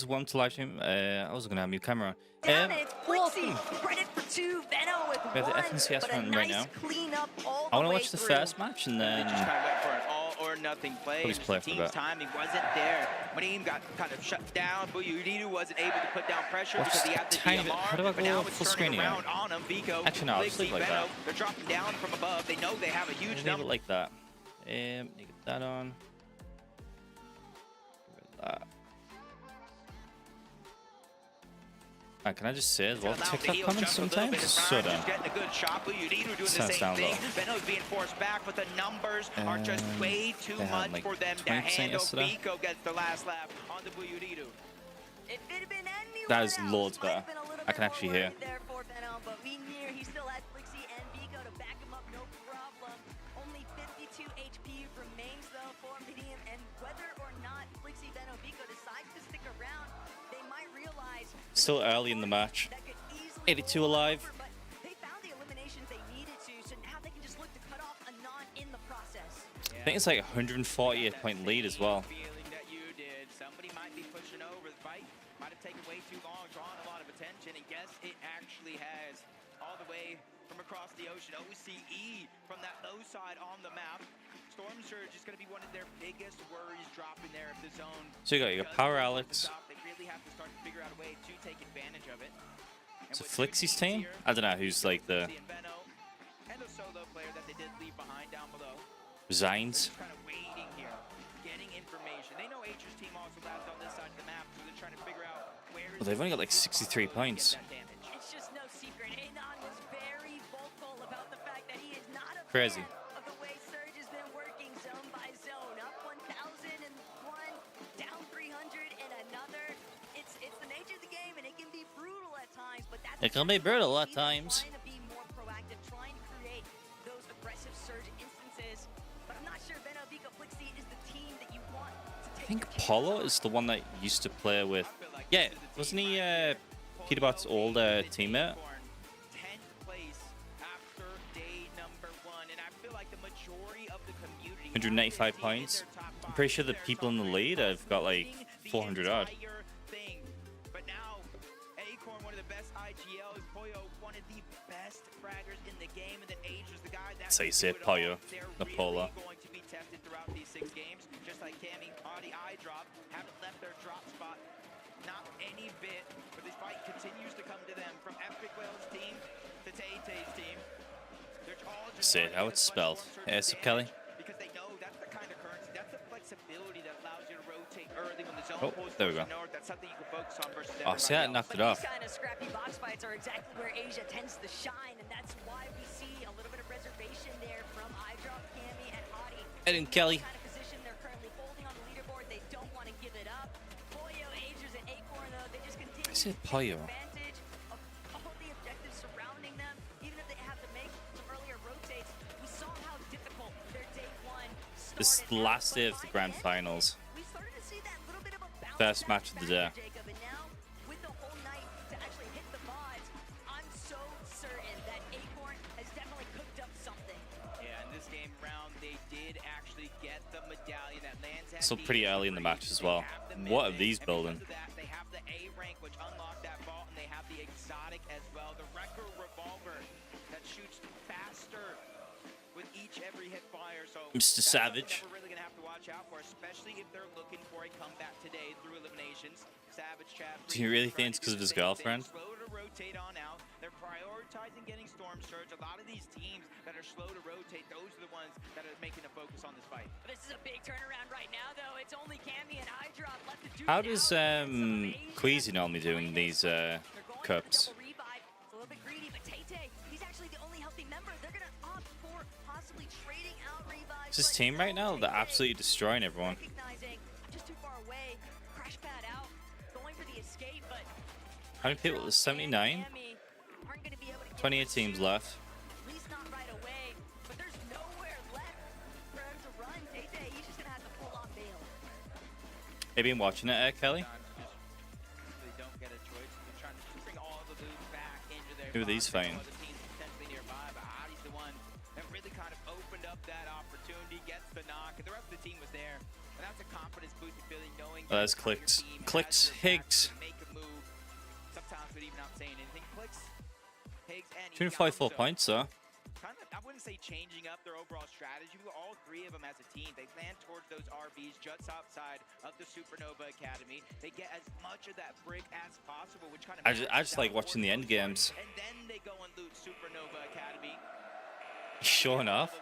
guys, welcome to live stream. I was gonna have my camera. Down and it's Flixie, welcome. credit for two, Benno with We have the one, FNCS but a running nice right now. cleanup all I the want to way watch the through. first match and then Just kind of went for an all or nothing play. Please play The for a team's bit. timing wasn't there. Maneem got kind of shut down. Buyuridu wasn't able to put down pressure Watch because he had the tiny bit. DMR. How do I But go now full it's turning screen around again? on him. Vico, Actually, no, I'll Flixie, sleep like Benno, that. they're dropping down from above. They know they have a huge leave number. it like that. You get that on. That. Can I just say as well, TikTok comments sometimes shut down. Getting a good shot. Buyuridu doing the same thing. Benno's being forced back, but the numbers are just way too much like for them to 20% handle. yesterday. Vico gets the last lap on the Buyuridu. That is loads better. I can actually hear. But we knew he still had Flixie and Vico to back him up, no problem. Only 52 HP remains though for Medium, and whether or not Flixie, Benno, Vico decides to stick around, they might realize Still early in the match. that could easily 82 alive. but they found the eliminations they needed to, so now they can just look to cut off a non in the process. I think it's like 148 point lead as well. Feeling that you did. Somebody might be pushing over. The fight might have taken way too long, drawing a lot of attention, and guess it actually has. All the way from across the ocean, OCE from that low side on the map. Storm Surge is going to be one of their biggest worries dropping there if the zone. So you got your Power Alex. They really have to start to figure out a way to take advantage of it. It's a Flixie's team? I don't know who's like the and a solo player that they did leave behind down below. resigns. Kind of waiting here, getting information. They know H's team also left on this side of the map, so they're trying to figure out where. Well, they've only got like 63 points. It's just no secret. Anon was very vocal about the fact that he is not a Crazy. fan of the way Surge has been working zone by zone. Up 1,000 and one, down 300 and another. It's the nature of the game, and it can be brutal at times. But that's It can be brutal at times. Trying to be more proactive, trying to create those aggressive Surge instances. But I'm not sure Benno, Vico, Flixie is the team that you want to take. I think Polo is the one that used to play with. Yeah, wasn't he Peterbot's old teammate? 10th place after day number 1, and I feel like the majority of the community 195 points. I'm pretty sure the people in the lead have got like 400 odd. But now, Acorn, one of the best IGLs, Poyo, one of the best fraggers in the game, and then Age is the guy that. So you say Poyo, not Polo. Going to be tested throughout these 6 games, just like Cammy, Audi, I drop, haven't left their drop spot. Not any bit, but this fight continues to come to them from Epic Whale's team to Tay-Tay's team. They're all just Say it how it's spelled. Sup, Kelly? because they know that's the kind of currency, that's the flexibility that allows you to rotate early when the zone Oh, pulls there we go. north. That's something you can focus on versus Oh, see, I everybody knocked it off. else. These kind of scrappy box fights are exactly where Asia tends to shine, and that's why we see a little bit of reservation there from iDrop, Cammy, and Hottie. Ed and Kelly. Kind of position they're currently holding on the leaderboard. They don't want to give it up. Poyo, Agers, and Acorn, though, they just continue I said to take Poyo. advantage of all the objectives surrounding them. Even if they have to make some earlier rotates, we saw how difficult their day 1 started. This is the last day of the grand finals. We started to see that little bit of a bounce First back match of the day. factor, Jacob, and now with the whole night to actually hit the VODs, I'm so certain that Acorn has definitely cooked up something. Yeah, in this game round, they did actually get the medallion that lands at Still the pretty early in the match as well. What are these building? They have the A rank, which unlocked that vault, and they have the exotic as well. The Wrecker revolver that shoots faster with every hit fire. So Mr. that's Savage. something that we're really gonna have to watch out for, especially if they're looking for a comeback today through eliminations. Savage chat. Do you really think it's because of his girlfriend? Slow to rotate on out. They're prioritizing getting Storm Surge. A lot of these teams that are slow to rotate, those are the ones that are making a focus on this fight. This is a big turnaround right now, though. It's only Cammy and iDrop left to do. How does Queasy normally do in these cups? It's a little bit greedy, but Tay-Tay, he's actually the only healthy member. They're gonna opt for possibly trading out revives. Is this team right now? They're absolutely destroying everyone. Recognizing just too far away, crash pad out, going for the escape, but How many people? 79? 28 teams left. at least not right away, but there's nowhere left for him to run. Tay-Tay, he's just gonna have to pull off bail. Have you been watching it, Kelly? They don't get a choice. They're trying to bring all the loot back into their Who are these box. fighting? Other teams potentially nearby, but Adi's the one that really kind of opened up that opportunity, gets the knock, and the rest of the team was there. And that's a confidence confidence boosting feeling knowing Oh, that's that your clicked. team Clicked has your back Higgs. to make a move. Sometimes with even not saying anything. Clicks Higgs and he 254 got him, so points, though. kind of, I wouldn't say changing up their overall strategy, but all three of them as a team, they land towards those RBs just outside of the Supernova Academy. They get as much of that brick as possible, which kind of I just like watching the end games. and then they go and loot Supernova Academy. Sure enough.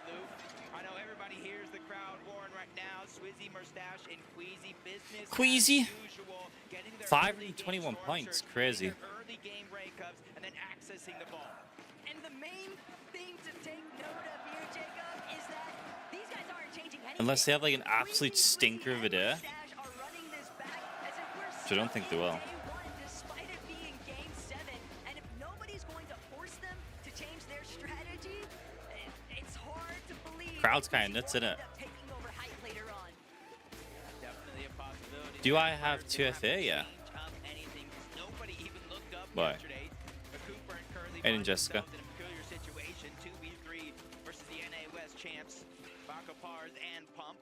I know everybody hears the crowd roaring right now. Swizzy, Mustache, and Queasy business. Queasy? As usual, getting their 521 early game points, storm surge, crazy. getting their early game breakups, and then accessing the ball. And the main thing to take note of here, Jacob, is that these guys aren't changing anything. Unless they have like an absolute Queasy, stinker of a day. Mustache are running this back as if we're Which I don't think they still will. in day one, despite it being game 7. And if nobody's going to force them to change their strategy, it's hard to believe. Crowd's kinda nuts, Queasy innit? won't end up taking over Height later on. Definitely a possibility. Do I have 2FA? Yeah. Anything. Nobody even looked up Why? yesterday. But Cooper and Curly Aiden find Jessica. themselves in a peculiar situation. 2v3 versus the NA West champs, Baka Pars and Pump.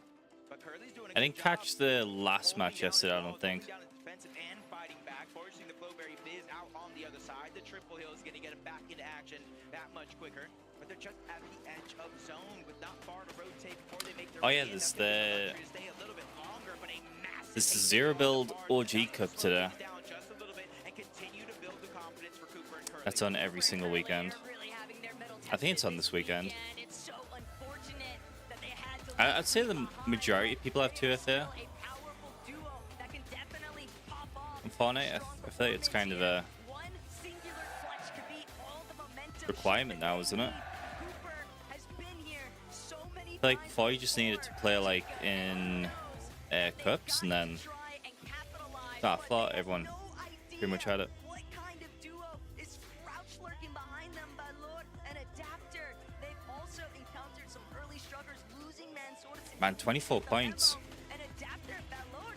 But Curly's doing a I good didn't catch job the last holding match down yesterday, I his don't balls, think. holding down his defensive and fighting back, forcing the Flowberry Fizz out on the other side. The Triple Hill is going to get him back into action that much quicker. But they're just at the edge of zone with not far to rotate before they make their Oh, yeah, way in. there's That's gonna be the- luxury to stay a little bit longer, but a massive There's the hit Zero on the Build Pars OG to Cup slow today. things down just a little bit and continue to build the confidence for Cooper and Curly. That's on every single weekend. I think it's on this weekend. It's so unfortunate that they had to I'd say the majority of people have 2FA. a powerful duo that can definitely pop off. In Fortnite, I feel like it's kind of a One singular clutch could be all the momentum requirement now, isn't it? Cooper has been here so many I feel like times before you just needed to play like in cups and then try and capitalize, I but thought they have everyone no pretty much had it. what kind of duo is crouch lurking behind them, by Lord, an adapter. They've also encountered some early struggles, losing man sort of Man, 24 points. An adapter, by Lord,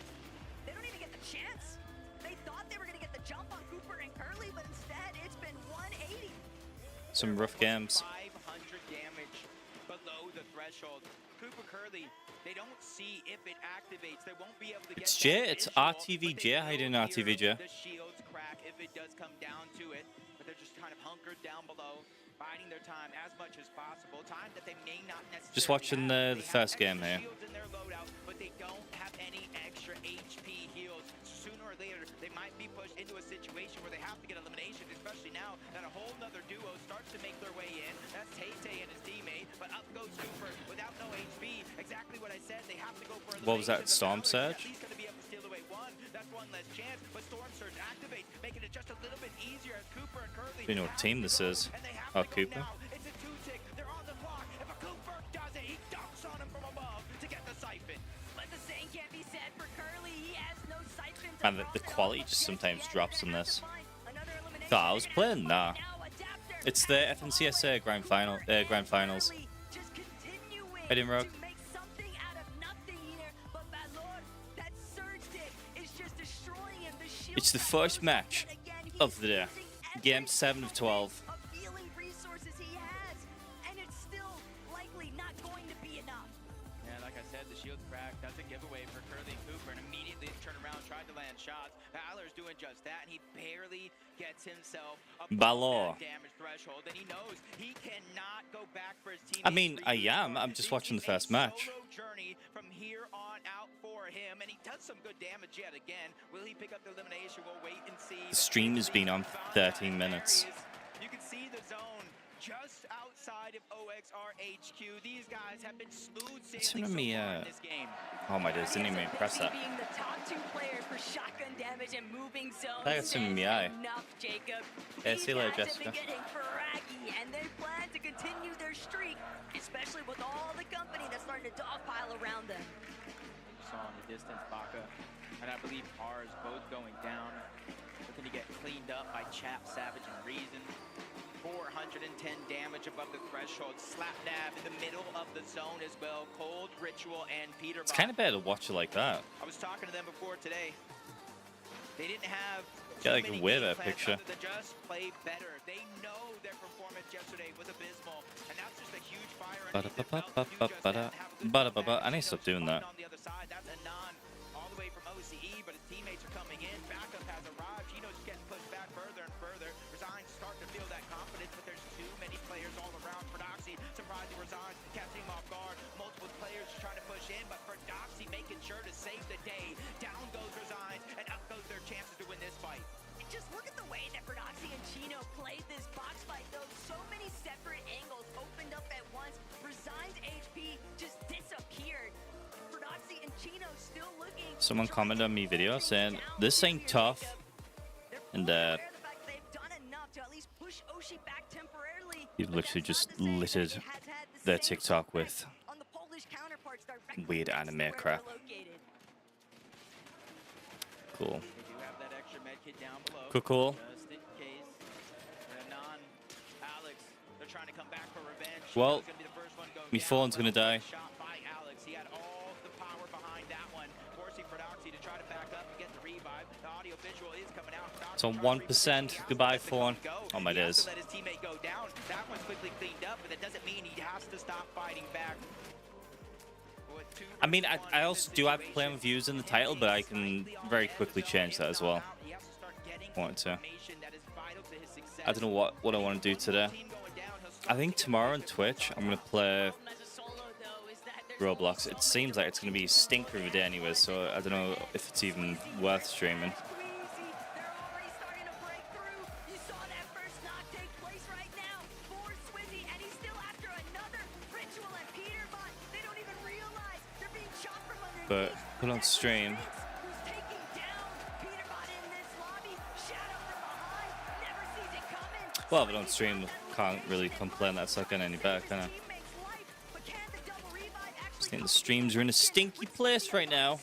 they don't even get the chance. They thought they were gonna get the jump on Cooper and Curly, but instead it's been 180. Some rough games. 500 damage below the threshold. Cooper Curly, they don't see if it activates. They won't be able to get It's that J, it's visual, RTVJ. but they How you doing, will RTVJ? hear the shields crack if it does come down to it. But they're just kind of hunkered down below, biding their time as much as possible. Time that they may not necessarily Just watching have. the They first have game extra here. shields in their loadout, but they don't have any extra HP heals. Sooner or later, they might be pushed into a situation where they have to get elimination, especially now that a whole nother duo starts to make their way in. That's Tay-Tay and his teammate, but up goes Cooper without no HP. Exactly what I said. They have to go for What was that, elimination. Storm But now Surge? He's at least gonna be able to steal away one. That's one less chance, but Storm Surge activates, making it just a little bit easier as Cooper and Curly. You know what have team to this go, is. and they have Oh, to go Cooper. now. It's a 2-tick. They're on the clock. If a Cooper does it, he dunks on him from above to get the siphon. But the same can't be said for Curly. He has no siphon to Man, the throw, and quality almost just gets sometimes the end. drops They're in gonna this. have to find another elimination. Thought I was playing? Nah. Now Adapter It's the FNCS Grand Finals. Curly just continuing Hey, Dimrock. to make something out of nothing here. But my lord, that surge stick is just destroying him. The shield It's the first match and again, he's of the day. using Game every 7 of 12. of healing resources he has, and it's still likely not going to be enough. Yeah, like I said, the shield crack. That's a giveaway for Curly and Cooper, and immediately turn around, tried to land shots. Balor's doing just that, and he barely gets himself above Balor. that damage threshold, and he knows he cannot go back for his team. I mean, I am. I'm just watching the first match. Solo journey from here on out for him, and he does some good damage yet again. Will he pick up the elimination? We'll wait and see. The stream has been on 13 minutes. You can see the zone just outside of OXR HQ. These guys have been smooth sailing so me, far in this game. Oh my days, didn't even press that. Being the top 2 players for shotgun damage and moving zones That got some in is my eye. enough, Jacob. Yeah, These see you later, guys have been Jessica. getting fraggy, and they plan to continue their streak, especially with all the company that's starting to dogpile around them. You saw in the distance, Baka, and I believe ours both going down. Looking to get cleaned up by Chap, Savage, and Reason. 410 damage above the threshold. Slap dab in the middle of the zone as well. Cold, Ritual, and Peter. It's kind of better to watch it like that. I was talking to them before today. They didn't have Yeah, too like a many weird game plans picture. other than just play better. They know their performance yesterday was abysmal, and that's just a huge fire underneath their belt to do just that and have a good comeback. I need to stop doing that. On the other side, that's Anon OCE, but his teammates are coming in. Backup has arrived. Chino's just getting pushed back further and further. Resigns start to feel that confidence, but there's too many players all around. For Doxy, surprising Resigns, catching him off guard. Multiple players trying to push in, but for Doxy, making sure to save the day. Down goes Resigns, and up goes their chances to win this fight. Just look at the way that Prodoxy and Chino played this box fight, though. So many separate angles opened up at once. Resigned HP just disappeared. Prodoxy and Chino still looking. Someone commented on me video saying this ain't tough, and you've literally just littered their TikTok with weird anime crap. Cool. Cool. Well, my phone's gonna die. It's on 1%. Goodbye, phone. Oh my days. I mean, I also do have player views in the title, but I can very quickly change that as well. Wanted to. I don't know what I want to do today. I think tomorrow on Twitch I'm gonna play Roblox. It seems like it's gonna be a stinker of a day anyway, so I don't know if it's even worth streaming. But put on stream. Well, but on stream, can't really complain that's not getting any better, can I? Just think the streams are in a stinky place right now.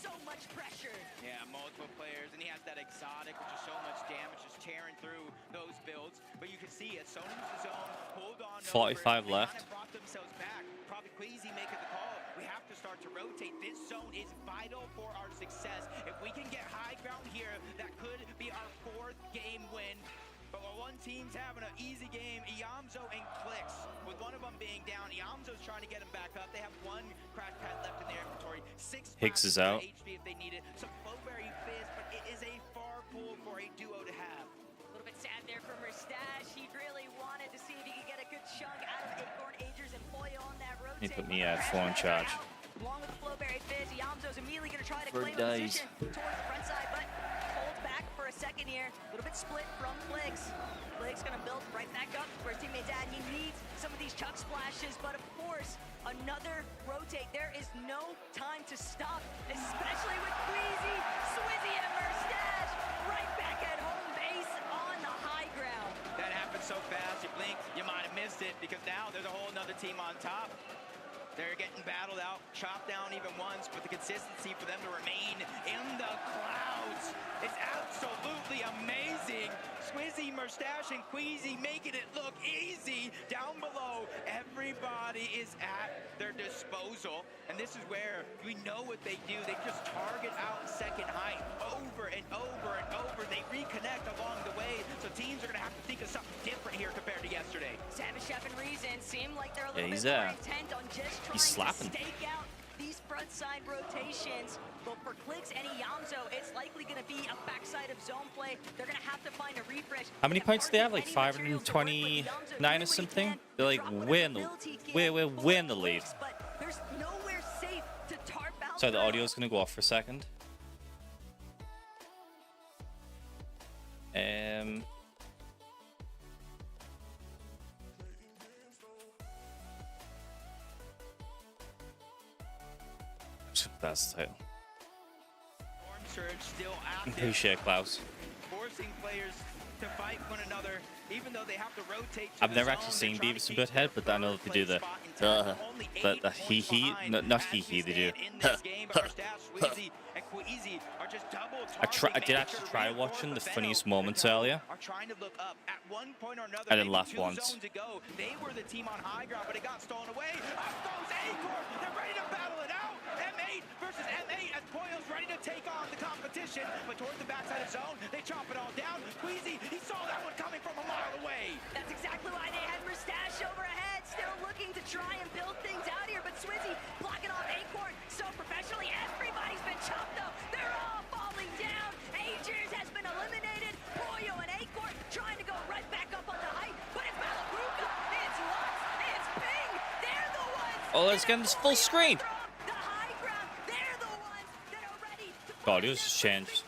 Yeah, multiple players, and he has that exotic, which is so much damage, just tearing through those builds. But you can see it. Sonum's zone, hold on. 45 left. Brought themselves back. Probably Queasy making the call. We have to start to rotate. This zone is vital for our success. If we can get high ground here, that could be our 4th game win. But while one team's having an easy game, Iamzo and Clicks, with one of them being down, Iamzo's trying to get him back up. They have one crash pad left in their inventory. 6 Higgs is out. HP if they need it. Some Flowberry Fizz, but it is a far pool for a duo to have. A little bit sad there from Mustache. He really wanted to see if he could get a good chunk out of Acorn Agers and Poyo on that rotate. He put me at 4 in charge. Along with the Flowberry Fizz, Iamzo's immediately going to try to claim a position towards the front side, but holds back for a second here. A little bit split from Clicks. Clicks going to build right back up where his teammate's at. He needs some of these chuck splashes, but of course, another rotate. There is no time to stop, especially with Queasy, Swizzy, and Mustache right back at home base on the high ground. That happened so fast, you blinked, you might have missed it, because now there's a whole other team on top. They're getting battled out, chopped down even once, but the consistency for them to remain in the clouds is absolutely amazing. Swizzy, Mustache, and Queasy making it look easy down below. Everybody is at their disposal, and this is where we know what they do. They just target out second height over and over and over. They reconnect along the way, so teams are going to have to think of something different here compared to yesterday. Savage Chef and Reason seem like they're a little he's bit more intent on just trying to stake out these front side rotations. But for Clicks and Iamzo, it's likely going to be a backside of zone play. They're going to have to find a refresh. How many points do they have? Like 529 or something? They're like way in the lead. So the audio's going to go off for a second. That's the title. Still active, Appreciate Klaus. forcing players to fight one another, even though they have to rotate. I've never actually seen Beavis and Butthead, but I know that they do the hee-hee, not hee-hee, they do. I did actually try watching the funniest moments earlier. I didn't laugh once. They were the team on high ground, but it got stolen away. Up goes Acorn. They're ready to battle it out. M8 versus M8 as Poyo's ready to take on the competition, but towards the backside of zone, they chop it all down. Queasy, he saw that one coming from a mile away. That's exactly why they had Mustache over ahead, still looking to try and build things out here, but Swizzy blocking off Acorn so professionally. Everybody's been chopped up. They're all falling falling down. Agers has been eliminated. Boyo and Acor trying to go right back up on the height, but it's Malabuka, it's Lux, it's Ping. They're the ones. Oh, let's get this full screen. The high ground, they're the ones that are ready to God, it was changed.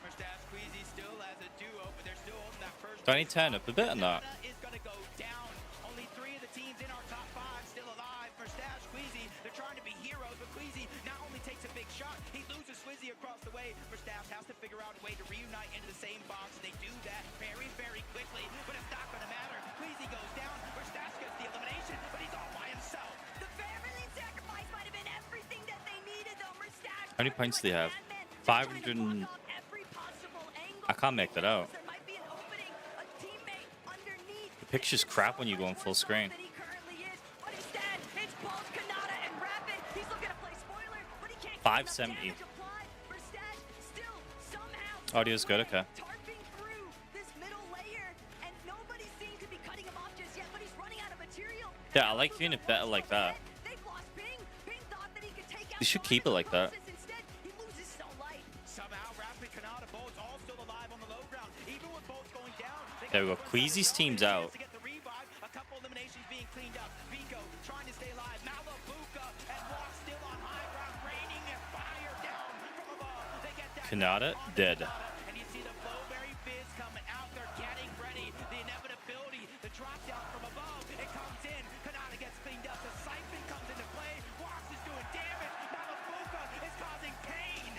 Mustache Queasy still has a duo, but they're still holding that first. Do I need to turn up a bit or not? Is gonna go down. Only 3 of the teams in our top 5 still alive. Mustache Queasy, they're trying to be heroes, but Queasy not only takes a big shot, he loses Swizzy across the way. Mustache has to figure out a way to reunite into the same box. They do that very, very quickly, but it's not gonna matter. Queasy goes down. Mustache gets the elimination, but he's all by himself. The family sacrifice might have been everything that they needed, though. Mustache. How many points do they have? 500 and... I can't make that out. There might be an opening, a teammate underneath. The picture's crap when you go on full screen. That he currently is, but instead, it's Pulse, Kanata, and Rapid. He's looking to play spoiler, but he can't get enough 570. damage applied. Mustache still somehow, Audio's good, okay. tarping through this middle layer, and nobody seems to be cutting him off just yet, but he's running out of material. Yeah, I like doing it better like that. They've lost Ping. Ping thought that he could take out They should one keep it of the like that. closest. Instead, he loses so light. Somehow, Rapid, Kanata, both all still alive on the low ground. Even with both going down, they There we go. got Queasy's team's out. to get the revive. A couple eliminations being cleaned up. Vico trying to stay alive. Malabuka and Walk still on high ground, raining and fire down from above. They get that Kanata dead. and you see the Flowberry Fizz coming out. They're getting ready. The inevitability, the drop down from above. It comes in. Kanata gets cleaned up. The siphon comes into play. Wax is doing damage. Malabuka is causing pain.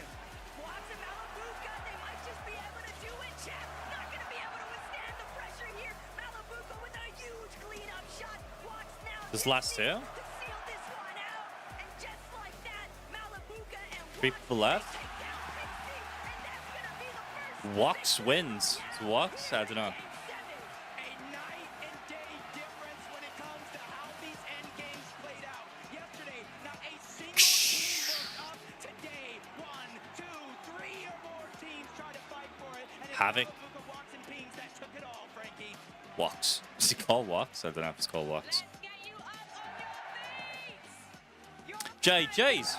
Watts and Malabuka, they might just be able to do it, Chef. Not going to be able to withstand the pressure here. Malabuka with a huge cleanup shot. Watts now This last two? to seal this one out. And just like that, Malabuka and 3 people left. take down Pixie, and that's going to be the first Wax wins. It's Wax? I don't know. A night and day difference when it comes to how these end games played out. Yesterday, not a single team looked up. Today, 1, 2, 3 or more teams try to fight for it. And it's Havoc. Malabuka, Wax, and Pings that took it all, Frankie. Wax. Is it called Wax? I don't know if it's called Wax. get you up on your feet. JJ's.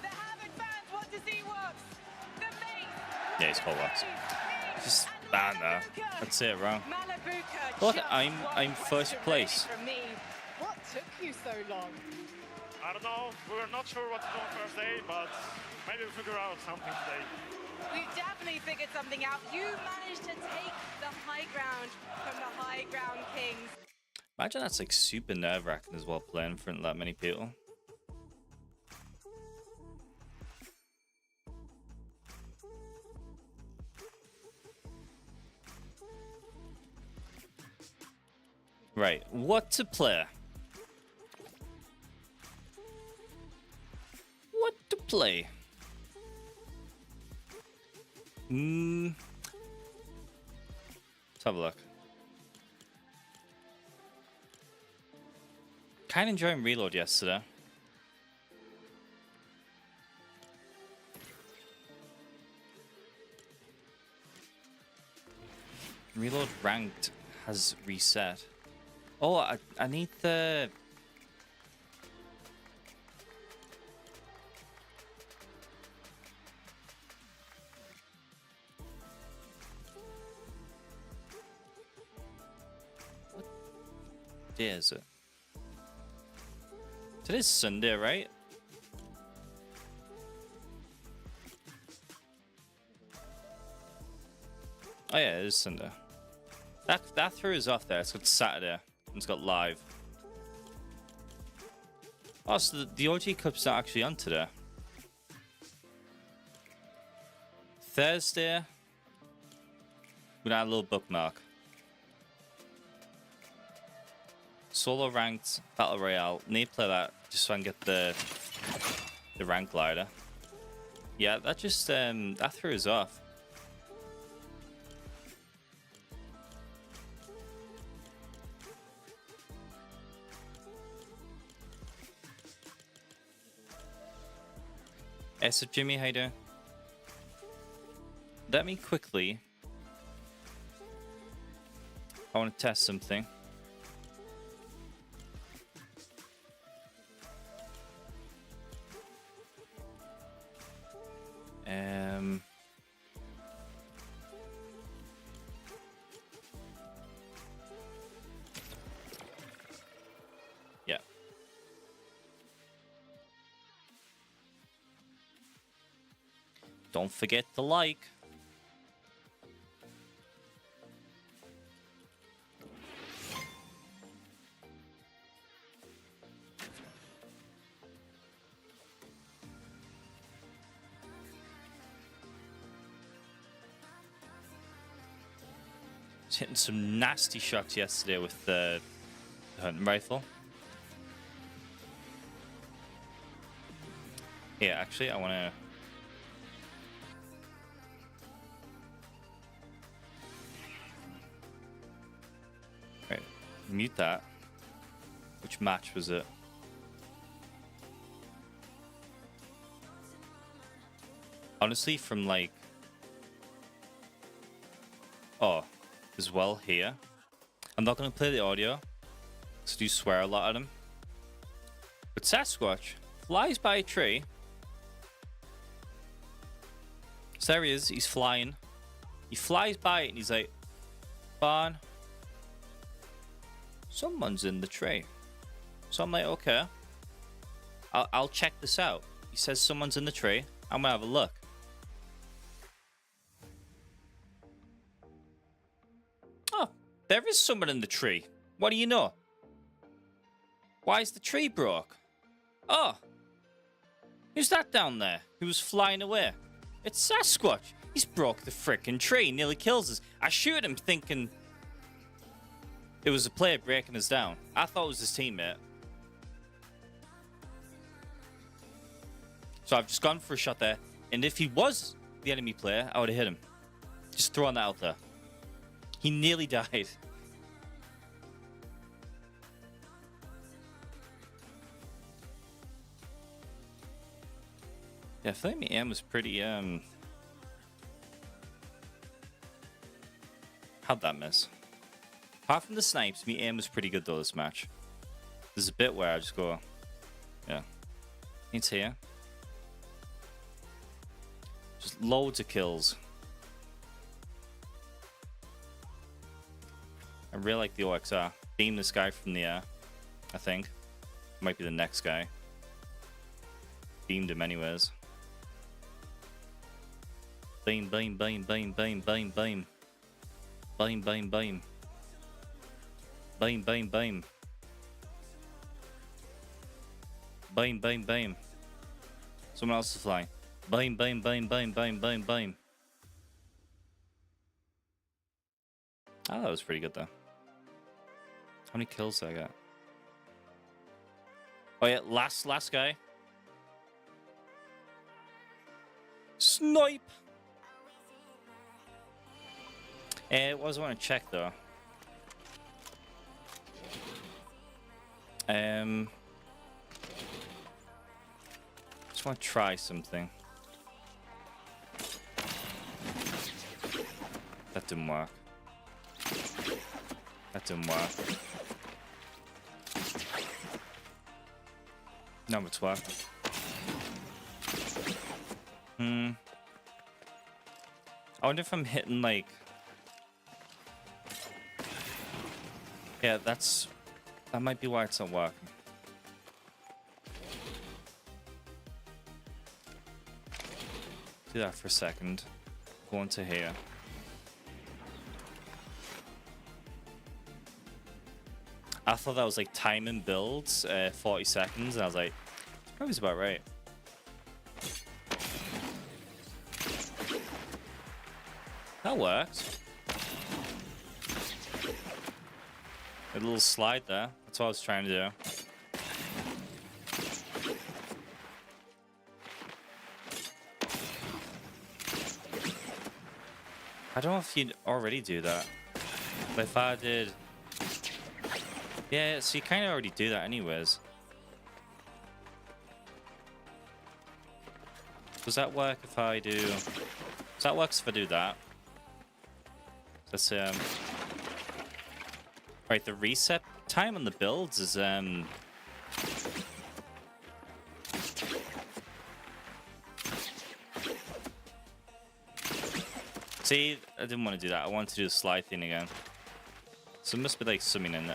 The Havoc fans want to see Wax. The mace. Yeah, it's called Wax. Just, I don't know. I'd say it wrong. Malabuka, Look, just I'm one first punch place. away from me. What took you so long? I don't know. We were not sure what to do on first day, but maybe we'll figure out something today. We definitely figured something out. You managed to take the high ground from the high ground kings. Imagine that's like super nerve-wracking as well, playing in front of that many people. Right, what to play? What to play? Let's have a look. Kind of enjoying Reload yesterday. Reload ranked has reset. Oh, I need the... What day is it? Today's Sunday, right? Oh yeah, it is Sunday. That threw us off there. It's got Saturday. And it's got live. Oh, so the OG Cup's not actually on today. Thursday. We're gonna add a little bookmark. Solo ranked battle royale. Need to play that just so I can get the rank glider. Yeah, that just that threw us off. Hey, so Jimmy, how you doing? Let me quickly. I want to test something. Don't forget to like. Was hitting some nasty shots yesterday with the hunting rifle. Yeah, actually, I want to... Right, mute that. Which match was it? Honestly, from like... Oh, as well here. I'm not going to play the audio, because I do swear a lot at him. But Sasquatch flies by a tree. So there he is, he's flying. He flies by it and he's like, Barn, someone's in the tree. So I'm like, okay. I'll check this out. He says someone's in the tree. I'm gonna have a look. Oh, there is someone in the tree. What do you know? Why is the tree broke? Oh, who's that down there who was flying away? It's Sasquatch. He's broke the frickin' tree. Nearly kills us. I shoot him thinking it was a player breaking us down. I thought it was his teammate. So I've just gone for a shot there. And if he was the enemy player, I would have hit him. Just throwing that out there. He nearly died. Yeah, I feel like my aim was pretty, How'd that miss? Apart from the snipes, my aim was pretty good though this match. There's a bit where I just go, yeah. It's here. Just loads of kills. I really like the OXR. Beam this guy from the air, I think. Might be the next guy. Beamed him anyways. Beam, beam, beam, beam, beam, beam, beam. Beam, beam, beam. Beam, beam, beam. Beam, beam, beam. Someone else is flying. Beam, beam, beam, beam, beam, beam, beam. Oh, that was pretty good though. How many kills did I get? Oh yeah, last guy. Snipe! What was I want to check though? Just want to try something. That didn't work. That didn't work. No, it's worked. I wonder if I'm hitting like... Yeah, that might be why it's not working. Do that for a second. Go into here. I thought that was like timing builds, 40 seconds, and I was like, probably about right. That worked. A little slide there. That's what I was trying to do. I don't know if you'd already do that. But if I did... Yeah, so you kind of already do that anyways. Does that work if I do... Does that work if I do that? Let's right, the reset time on the builds is See, I didn't want to do that. I wanted to do the slide thing again. So it must be like something in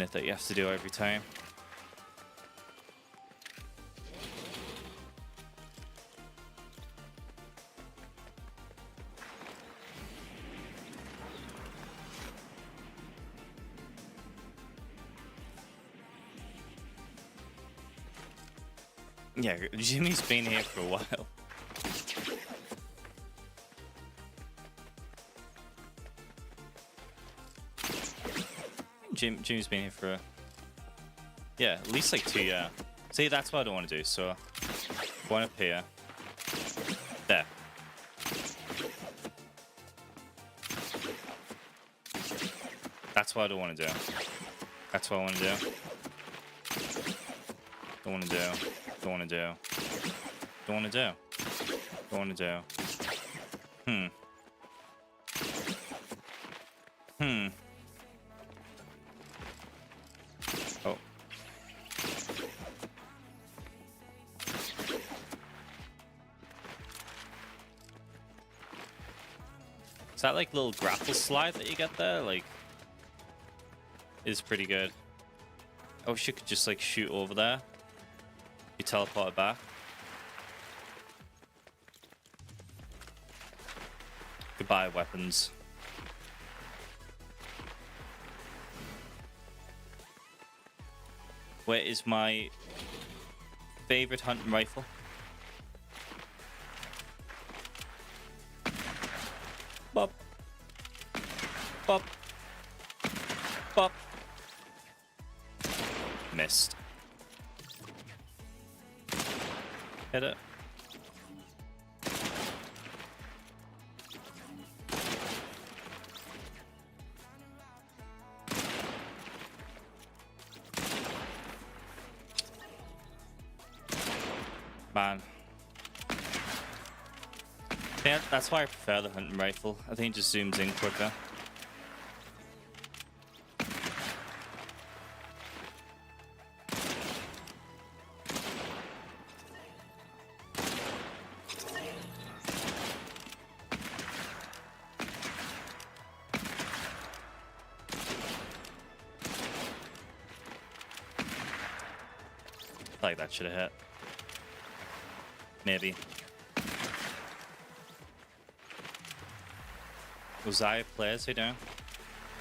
it that you have to do every time. Yeah, Jimmy's been here for a while. Jimmy's been here for yeah, at least like 2 years. See, that's what I don't want to do. So, one up here. There. That's what I don't want to do. That's what I want to do. Don't want to do. Don't want to do. Don't want to do. Don't want to do. Oh. Is that like little grapple slide that you get there? Like, is pretty good. I wish you could just like shoot over there. You teleport it back. Goodbye, weapons. Where is my favorite hunting rifle? Bop. Bop. Bop. Missed. Hit it. Man. Yeah, that's why I prefer the hunting rifle. I think it just zooms in quicker. Like that should have hit. Maybe. Uzziah players, hey doing?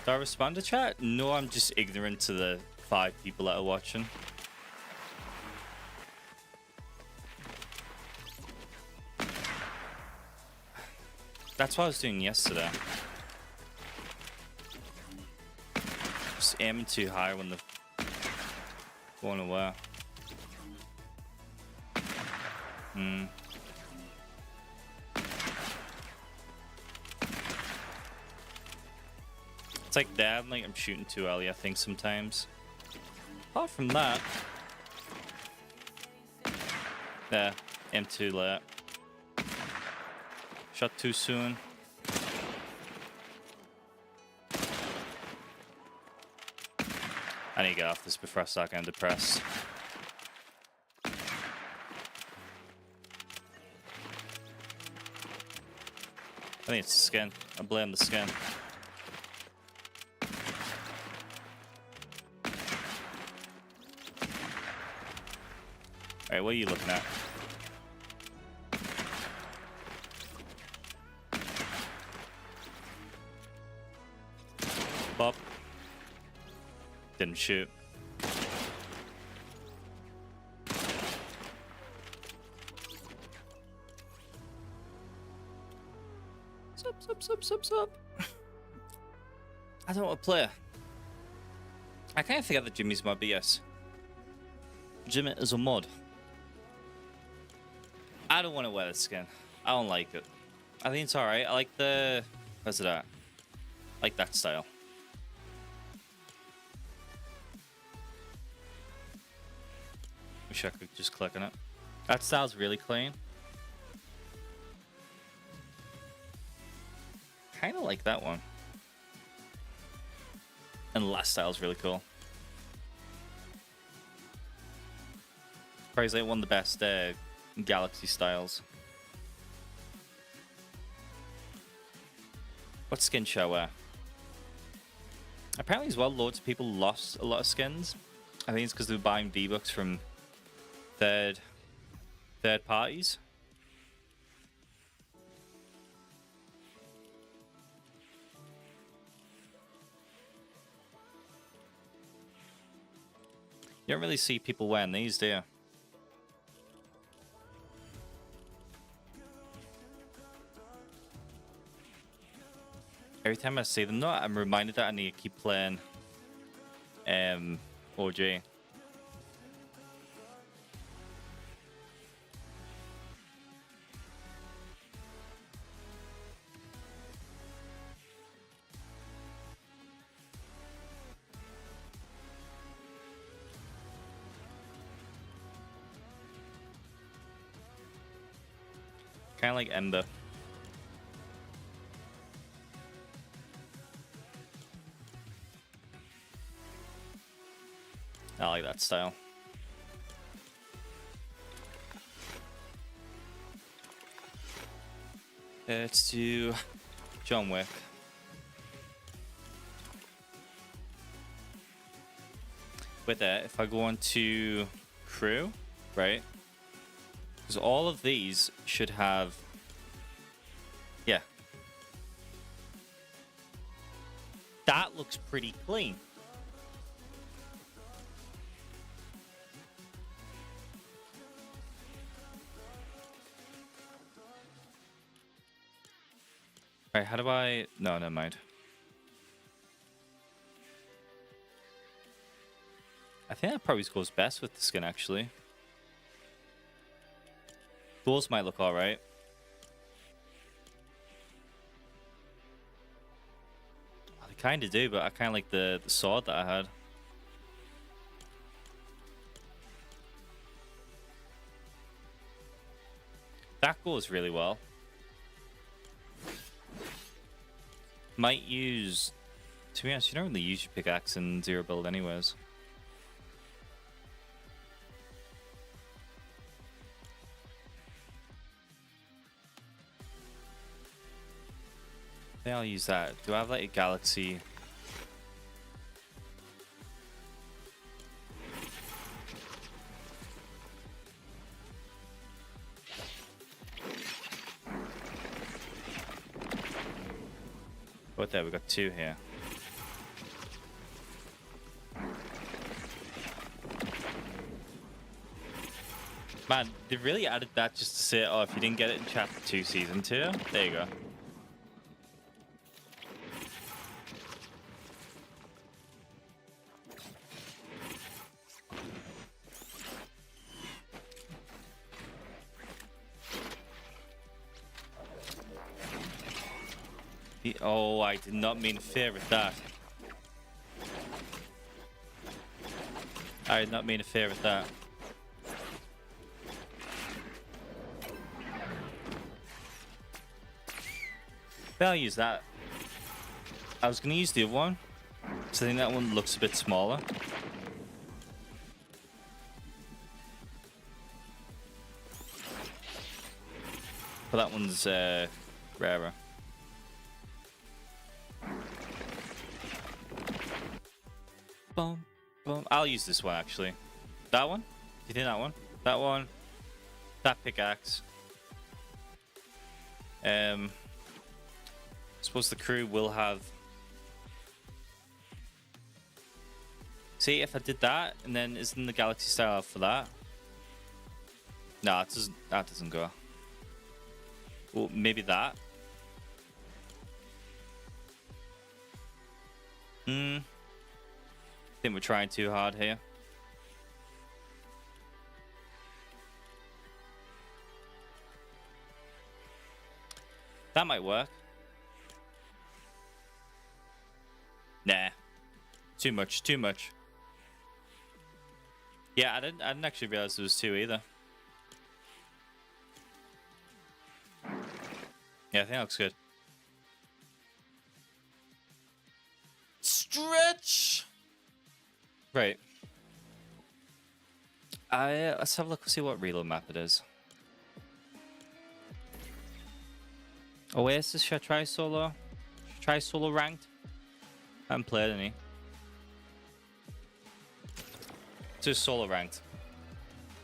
Do I respond to chat? No, I'm just ignorant to the 5 people that are watching. That's what I was doing yesterday. Just aiming too high when they're going away. It's like that, like I'm shooting too early, I think, sometimes. Apart from that. Yeah, aim too late. Shot too soon. I need to get off this before I start getting depressed. I think it's the skin. I blame the skin. Alright, what are you looking at? Bop. Didn't shoot. Sup. I don't want to play. I kind of forget that Jimmy's mod, but yes. Jimmy is a mod. I don't want to wear the skin. I don't like it. I think it's alright. I like the... Where's it at? I like that style. Wish I could just click on it. That style's really clean. Kind of like that one. And the last style's really cool. Probably like one of the best Galaxy styles. What skin should I wear? Apparently as well, loads of people lost a lot of skins. I think it's because they were buying V-Bucks from third parties. You don't really see people wearing these, do you? Every time I see them, though, I'm reminded that I need to keep playing OG. Kind of like Ember. I like that style. Let's do John Wick. With that, if I go on to crew, right? Because all of these should have... Yeah. That looks pretty clean. Right, how do I... No, never mind. I think that probably goes best with the skin, actually. Those might look alright. They kind of do, but I kind of like the sword that I had. That goes really well. Might use... To be honest, you don't really use your pickaxe in zero build anyways. I think I'll use that. Do I have like a galaxy? What there? We got two here. Man, they really added that just to say, oh, if you didn't get it in Chapter 2, Season 2, there you go. Oh, I did not mean to favorite that. I did not mean to favorite that. I'll use that. I was going to use the other one, so I think that one looks a bit smaller. But that one's rarer. Boom, boom. I'll use this one actually. That one? Do you think that one? That one. That pickaxe. I suppose the crew will have. See, if I did that, and then isn't the galaxy style for that? No, it doesn't. That doesn't go. Well, maybe that. I think we're trying too hard here. That might work. Nah. Too much, too much. Yeah, I didn't actually realize there was two either. Yeah, I think that looks good. Stretch! Right. Let's have a look and see what reload map it is. Oasis, should I try solo? Should I try solo ranked? I haven't played any. Just solo ranked.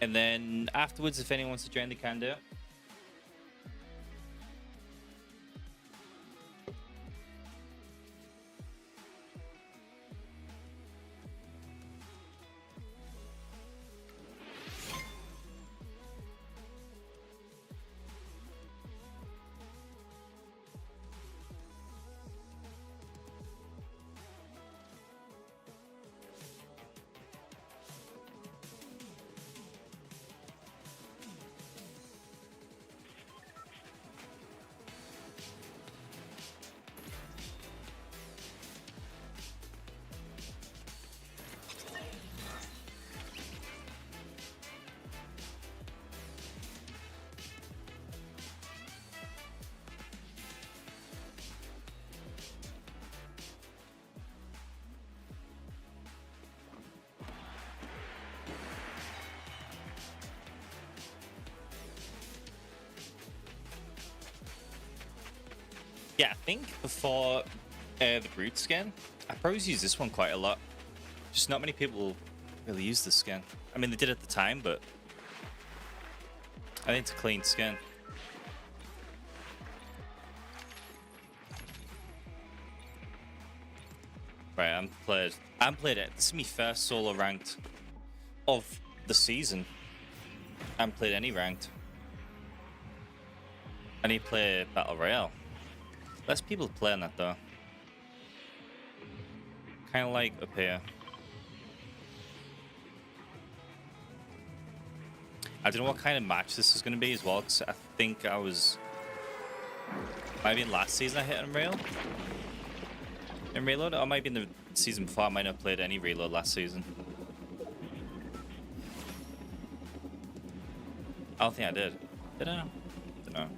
And then afterwards, if anyone wants to join, they can do it. Yeah, I think before the Brute skin, I probably use this one quite a lot. Just not many people really use this skin. I mean, they did at the time, but I think it's a clean skin. Right, I'm played it. This is my first solo ranked of the season. I haven't played any ranked. I need to play Battle Royale. Less people playing that though. Kind of like up here. I don't know what kind of match this is going to be as well, because I think I was... Maybe in last season I hit Unreal. In Reload? Or maybe in the season before. I might not have played any Reload last season. I don't think I did. Did I? Don't know.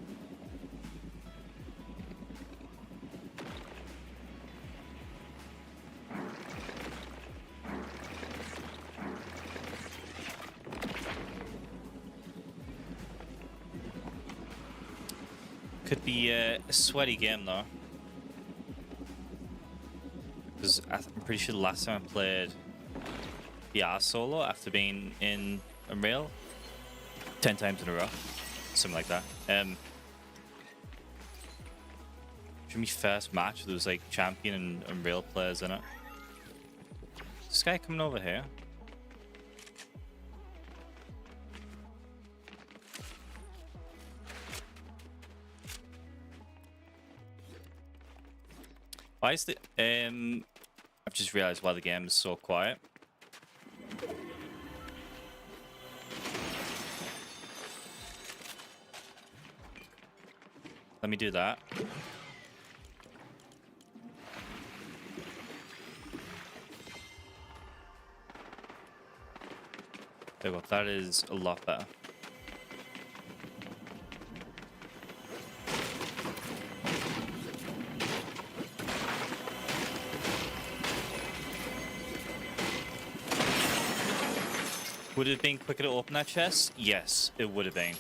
Could be a sweaty game though, because I'm pretty sure the last time I played VR solo after being in Unreal 10 times in a row, something like that. Should be first match. There was like champion and Unreal players in it. Is this guy coming over here? Why is the I've just realized why the game is so quiet. Let me do that. There we go. That is a lot better. Would it have been quicker to open that chest? Yes, it would have been.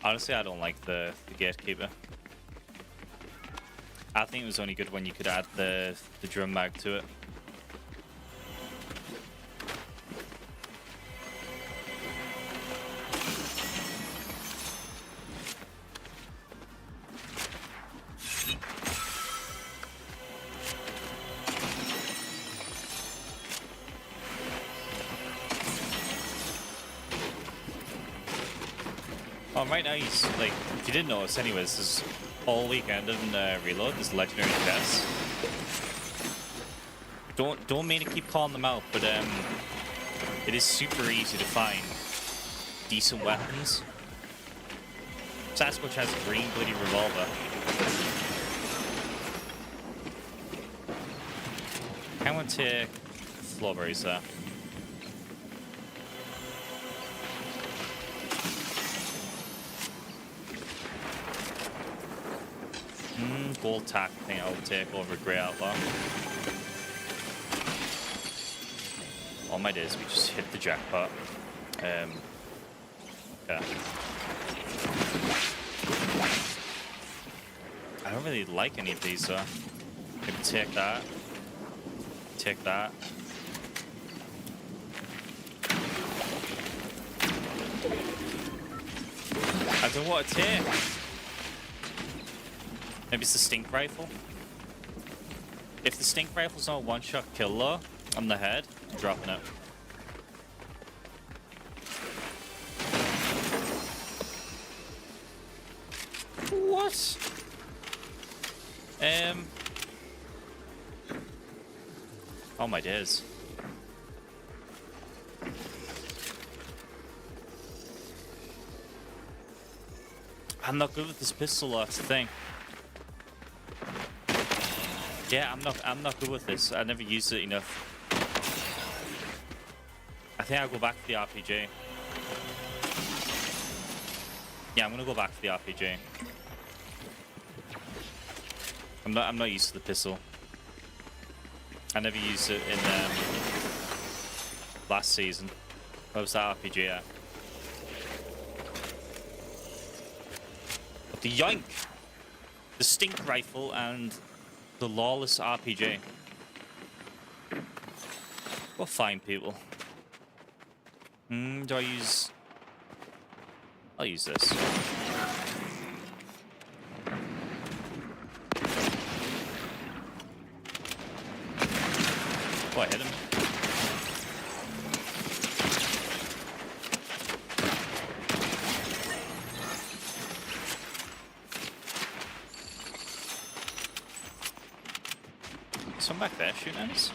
Honestly, I don't like the gatekeeper. I think it was only good when you could add the drum mag to it. Oh, right now he's like, if you didn't notice anyways, this whole weekend in Reload, there's legendary chests. Don't mean to keep calling them out, but it is super easy to find decent weapons. Sasquatch has a green bloody revolver. I want to take Flawberries there. Gold tack, I think I'll take over Grey Outlaw. All my days we just hit the jackpot. Yeah. I don't really like any of these though. Maybe take that. Take that. I don't know what to take. Maybe it's the stink rifle. If the stink rifle's not a one-shot kill though, on the head, I'm dropping it. What? Oh my days. I'm not good with this pistol, that's the thing. Yeah, I'm not good with this. I never used it enough. I think I'll go back to the RPG. Yeah, I'm gonna go back to the RPG. I'm not used to the pistol. I never used it in last season. Where was that RPG at? The yoink! The stink rifle and the lawless RPG. We'll find people. Do I use... I'll use this. Oh, I hit him. Someone back there shooting at us?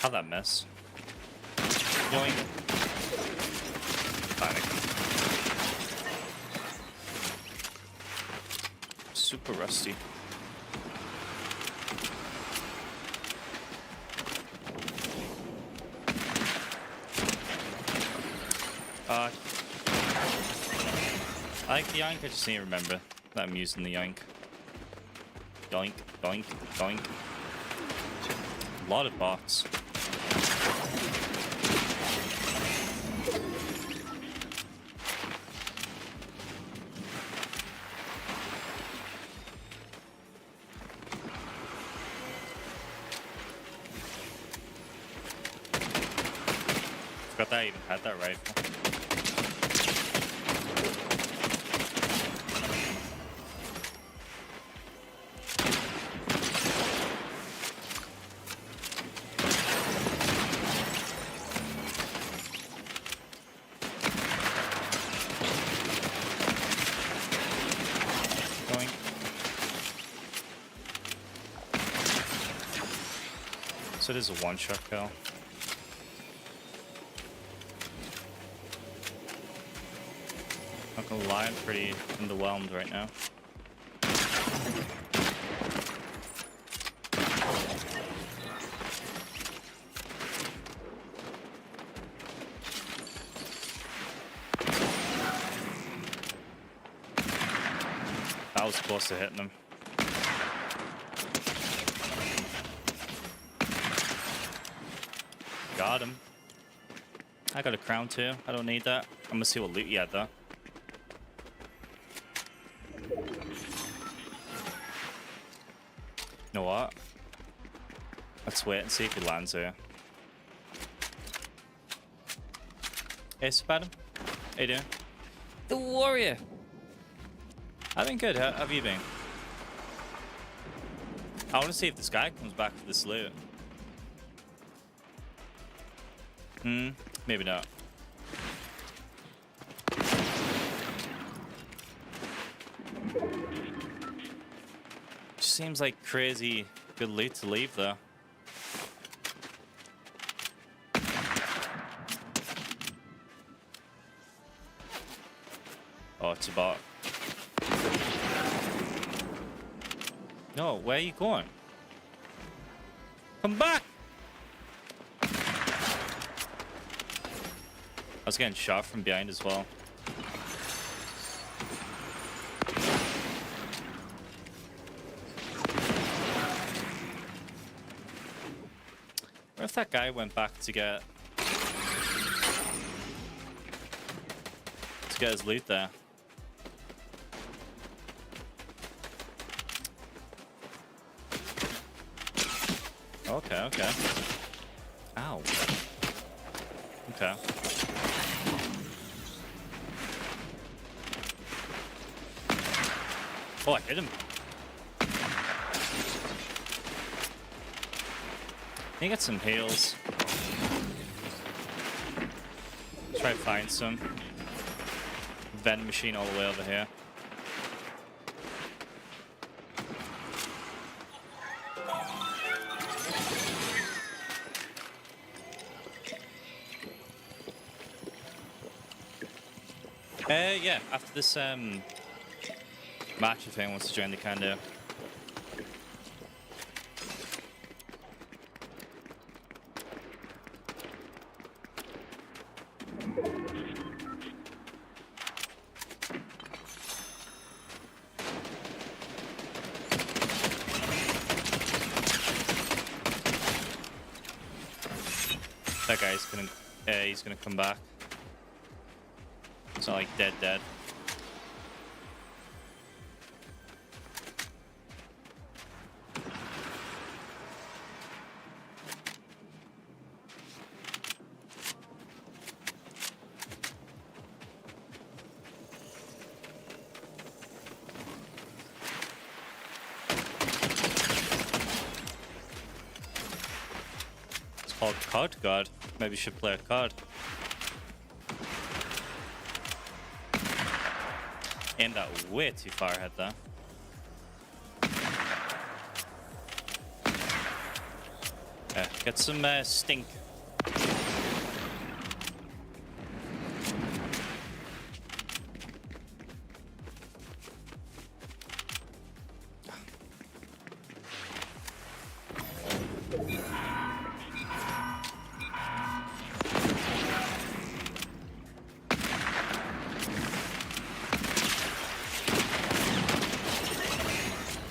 How'd that miss? Yoink. Panic. Super rusty. I like the yoink, I just need to remember that I'm using the yoink. Yoink, yoink, yoink. A lot of bots. Forgot that I even had that rifle. So it is a one-shot kill. Not gonna lie, I'm pretty underwhelmed right now. That was close to hitting him. Got him. I got a crown too. I don't need that. I'm gonna see what loot he had though. You know what? Let's wait and see if he lands here. Hey, Spadam. How you doing? The warrior. I've been good. How have you been? I want to see if this guy comes back for this loot. Maybe not. Just seems like crazy good loot to leave though. Oh, it's a bot. No, where are you going? Come back! I was getting shot from behind as well. What if that guy went back to get his loot there? Okay, okay. Ow. Okay. Oh, I hit him. Can you get some heals? Try to find some. Vending machine all the way over here. Yeah, after this match, if anyone wants to join, they can do. That guy's gonna, he's gonna come back. It's not like dead. It's called COD God. Maybe you should play a COD. Aimed that way too far ahead there. Yeah, get some stink.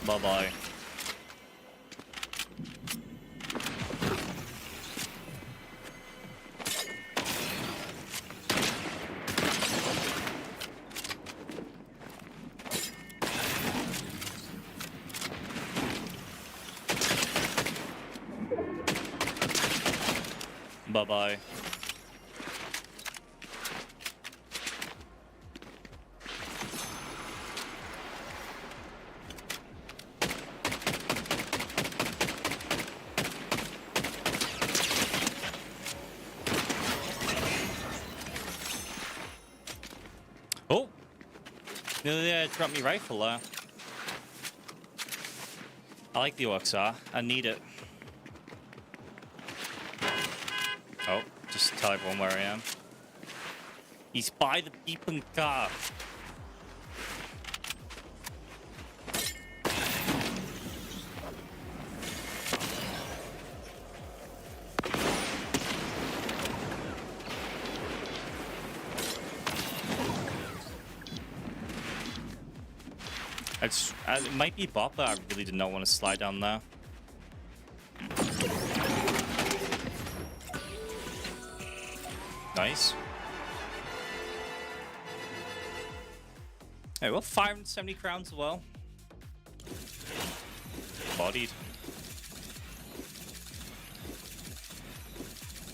Bye-bye. Bye-bye. Oh! Nearly dropped me rifle there. I like the OXR. I need it. Oh, just tell everyone where I am. He's by the beeping car. It might be bot, but I really did not want to slide down there. Nice. Hey, well, 570 crowns as well. Bodied.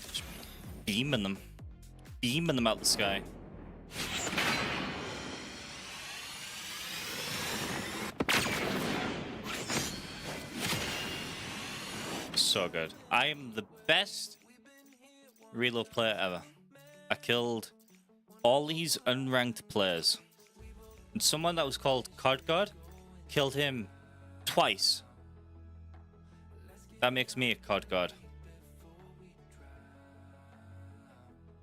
Just beaming them. Beaming them out the sky. So good. I am the best reload player ever. I killed all these unranked players. And someone that was called COD God killed him twice. That makes me a COD God.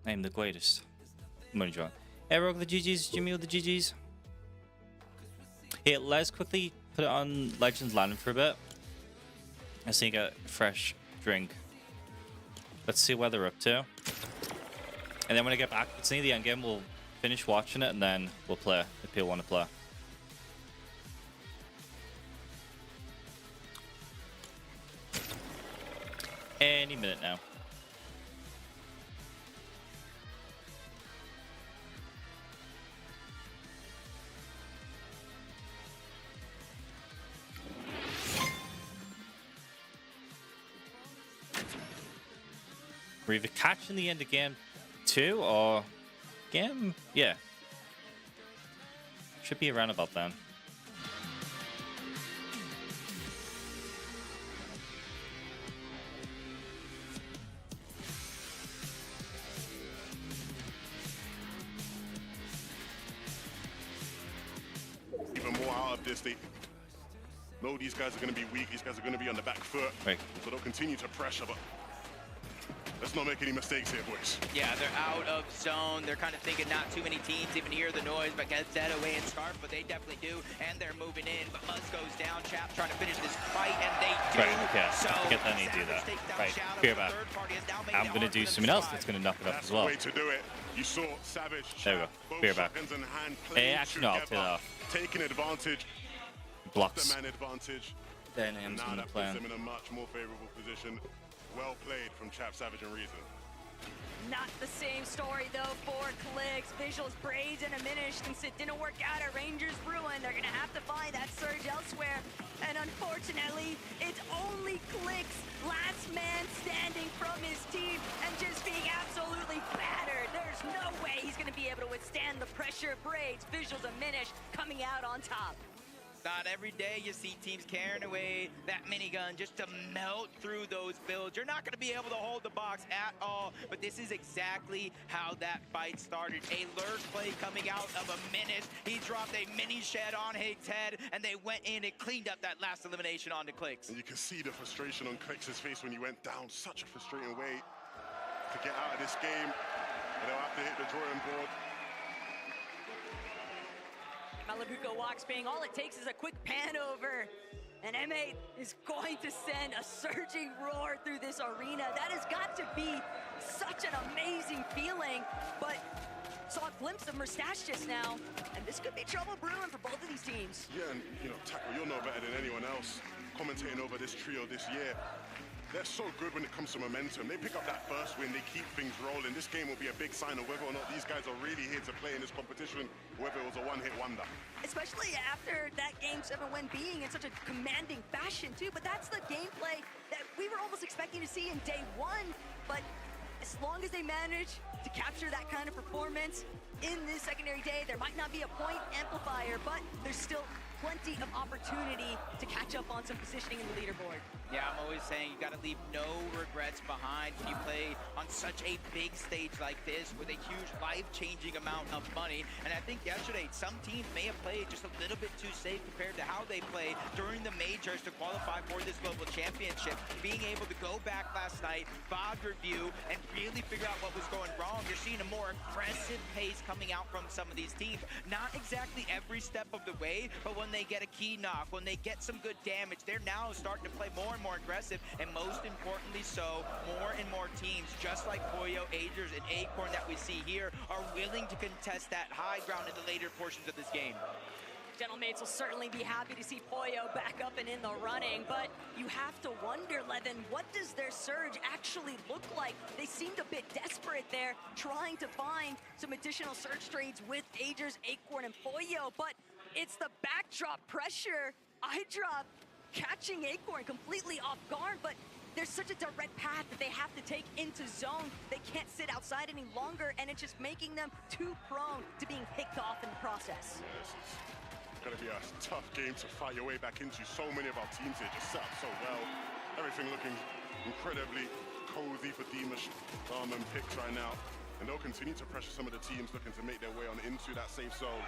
I am the greatest. I'm gonna join. Hey, Rogue the GGs, Jimmy with the GGs. Hey, let's quickly put it on Legends Landing for a bit. Let's see, get a fresh drink. Let's see what they're up to. And then when I get back, it's near the end game, we'll finish watching it and then we'll play if people want to play. Any minute now. We're either catching the end of game 2 or game, yeah. Should be around about then. Even more out of this, they know these guys are going to be weak. These guys are going to be on the back foot. Right. So they'll continue to pressure, but Let's not make any mistakes here, boys. Yeah, they're out of zone. They're kind of thinking not too many teams even hear the noise, but get that away and Scarf, but they definitely do, and they're moving in. But Muzz goes down. Chap trying to finish this fight, and they do. Right, okay. So Forget that I need to do that. Right, fear back. I'm going to do something else that's going to knock it off That's as well. the way to do it. You saw Savage. There we go. Both Fear back. shotguns in hand, Hey, playing actually, no, I'll take together, it off. taking advantage. Blocks. The man advantage. Then And M's now in the that puts plan. him in a much more favorable position. Well played from Chap, Savage, and Reason. Not the same story though for Clicks. Visuals, braids, and diminished. Since it didn't work out at Rangers Ruin, they're gonna have to find that surge elsewhere. And unfortunately, it's only Clicks, last man standing from his team, and just being absolutely battered. There's no way he's gonna be able to withstand the pressure of braids. Visuals, diminish, coming out on top. Not every day you see teams carrying away that minigun just to melt through those builds. You're not going to be able to hold the box at all, but this is exactly how that fight started. A lurk play coming out of a minute. He dropped a mini shed on Higgs' head, and they went in and cleaned up that last elimination onto Clicks. And you can see the frustration on Clicks' face when he went down. Such a frustrating way to get out of this game. And they'll have to hit the drawing board. Malabuko walks being all it takes is a quick pan over. And M8 is going to send a surging roar through this arena. That has got to be such an amazing feeling. But saw a glimpse of Mustache just now, and this could be trouble brewing for both of these teams. Yeah, and you know, Tackle, you'll know better than anyone else commentating over this trio this year. They're so good when it comes to momentum. They pick up that first win, they keep things rolling. This game will be a big sign of whether or not these guys are really here to play in this competition, whether it was a one-hit wonder. Especially after that Game 7 win being in such a commanding fashion too, but that's the gameplay that we were almost expecting to see in day one. But as long as they manage to capture that kind of performance in this secondary day, there might not be a point amplifier, but there's still plenty of opportunity to catch up on some positioning in the leaderboard. Yeah, I'm always saying you got to leave no regrets behind when you play on such a big stage like this with a huge life-changing amount of money. And I think yesterday some teams may have played just a little bit too safe compared to how they play during the majors to qualify for this global championship. Being able to go back last night, VOD review, and really figure out what was going wrong. You're seeing a more aggressive pace coming out from some of these teams. Not exactly every step of the way, but when they get a key knock, when they get some good damage, they're now starting to play more and more aggressive, and most importantly so, more and more teams, just like Poyo, Agers, and Acorn that we see here, are willing to contest that high ground in the later portions of this game. Gentlemates will certainly be happy to see Poyo back up and in the running, but you have to wonder, Levin, what does their surge actually look like? They seemed a bit desperate there, trying to find some additional surge trades with Agers, Acorn, and Poyo, but it's the backdrop pressure. iDrop catching Acorn completely off guard, but there's such a direct path that they have to take into zone. They can't sit outside any longer, and it's just making them too prone to being picked off in the process. This is going to be a tough game to fight your way back into. So many of our teams here just set up so well. Everything looking incredibly cozy for Dimash, and Picks right now. And they'll continue to pressure some of the teams looking to make their way on into that safe zone.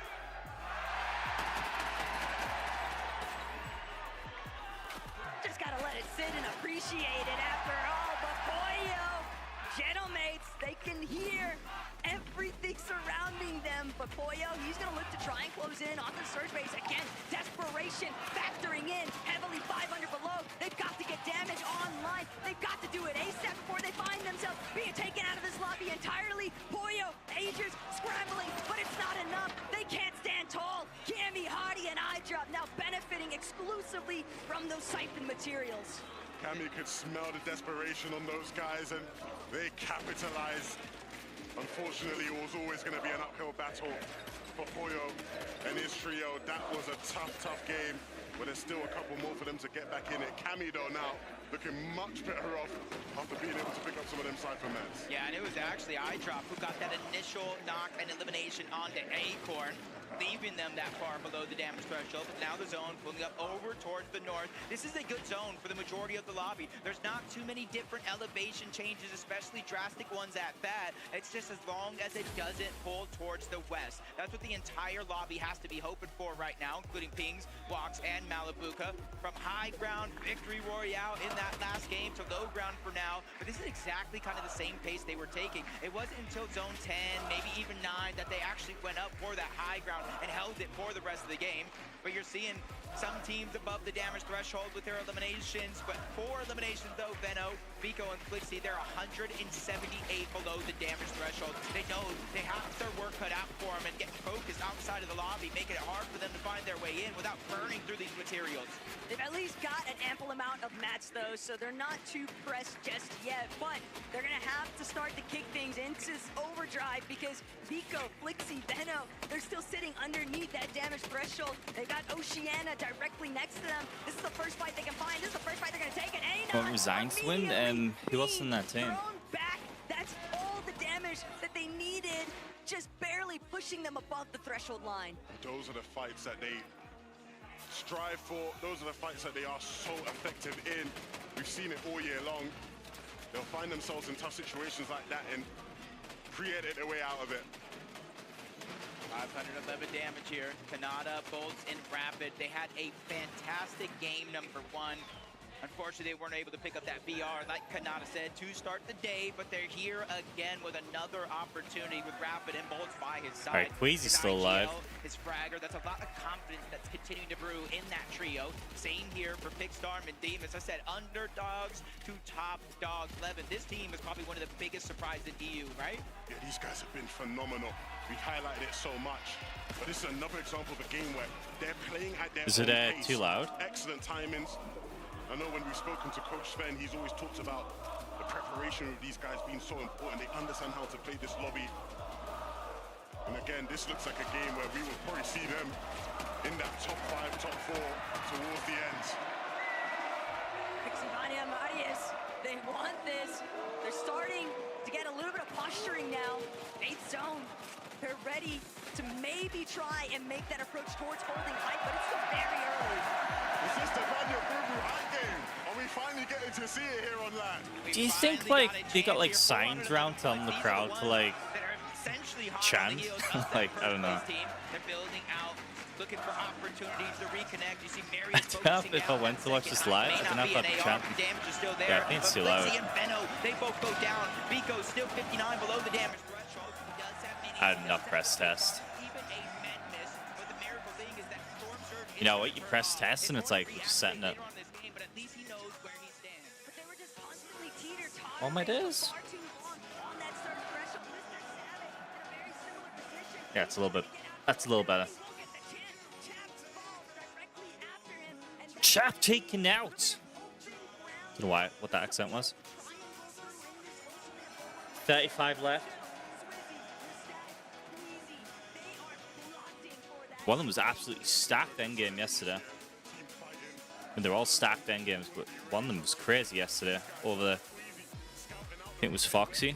Just gotta let it sit and appreciate it after all. But Poyo, Gentlemates, they can hear everything surrounding them. But Poyo, he's gonna look to try and close in on the surge base again. Desperation factoring in, heavily 500 below. They've got to get damage online. They've got to do it ASAP before they find themselves being taken out of this lobby entirely. Poyo, Agers scrambling, but it's not enough. They can't stand tall. Cammy, Hardy, and iDrop now benefiting exclusively from those siphon materials. Cammy could smell the desperation on those guys, and they capitalized. Unfortunately, it was always going to be an uphill battle for Poyo and his trio. That was a tough game, but there's still a couple more for them to get back in it. Cammy, though, now looking much better off after being able to pick up some of them Cypher meds. Yeah, and it was actually iDrop who got that initial knock and elimination onto Acorn. leaving them that far below the damage threshold. But now the zone pulling up over towards the north. This is a good zone for the majority of the lobby. There's not too many different elevation changes, especially drastic ones at that. It's just as long as it doesn't pull towards the west. That's what the entire lobby has to be hoping for right now, including Pings, Walks, and Malibuca. From high ground victory Royale in that last game to low ground for now. But this is exactly kind of the same pace they were taking. It wasn't until zone 10, maybe even 9, that they actually went up for that high ground and held it for the rest of the game. But you're seeing some teams above the damage threshold with their eliminations, but 4 eliminations though, Veno, Vico, and Flixie, they're 178 below the damage threshold. They know they have their work cut out for them and get focused outside of the lobby, making it hard for them to find their way in without burning through these materials. They've at least got an ample amount of mats though, so they're not too pressed just yet, but they're gonna have to start to kick things into overdrive because Vico, Flixie, Veno, they're still sitting underneath that damage threshold. They've got Oceana directly next to them. This is the first fight they can find. This is the first fight they're gonna take it. Won't resign to win, and who else in that team? Thrown back. That's all the damage that they needed, just barely pushing them above the threshold line. Those are the fights that they strive for. Those are the fights that they are so effective in. We've seen it all year long. They'll find themselves in tough situations like that and create their way out of it. 511 damage here. Kanata, Bolts, and Rapid. They had a fantastic game number 1. Unfortunately, they weren't able to pick up that BR, like Kanata said, to start the day, but they're here again with another opportunity with Rapid and Bolts by his side. All right, Queasy's still alive. His Fragger, that's a lot of confidence that's continuing to brew in that trio. Same here for Pickstorm and Demons. I said underdogs to top dogs. Levin, this team is probably one of the biggest surprises in EU, right? Yeah, these guys have been phenomenal. We've highlighted it so much. But this is another example of a game where they're playing at their Is own it pace. too loud? Excellent timings. I know when we've spoken to Coach Sven, he's always talked about the preparation of these guys being so important. They understand how to play this lobby. And again, this looks like a game where we will probably see them in that top 5, top 4 towards the end. Pixivania Marius, they want this. They're starting to get a little bit of posturing now. 8th zone. They're ready to maybe try and make that approach towards holding height, but it's still very early. Is this the Vanya Boo High game? Are we finally getting to see it here on land? Do you think like they got like signs around telling the crowd to like chant? Like, I don't know. They're building out, looking for opportunities to reconnect. You see I don't know if I went to watch this live, I don't know if I'd chant. Yeah, I think it's too loud. They both go down. Vico still 59 below the damage threshold. I did not press test. You know what? You press test and it's like we're just setting up. All my days. Yeah, it's a little bit. That's a little better. Chap taken out. Don't know why. What that accent was. 35 left. One of them was absolutely stacked endgame yesterday. And they're all stacked endgames, but one of them was crazy yesterday over the. I think it was Foxy.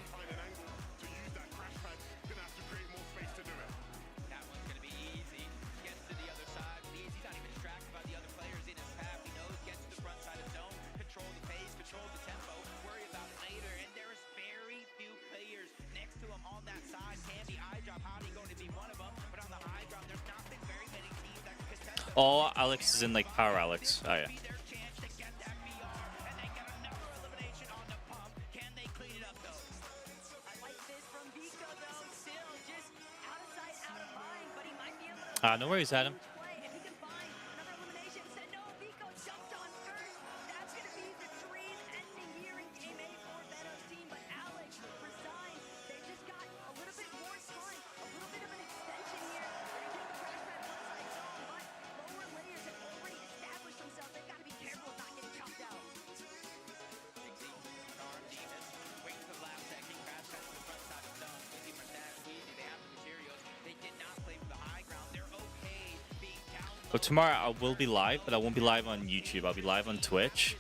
Oh, Alex is in like Power Alex. Oh yeah. No worries, Adam. But tomorrow I will be live, but I won't be live on YouTube. I'll be live on Twitch.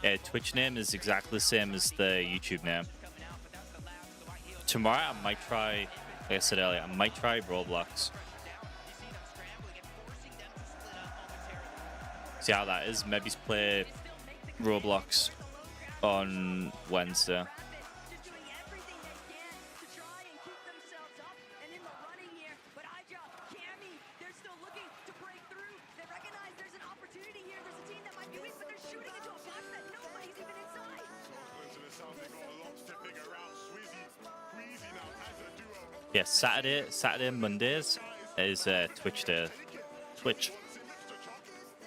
Yeah, Twitch name is exactly the same as the YouTube name. Tomorrow I might try Like I said earlier, I might try Roblox. See how that is. Maybe play Roblox on Wednesday. Yeah, Saturday and Mondays is Twitch day. Twitch.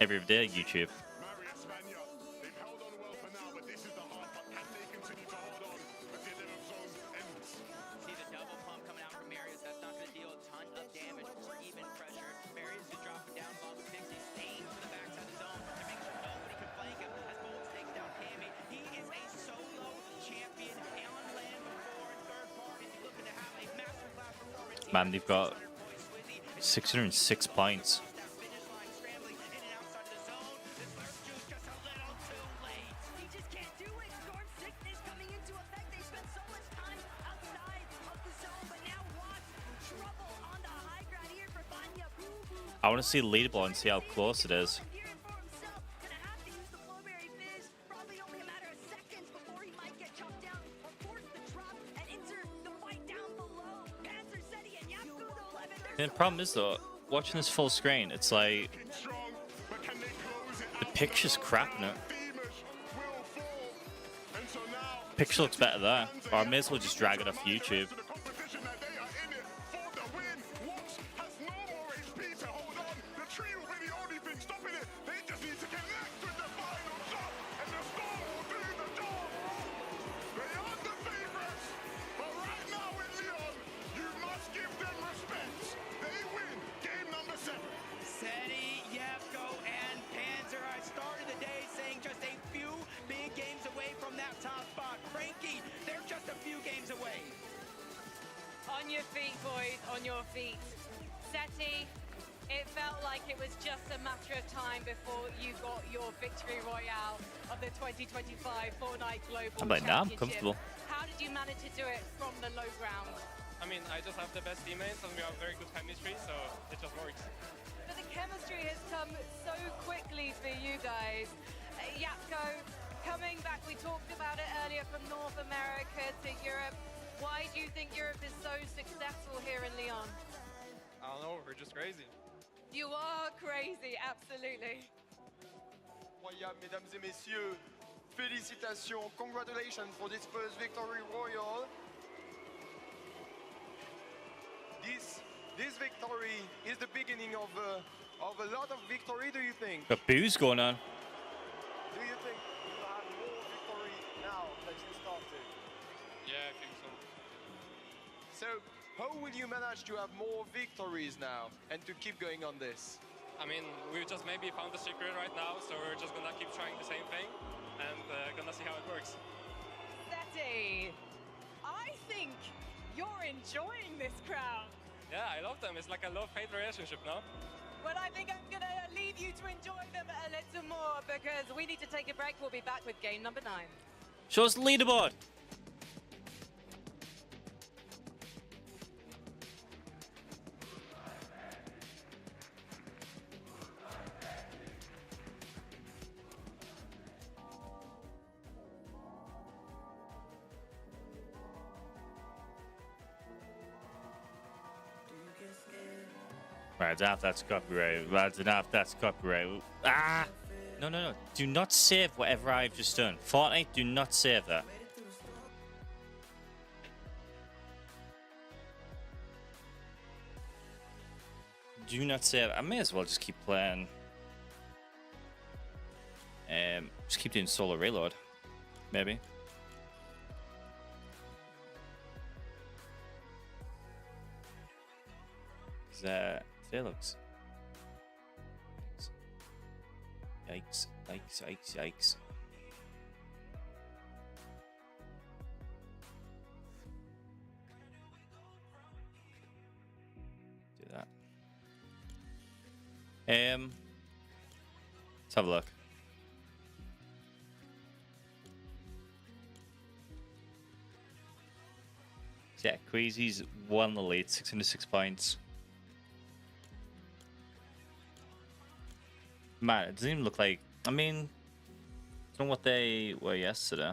Every day, YouTube. Man, they've got 606 points. I want to see the leaderboard and see how close it is. And the problem is though, watching this full screen, it's like the picture's crap in it. Picture looks better there, or I may as well just drag it off YouTube. On your feet, boys, on your feet. Seti, it felt like it was just a matter of time before you got your victory royale of the 2025 Fortnite Global I'm like, nah, I'm Championship. comfortable. How did you manage to do it from the low ground? I mean, I just have the best teammates and we have very good chemistry, so it just works. But the chemistry has come so quickly for you guys. Yapko, coming back, we talked about it earlier, from North America to Europe. Why do you think Europe is so successful here in Lyon? I don't know, we're just crazy. You are crazy, absolutely. Incroyable, mesdames et messieurs. Félicitations, congratulations for this first victory royal. This victory is the beginning of a lot of victory, do you think? Got booze going on. Do you think you will have more victory now that you started? Yeah, I think so. So, how will you manage to have more victories now and to keep going on this? I mean, we just maybe found the secret right now, so we're just gonna keep trying the same thing and gonna see how it works. Seti, I think you're enjoying this crowd. Yeah, I love them. It's like a love-hate relationship, no? Well, I think I'm gonna leave you to enjoy them a little more because we need to take a break. We'll be back with game number 9. Show us the leaderboard. Right, that's copyright. That's enough. That's copyright. Ah! No, no, no. Do not save whatever I've just done. Fortnite, do not save that. Do not save. I may as well just keep playing. Just keep doing solo reload. Maybe. Is that Felix? Yikes, yikes, yikes, yikes. Do that. Let's have a look. Yeah, Crazy's well in the lead, 606 points. Man, it doesn't even look like. I mean, I don't know what they were yesterday.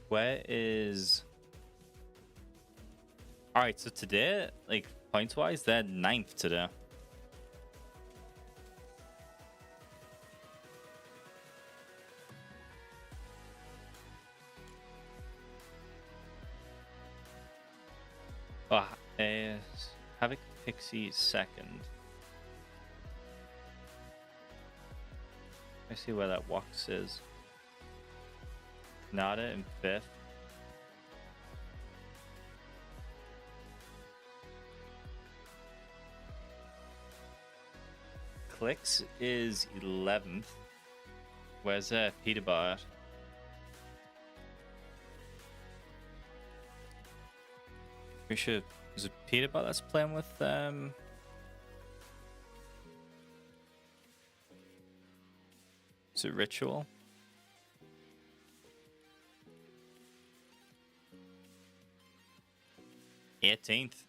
Where is? All right, so today, like points wise, they're 9th today. Oh, Havoc Pixie second. I see where that Wax is. Nada in 5th. Clicks is 11th. Where's Peter Bar at? Pretty sure, is it Peter Bar that's playing with is it Ritual? Eighteenth.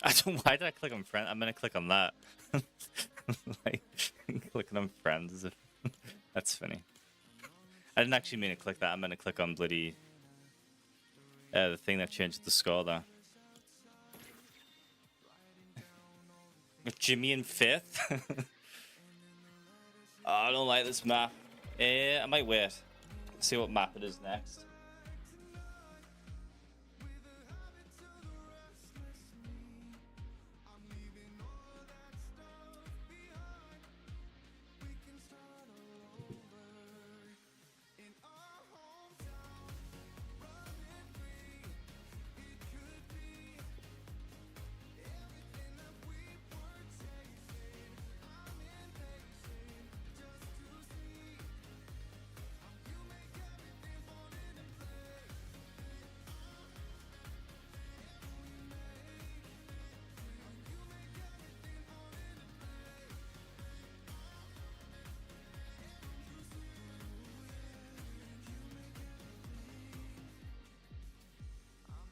I don't. Why did I click on friend? I'm gonna click on that. Like clicking on friends as if that's funny. I didn't actually mean to click that. I'm gonna click on bloody the thing that changed the score there. With Jimmy in 5th. Oh, I don't like this map. I might wait. See what map it is next.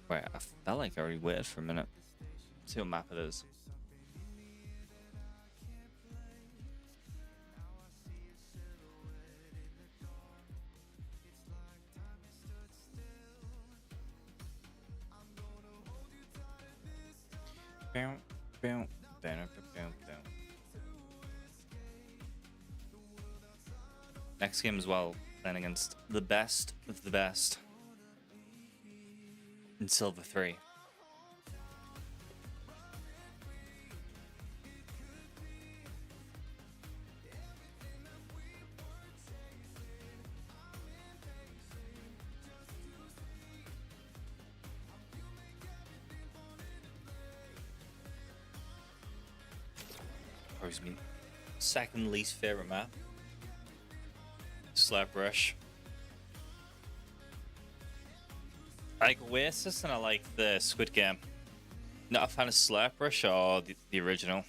Wait, I felt like I already waited for a minute. See what map it is. Bow, bow, bow, bow, bow. Next game as well, playing against the best of the best. In Silver 3. Probably my second least favorite map. Slap Rush. I like Oasis and I like the Squid Game. Not a fan of Slurp Rush or the original.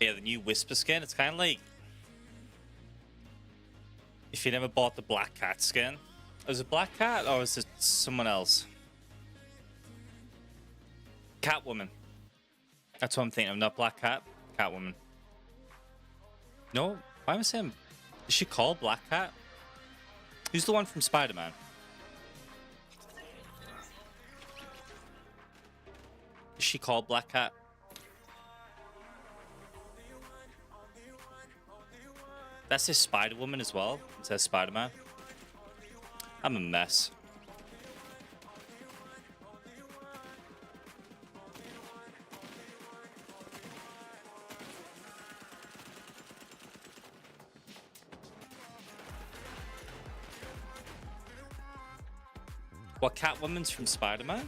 Yeah, the new Whisper skin, it's kind of like if you never bought the Black Cat skin. Is it Black Cat or is it someone else? Catwoman. That's what I'm thinking of, not Black Cat. Catwoman. No, why am I saying... Is she called Black Cat? Who's the one from Spider-Man? she called Black Cat? That's his Spider-Woman as well. It says Spider-Man. I'm a mess. What, Catwoman's from Spider-Man?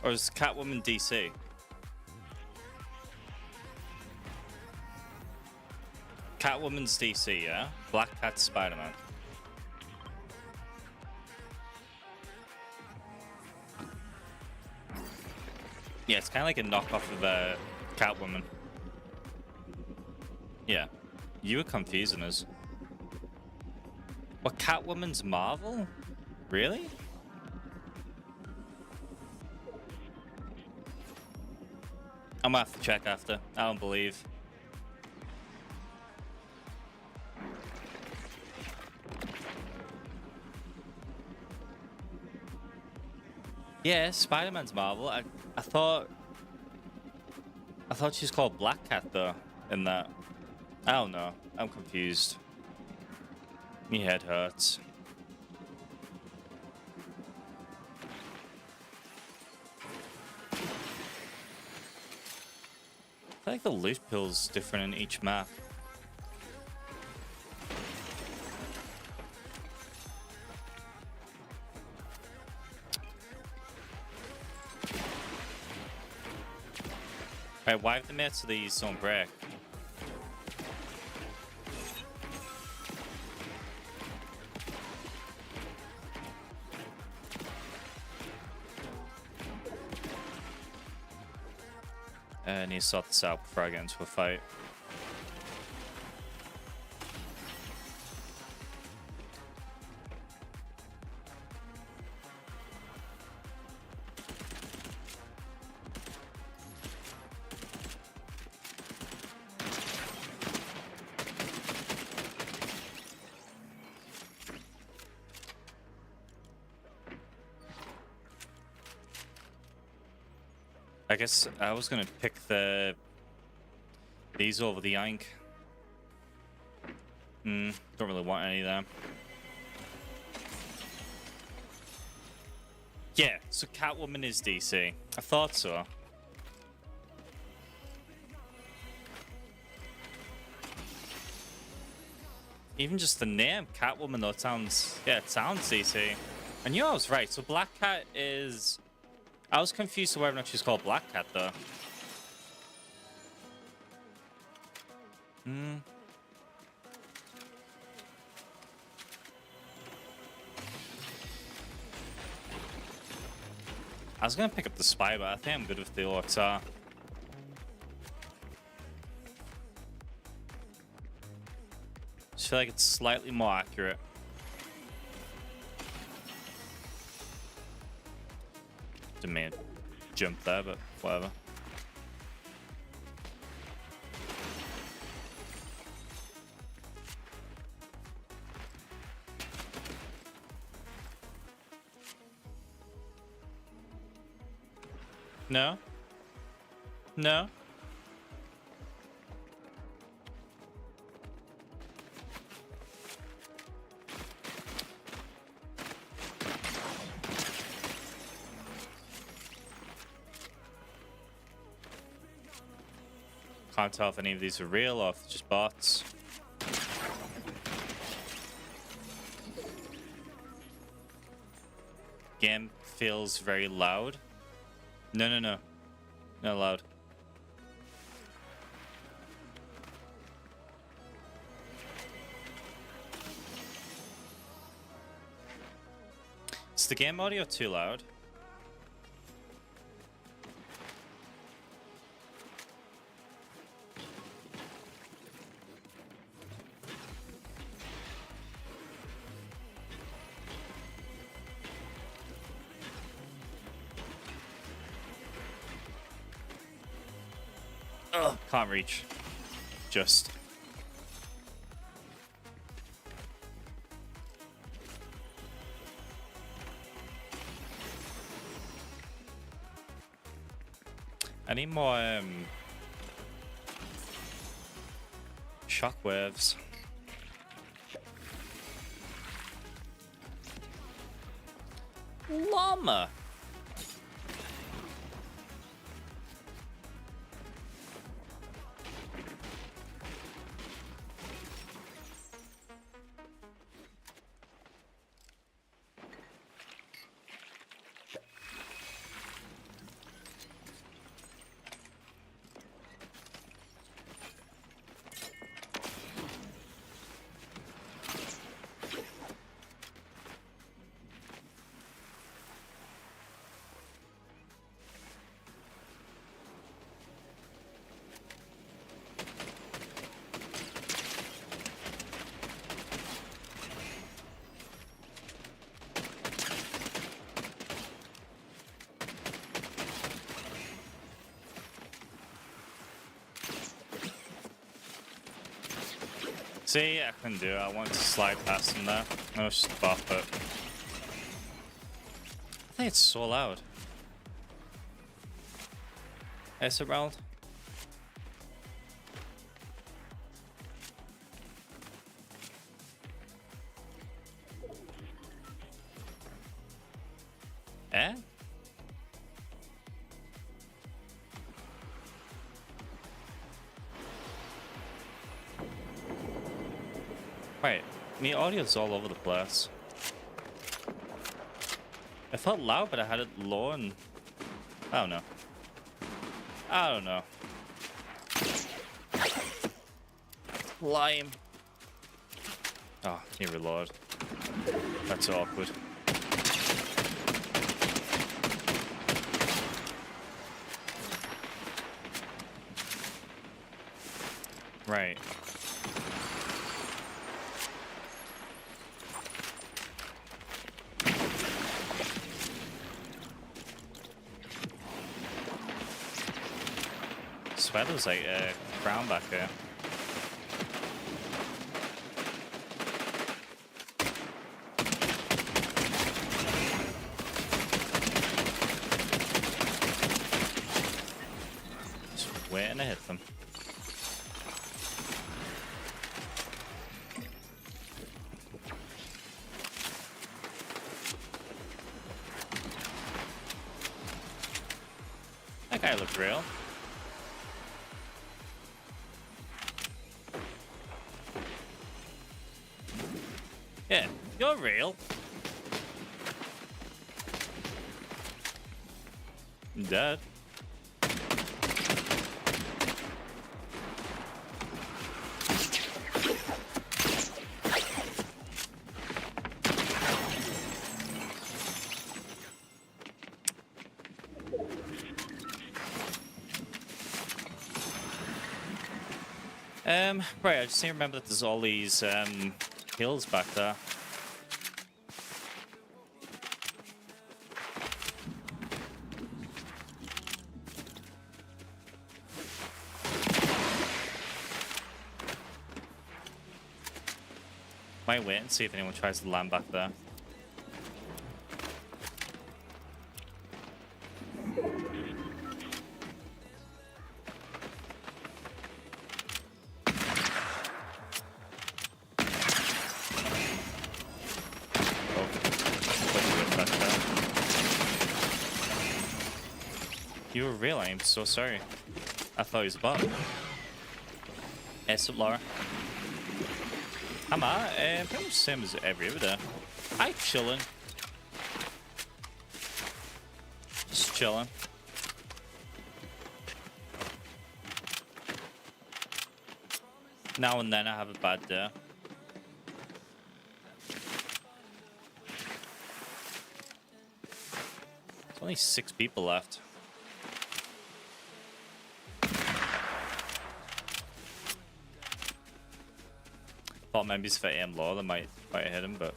Or is Catwoman DC? Catwoman's DC, yeah? Black Cat's Spider-Man. Yeah, it's kind of like a knockoff of Catwoman. Yeah. You were confusing us. What, Catwoman's Marvel? Really? I'm gonna have to check after. I don't believe. Yeah, Spider-Man's Marvel. I thought she's called Black Cat though in that. I don't know. I'm confused. My head hurts. I feel like the loot pill's different in each map. Alright, why have the mates of these don't break? I need to sort this out before I get into a fight. I guess I was gonna pick these over the Yank. Don't really want any of them. Yeah, so Catwoman is DC. I thought so. Even just the name, Catwoman, though, it sounds DC. And you know I was right. So Black Cat is. I was confused to whether or not she's called Black Cat, though. I was gonna pick up the Spy, but I think I'm good with the OXR. Just feel like it's slightly more accurate. Didn't mean to jump there, but whatever. No? No? Can't tell if any of these are real or if they're just bots. Game feels very loud. No. Not loud. Is the game audio too loud? Ugh, can't reach. Just. I need more shockwaves. Llama. See, I couldn't do it. I wanted to slide past him there. I was just buff it. I think it's so loud. Is it round? Eh? Wait, my audio's all over the place. It felt loud, but I had it low and... I don't know. I don't know. Lime. Oh, can you reload? That's awkward. Right. I swear there's like a crown back here. Just waiting to hit them. That guy looked real. Yeah, you're real. I'm dead. Right, I just need to remember that there's all these hills back there. Might wait and see if anyone tries to land back there. You were real, I'm so sorry. I thought he was a bot. What's up, Laura? I'm pretty much the same as every other day. I'm chilling. Just chilling. Now and then I have a bad day. There's only 6 people left. Thought maybe if I aim low, that might hit him, but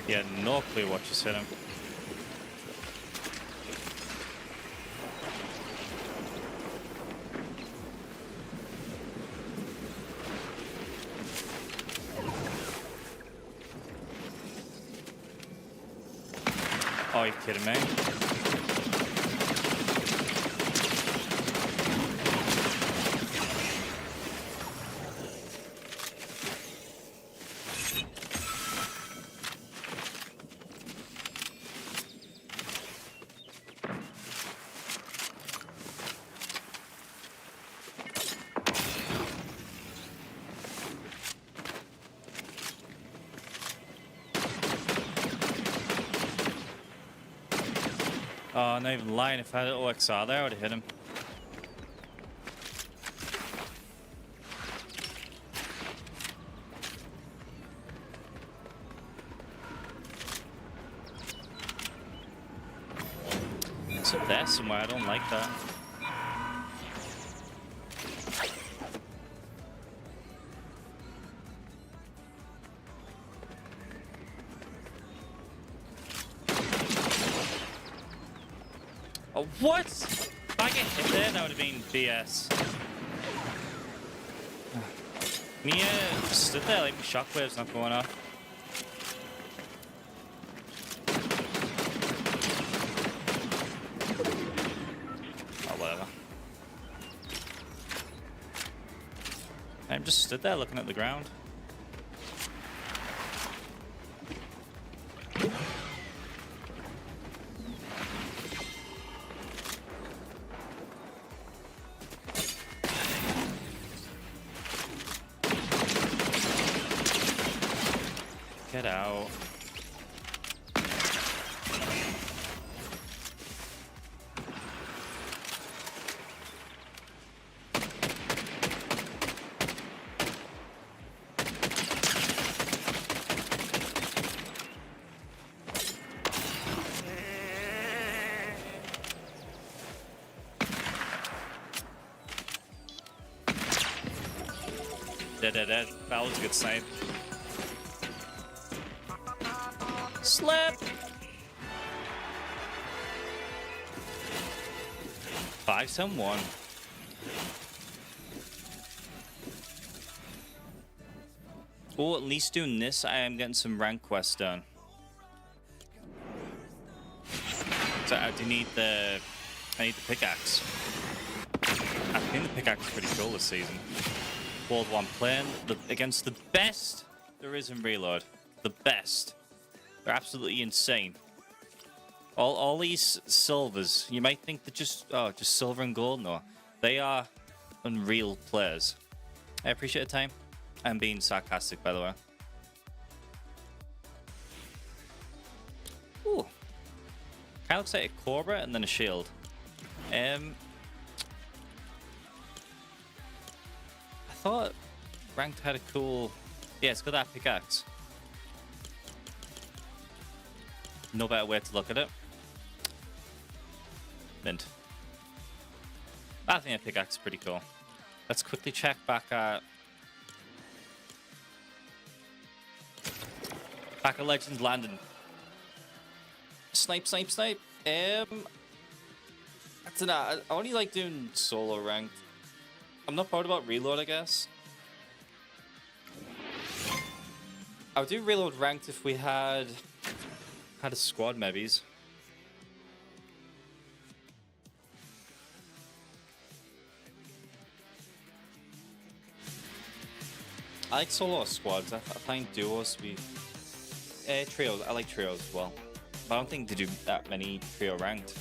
Yeah, no clue what just hit him. Oh, you kidding me? Oh, not even lying. If I had OXR there, I would have hit him. It's up there somewhere. I don't like that. Oh, what? If I get hit there, that would have been BS. Mia stood there like shockwave's not going off. Oh, whatever. I'm just stood there looking at the ground. Get out. Dead. That was a good snipe. Slip! 5-1. Oh, at least doing this, I am getting some rank quests done. So I do need the... I need the pickaxe. I think the pickaxe is pretty cool this season. World 1 playing against the best there is in Reload. The best. They're absolutely insane. All these silvers, you might think they're just silver and gold. No, they are unreal players. I appreciate the time. I'm being sarcastic, by the way. Ooh, kind of looks like a Cobra and then a shield. I thought Ranked had a cool... Yeah, it's got that pickaxe. No better way to look at it. Mint. I think a pickaxe is pretty cool. Let's quickly check back at... Back at Legends Landing. Snipe. I don't know. I only like doing solo ranked. I'm not bothered about reload, I guess. I would do reload ranked if we had a squad, maybe. I like solo or squads. I find duos to be trios. I like trios as well, but I don't think they do that many trio ranked.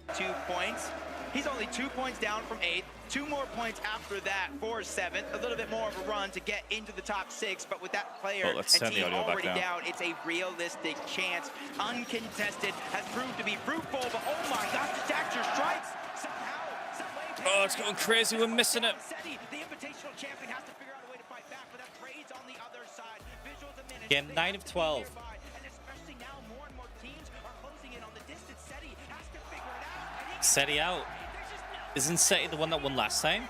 .2 points. He's only 2 points down from 8th. 2 more points after that for 7th. A little bit more of a run to get into the top 6, but with that player and team already down, it's a realistic chance. Uncontested has proved to be fruitful, but oh my gosh, the Daxter strikes somehow, some way. Oh, it's going crazy. We're missing it. The invitational champion has to figure out a way to fight back, but that trades on the other side. Visual diminish. Game 9 of 12. And especially now, more and more teams are closing in on the distance. Seti has to figure it out. Seti out. Isn't Seti the one that won last time?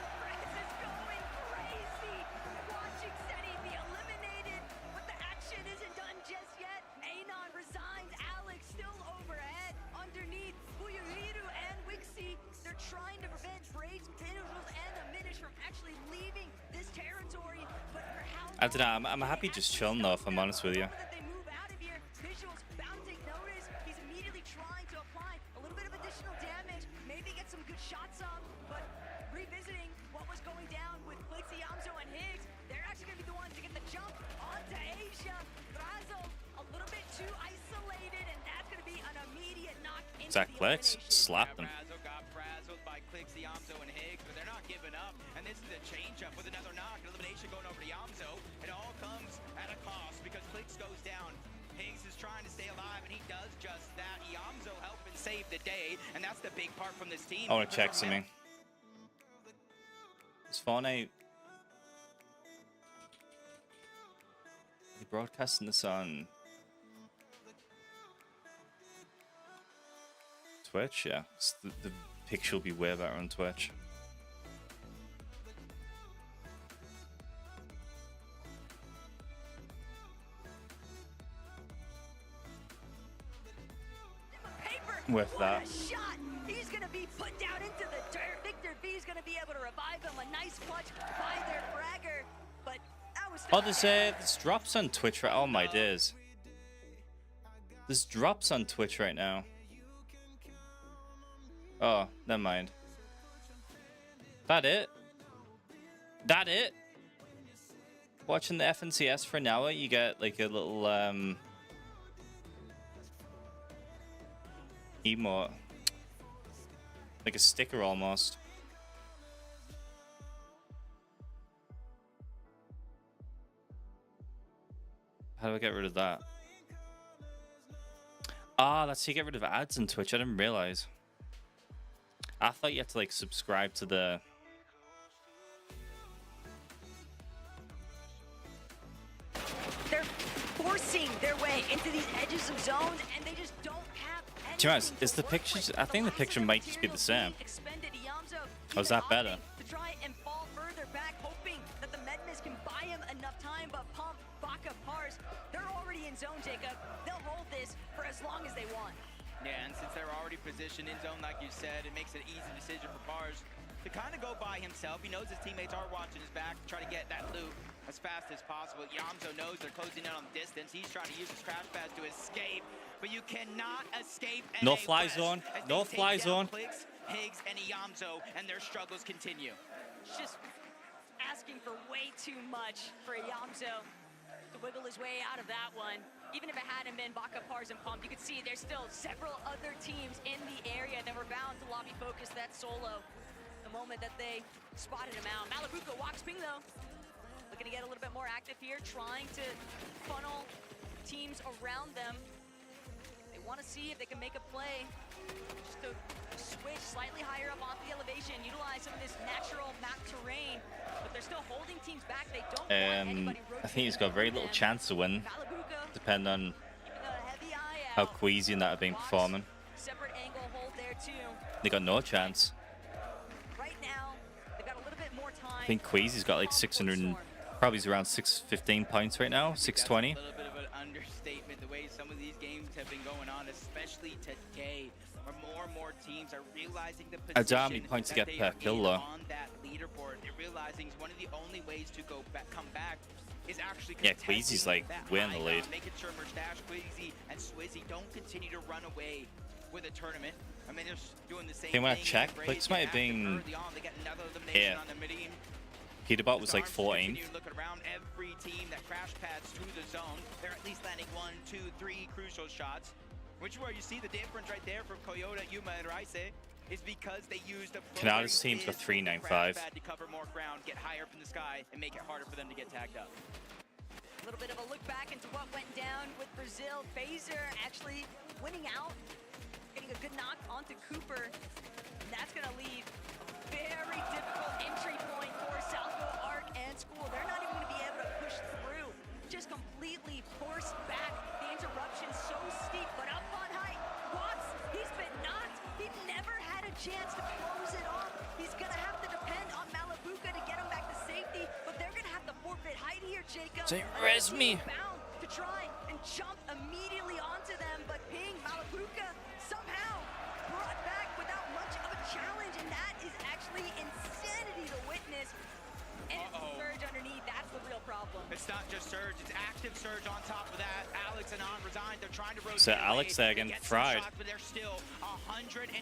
I don't know. I'm happy just chilling though, if I'm honest with you. That they move out of here. Visuals bound to take notice. He's immediately trying to apply a little bit of additional damage, maybe get some good shots up, but revisiting what was going down with Blitzy, Yamzo, and Higgs, they're actually going to be the ones to get the jump onto Asia. Brazo, a little bit too isolated, and that's going to be an immediate knock into Zach the Plex elimination. slapped him. Brazo got frazzled by Clixie, Yamzo, and Higgs, but they're not giving up. And this is a change-up with another knock. Elimination going over to Yamzo. It all comes at a cost because Clix goes down. Higgs is trying to stay alive, and he does just that. Yamzo helping save the day, and that's the big part from this team. I want to check something. Is Fortnite... Are they broadcasting this on... Twitch? Yeah. The picture will be way better on Twitch. With What that. a shot! He's gonna be put down into the dirt. Victor V is gonna be able to revive him. A nice clutch by their fragger, but that was. Oh, there's drops on Twitch right. Oh my days. There's drops on Twitch right now. Oh, never mind. That it? That it? Watching the FNCS for an hour, you get like a little emote, like a sticker almost. How do I get rid of that? Ah, that's how you get rid of ads on Twitch. I didn't realize. I thought you had to like subscribe to the. They're forcing their way into these edges of zones, and they just don't have. To be honest, is the pictures? I think the picture might just be the same. Oh, is that better? To try and fall further back, hoping that the Medmis can buy him enough time, but Pump, Baka, Pars, they're already in zone, Jacob. They'll hold this for as long as they want. Yeah, and since they're already positioned in zone, like you said, it makes it an easy decision for Pars to kind of go by himself. He knows his teammates are watching his back, try to get that loot as fast as possible. Yamzo knows they're closing in on the distance. He's trying to use his crash pads to escape, but you cannot escape. No fly zone. No fly zone. Clicks, Higgs, and Yamzo, and their struggles continue. Just asking for way too much for Yamzo to wiggle his way out of that one. Even if it hadn't been Baka, Pars, and Pump, you could see there's still several other teams in the area that were bound to lobby focus that solo the moment that they spotted him out. Malabuka walks ping though. Looking to get a little bit more active here, trying to funnel teams around them. They want to see if they can make a play. Just to switch slightly higher up off the elevation, utilize some of this natural map terrain, but they're still holding teams back. They don't want anybody I think he's got very little chance to win, Malabuka, depending on keeping a heavy eye how out. Queasy and that have been performing. Separate angle hold there too. They got no chance. Right now, they've got a little bit more time. I think Queasy's got like 600, probably around 615 points right now, 620. A little bit of an understatement, the way some of these games have been going on, especially today, where more and more teams are realizing the I position doubt how many points to that get they per are kill in though. on that leaderboard. They're realizing one of the only ways to go back, come back is actually Yeah, contesting Queasy's like that way in high the lead. ground, making sure Merstash, Queasy, and Swizzy don't continue to run away with a tournament. I mean, they're doing the same Okay, when I thing. checked, Braves Blitz get might have active been early on. They get another elimination here. on the mid-game. Peterbot was like Arms 14th. continue to look around. Every team that crash pads through the zone, they're at least landing 1, 2, 3 crucial shots. Which is where you see the difference right there from Coyote, Yuma, and Raise, is because they used a Canada's team's got 395. to cover more ground, get higher up in the sky, and make it harder for them to get tagged up. A little bit of a look back into what went down with Brazil. Phaser actually winning out, getting a good knock onto Cooper. And that's going to leave a very difficult entry point for Southwell Arc and School. They're not even going to be able to push through. Just completely forced back. The interruption so steep, but up on height. Watts, he's been knocked. He never had a chance to close it off. He's going to have to depend on Malabuka to get him back to safety, but they're going to have to forfeit height here, Jacob. Say, res me. Bound to try and jump immediately onto them, but Ping, Malabuka, somehow brought back without much of a challenge, and that is actually insanity to witness. And Surge underneath, that's the real problem. problem. It's not just Surge, it's active Surge on top of that. Alex and On resigned. They're trying to rotate. So Alex there getting fried. Shots, but they're still 160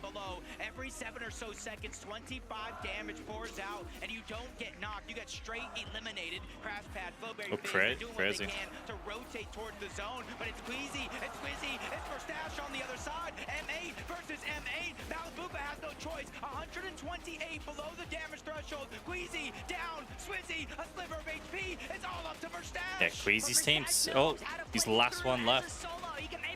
below. Every 7 or so seconds, 25 damage pours out, and you don't get knocked. You get straight eliminated. Crash pad, Flowberry face, doing what they can to rotate towards the zone, but it's Queasy, it's Quizzy, it's Verstash on the other side. M8 versus M8. Malibuka has no choice. 128 below the damage threshold. Queasy down, Swizzy, a sliver of HP. It's all up to Verstash. Yeah, Queasy's team's. Oh, he's the last one left.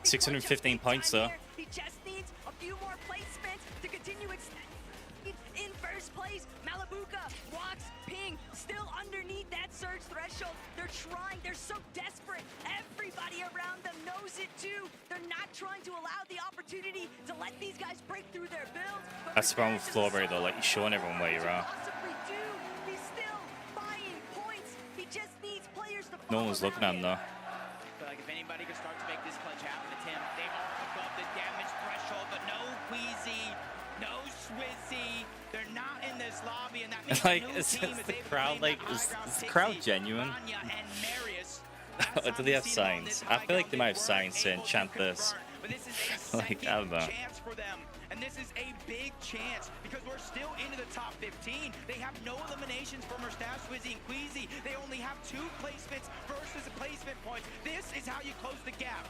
615 points though. He just needs a few more placements to continue in first place. Malibuka walks, ping, still underneath that Surge threshold. They're trying, they're so desperate. Everybody around them knows it too. They're not trying to allow the opportunity to let these guys break through their builds. That's the problem with Flowberry though, like he's showing everyone where you're at. He's still buying points. He just needs players to No one was looking at him though. Like if anybody could start to make this clutch happen, it's him. They are above the damage threshold, but no Queasy, no Swizzy. They're not in this lobby, and that means Like, no is team the crowd like is the crowd genuine? Or do they have signs? I feel like they might have signs saying chant this. Like, I don't know. And this is a big chance because we're still into the top 15. They have no eliminations from Verstash, Swizzy, and Queasy. They only have 2 placements versus the placement points. This is how you close the gap.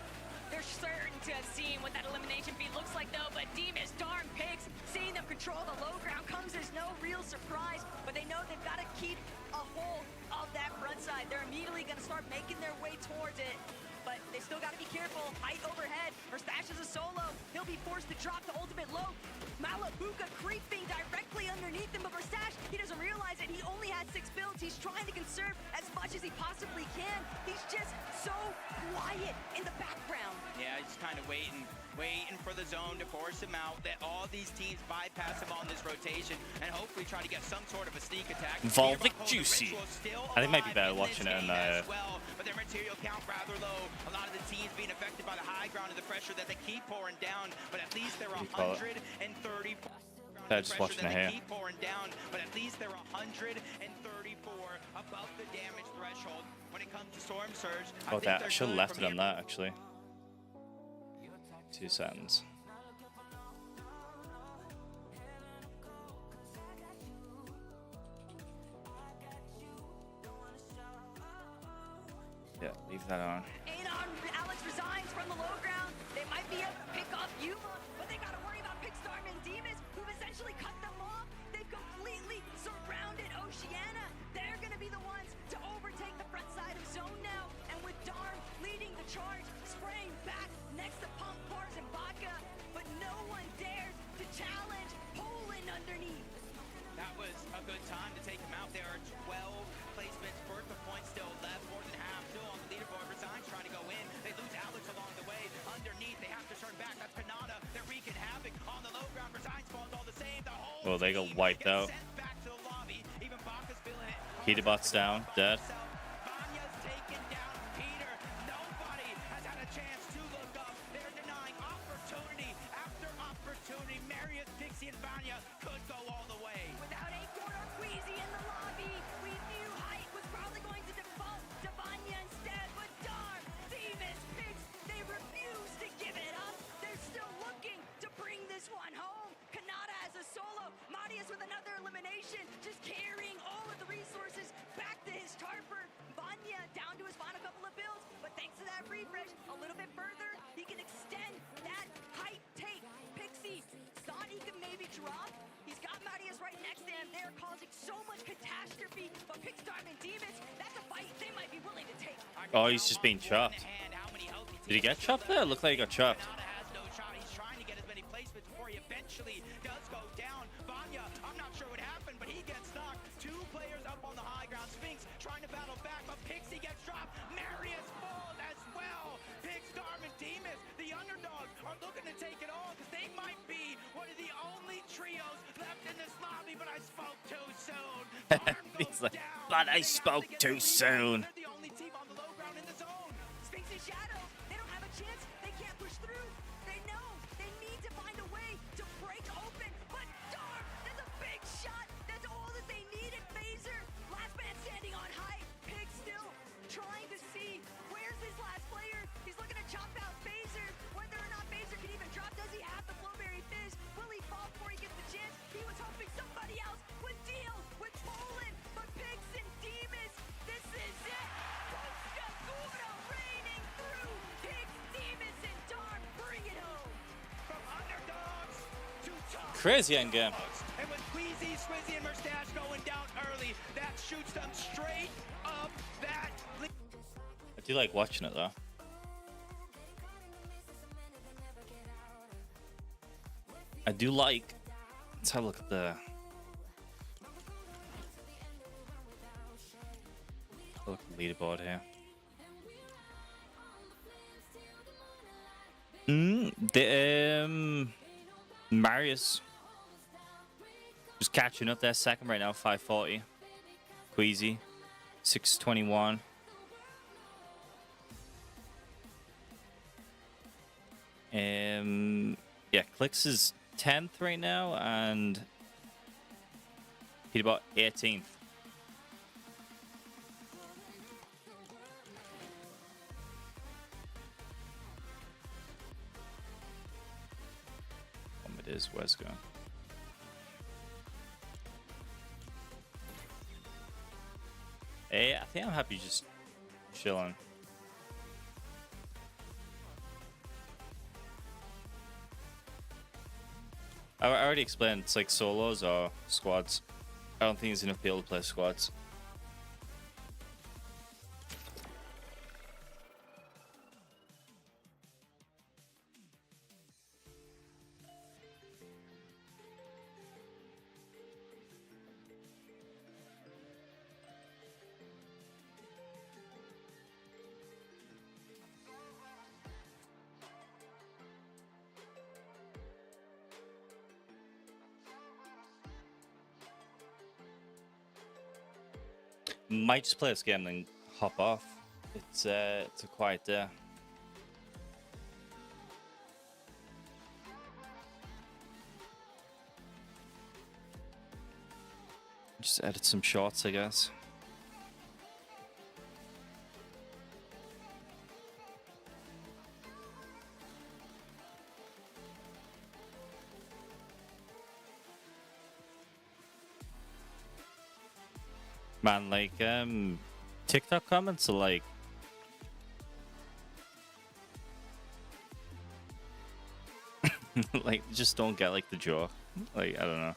They're certain to have seen what that elimination feed looks like though, but Demas, darn pigs, seeing them control the low ground comes as no real surprise, but they know they've got to keep a hold of that front side. They're immediately going to start making their way towards it, but they still got to be careful. Height overhead, Verstash is a solo. He'll be forced to drop to ultimate low. Malibuka creeping directly underneath him, but Verstash, he doesn't realize it. He only had 6 builds. He's trying to conserve as much as he possibly can. He's just so quiet in the background. Yeah, he's kind of waiting for the zone to force him out. That all these teams bypass him on this rotation and hopefully try to get some sort of a sneak attack. Volvic Juicy. I think it might be better watching it in but their material count rather low. A lot of the teams being affected by the high ground and the pressure that they keep pouring down, but at least they're 134. They're just watching it here. Keep pouring down, but at least they're 134 above the damage threshold when it comes to Storm Surge. Oh, that I should have left it on that actually. 2 seconds. Yeah, leave that on. Alex resigns from the low ground. They might be able to pick off Yuma, but they got to worry about Pickstorm and Demas, who've essentially cut them off. They've completely surrounded Oceania. They're going to be the ones to overtake the front side of zone now. And with Darm leading the charge, spraying back next to Pump, Bars, and Vodka, but no one dares to challenge Poland underneath. That was a good time to take him out. There are 12 placements, worth of points still left, more than half still on the leaderboard. Resigns trying to go in. They lose Alex along the way. Underneath, they have to turn back. That's Kanata. They're wreaking havoc on the low ground. Resigns falls all the same. The whole Well, they got wiped out. back to the lobby. Even Baka's feeling it. Heaterbot's down, dead. Vanya's taken down Peter. Nobody has had a chance to look up. They're denying opportunity after opportunity. Marius, Pixie, and Vanya could go all the way. Without Acorn or Queasy in the lobby, we knew Height was probably going to default to Vanya instead, but darn, Demas picks, they refuse to give it up. They're still looking to bring this one home. Kanata has a solo, Marius with another elimination, just carrying all of the resources back to his Tarper. Vanya down to his final couple of builds, but thanks to that refresh, a little bit further, he can extend that Height take. Pixie thought he could maybe drop. He's got Marius right next to him. They're causing so much catastrophe, but Pickstorm and Demas, that's a fight they might be willing to take. Oh, he's just being chopped. Did he get chopped there? It looked like he got chopped. Has no shot. He's trying to get as many placements before he eventually does go down. Vanya, I'm not sure what happened, but he gets knocked. 2 players up on the high ground. Sphinx trying to battle back, but Pixie gets dropped. Marius falls as well. Pickstorm and Demas, the underdogs, are looking to take it all because they might be one of the only trios left in this lobby, but I spoke too soon. He's like, but I spoke too soon. They're the only team on the low ground in the zone. Sphinx and Shadow, they don't have a chance. They can't push through. They know they need to find a way to break open. But darn, that's a big shot. That's all that they needed. Phaser, last man standing on Height. Pig crazy endgame. And with Queasy, Swizzy, and Mustache going down early, that shoots them straight up that. I do like watching it though. I do like. Let's have a look at the. Look at the leaderboard here. Marius just catching up there, second right now, 540. Queasy, 621. Yeah, Clicks is 10th right now, and Peterbot 18th. It is Wesco. Hey, I think I'm happy just chilling. I already explained it's like solos or squads. I don't think there's enough people to play squads. Might just play this game and then hop off. It's a quiet day. Just edit some shots, I guess. Man, like, TikTok comments are like... like, just don't get, like, the joke. Like, I don't know.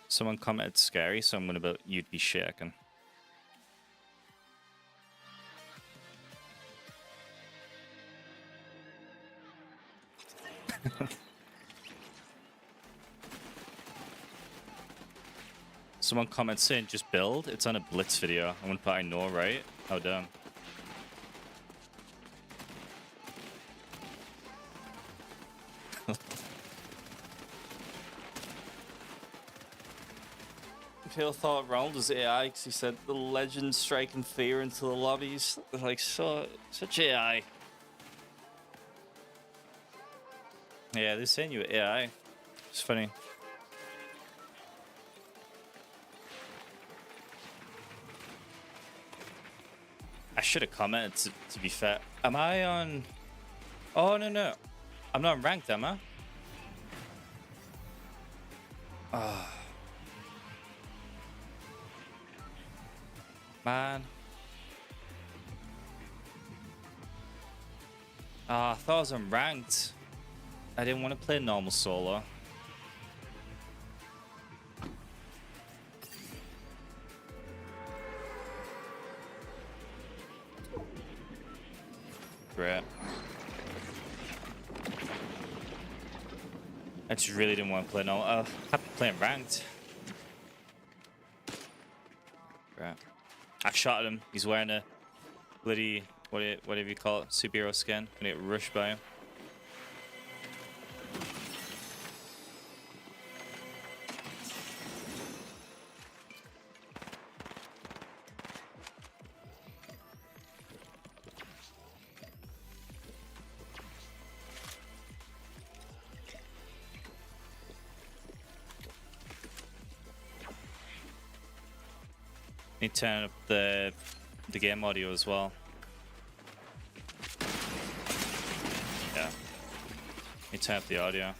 Someone commented scary, so I'm gonna bet you'd be shaking. Someone comments saying just build. It's on a Blitz video. I'm gonna put I know, right? How dumb. Phil thought Ronald was AI because he said the legend striking fear into the lobbies. Like, such AI. Yeah, they're saying you were AI. It's funny. I should have commented, to be fair. Am I on... Oh, no. I'm not ranked, am I? Ah. Man. I thought I was unranked. I didn't want to play normal solo. Great. I just really didn't want to play normal. I'm happy playing ranked. Great. I shot at him. He's wearing a bloody, whatever you call it, superhero skin. Gonna get rushed by him. Need to turn up the game audio as well. Yeah. Need to turn up the audio.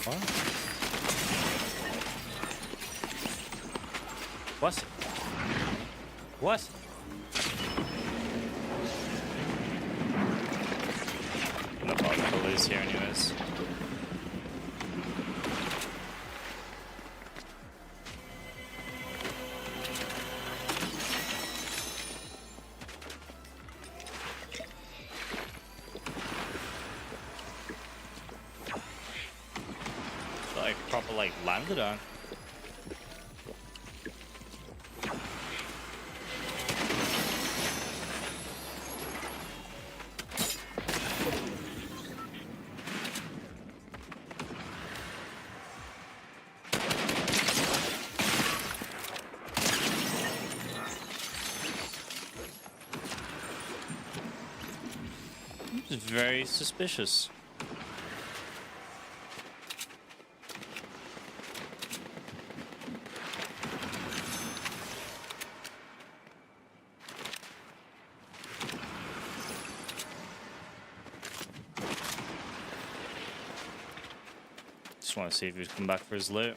What? What? What? I'm not bothered to lose here anyways. Like proper like landed on. This is very suspicious. Just want to see if he's come back for his loot.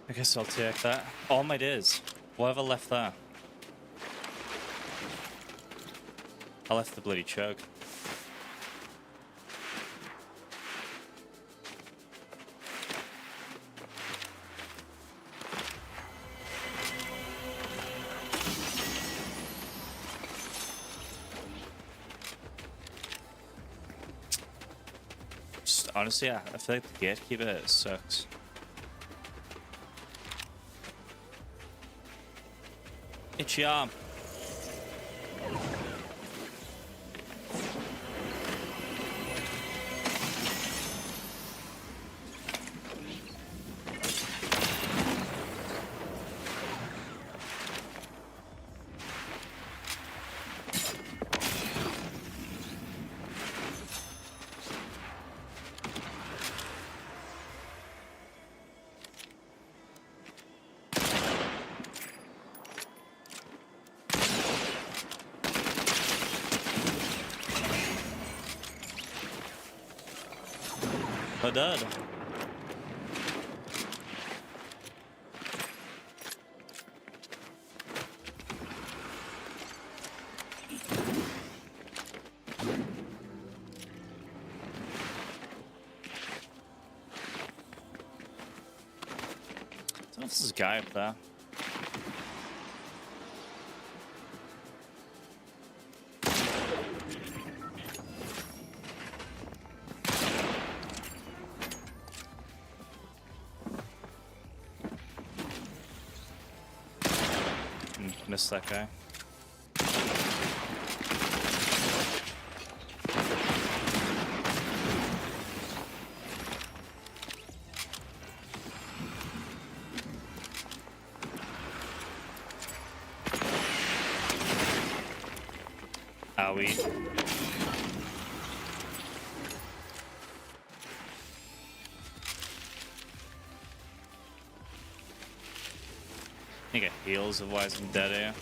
I guess I'll take that. All my days. Whatever left there. I left the bloody chug. Just honestly, I feel like the gatekeeper sucks. Itchy arm. I did. So this is a guy up there. Missed that guy. Owie. I think it heals, otherwise I'm dead here.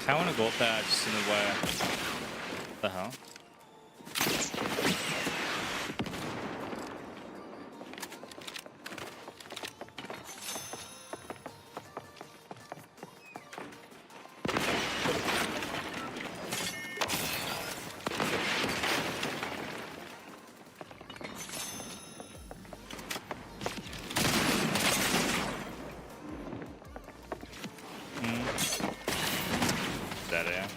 I want to go up there, just in the way. The hell? That area.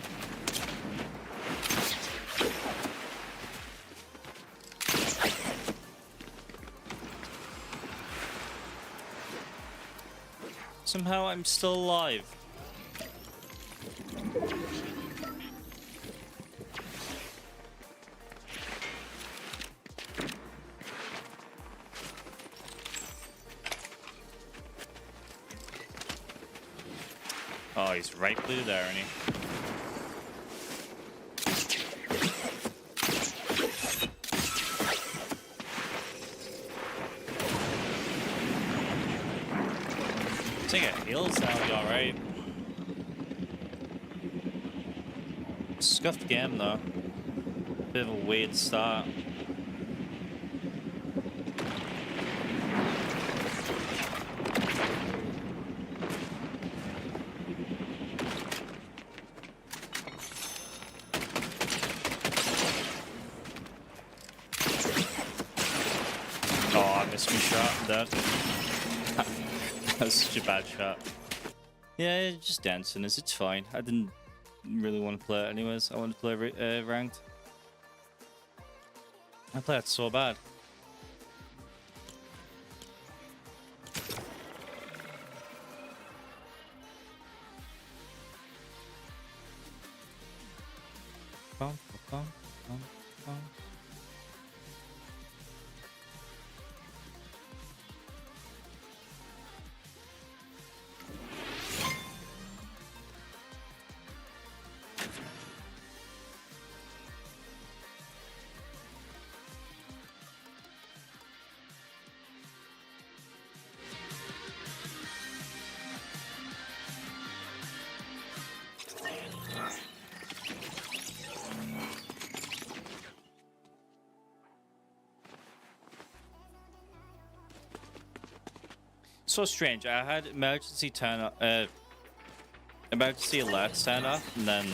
Somehow I'm still alive. Oh, he's right blue there, isn't he? I think it heals now, be alright. Scuffed game though. Bit of a weird start. Oh, I missed my shot, I'm dead. That was such a bad shot. Yeah, just dancing is, it's fine. I didn't really want to play it anyways. I wanted to play ranked. I play it so bad. Bum, bum, bum, bum. So strange. I had emergency emergency alerts turned off, and then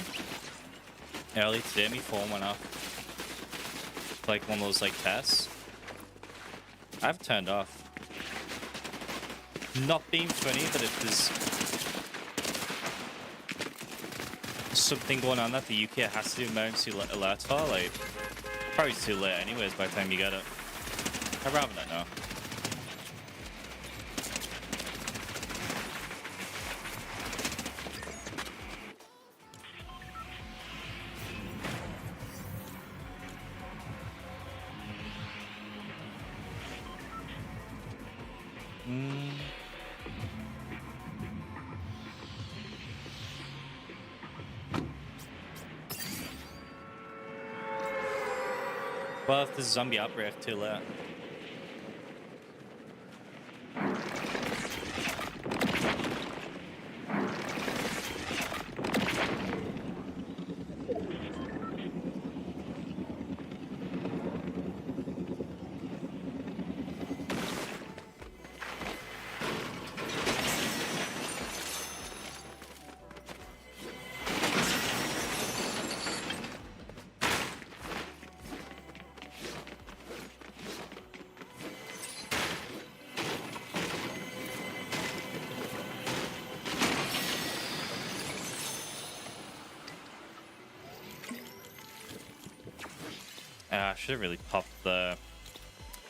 early today my phone went off. Like one of those like tests. I've turned off. Not being funny, but if there's something going on that the UK has to do emergency alerts for, like probably too late anyways by the time you get it. I'd rather not know. Well, if there's a zombie outbreak, too late. I should have really popped the...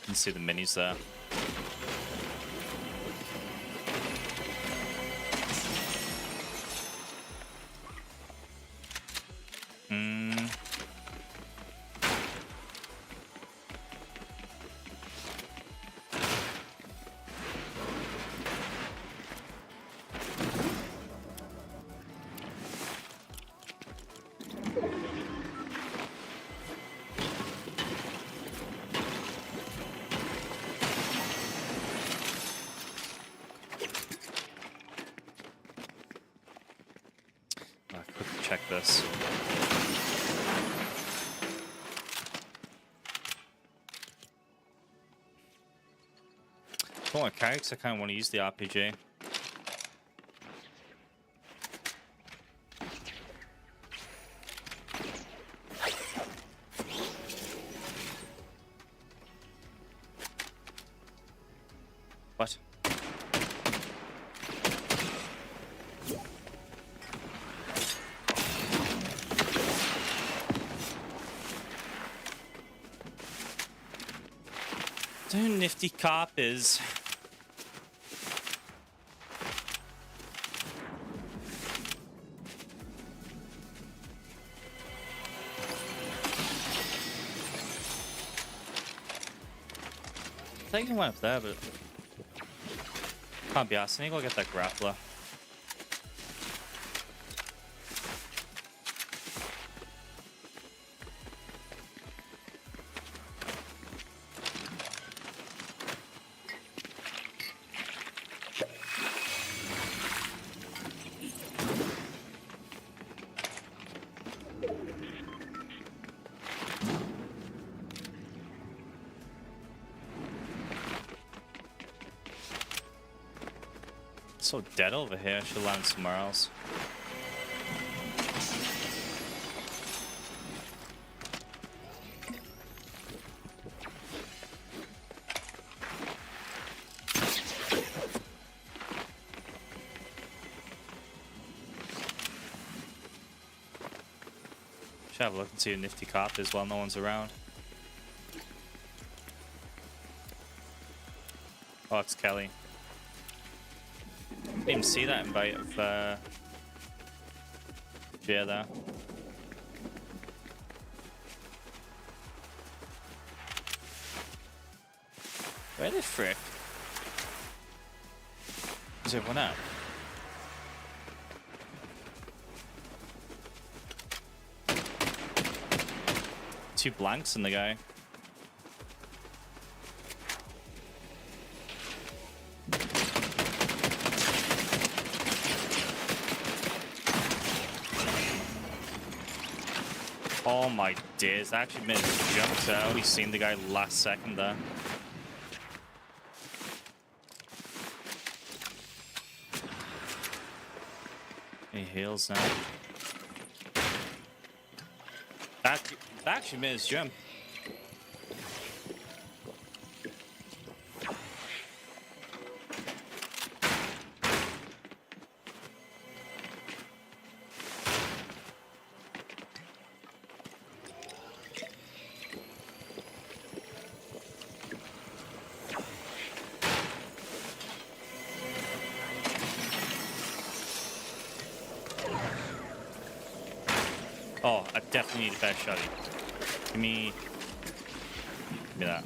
You can see the minis there. check this. I don't want to carry because I kind of want to use the RPG. What? Two nifty coppers. I think I went up there, but can't be asked. I need to go get that grappler. So dead over here. I should land somewhere else. Should have a look and see a nifty cop is while no one's around. Oh, it's Kelly. Didn't even see that invite of Jay there. Where the frick is everyone at? Two blanks in the guy. Oh my days, I actually made a jump, so I only seen the guy last second there. He heals now. That actually made his jump. Oh, I definitely need a better shotty. Give me that.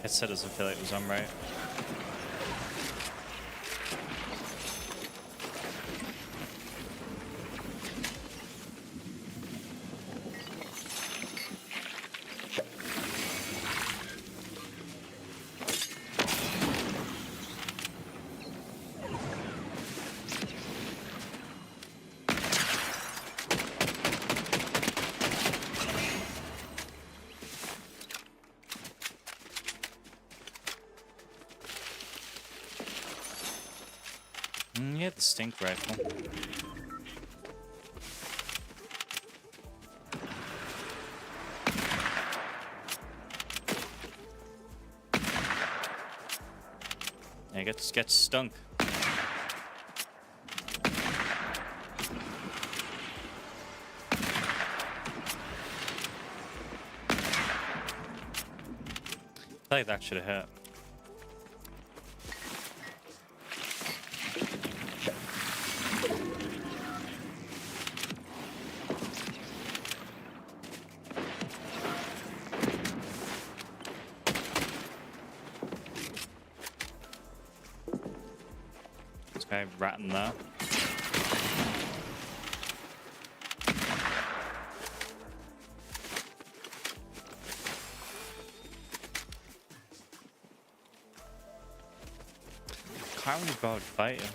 Headset doesn't feel like it was on right. Yeah, the stink rifle. Yeah, get stunk. I think that should have hit. Guy ratting there. can't really bother to fight you.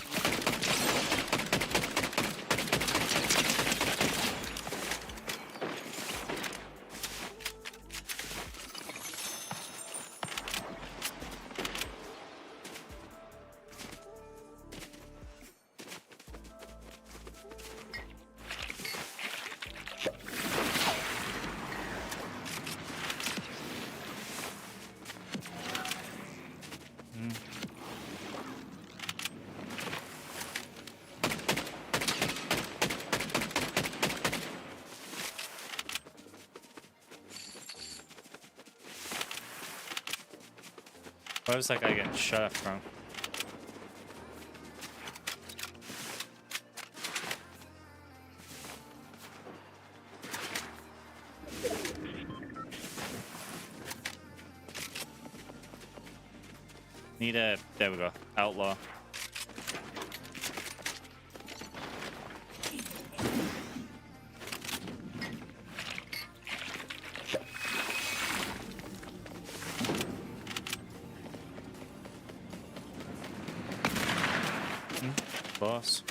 Where was that guy getting shot from? Need a... There we go. Outlaw. Boss.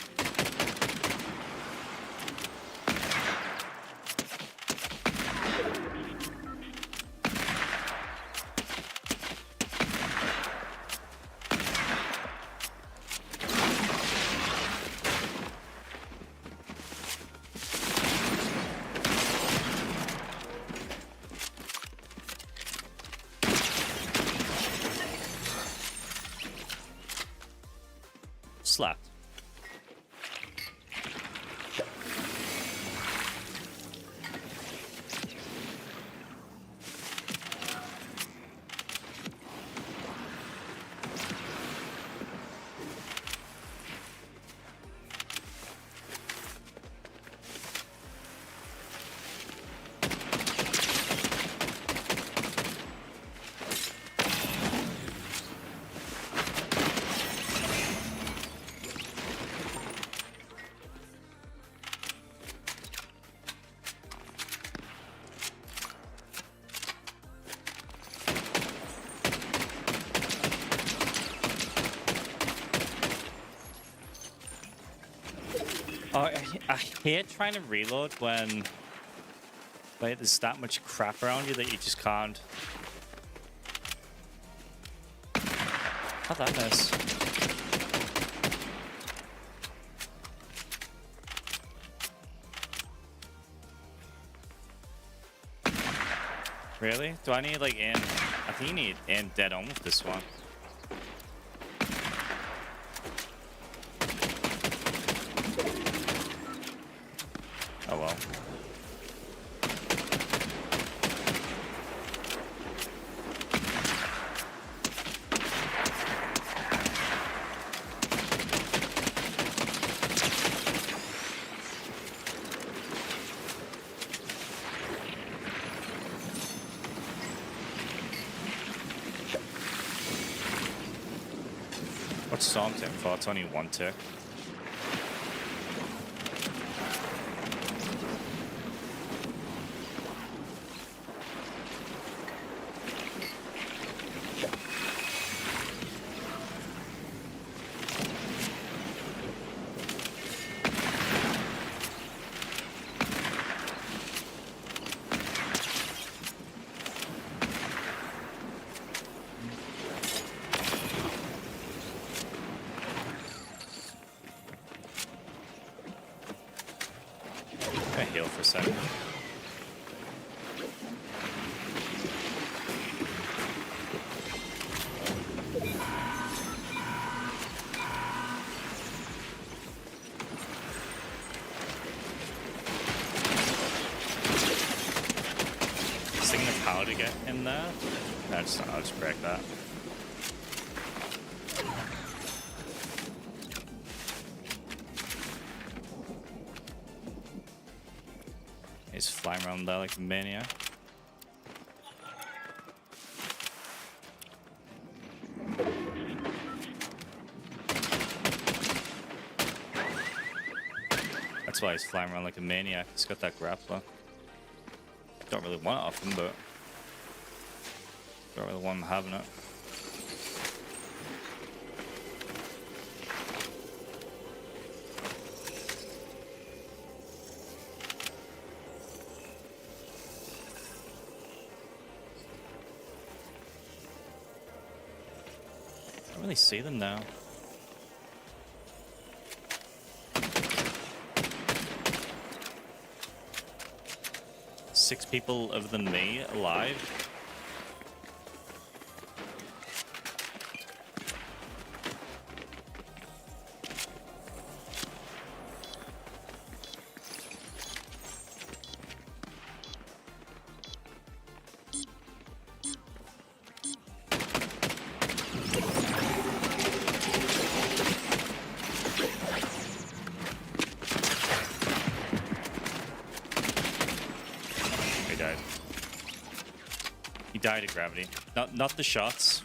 Slapped. Oh, I hate trying to reload when like, there's that much crap around you that you just can't. How'd that miss? Really? Do I need like aim? I think you need aim dead on with this one. Oh well. What's Storm taking for? It's only one tick. I'm gonna heal for a second. Sticking the power to get in there. No, I'll just break that. He's flying around there like a maniac. That's why he's flying around like a maniac. He's got that grappler. Don't really want it off him, but don't really want him having it. really see them now. Six people other than me alive. Die to gravity. Not the shots,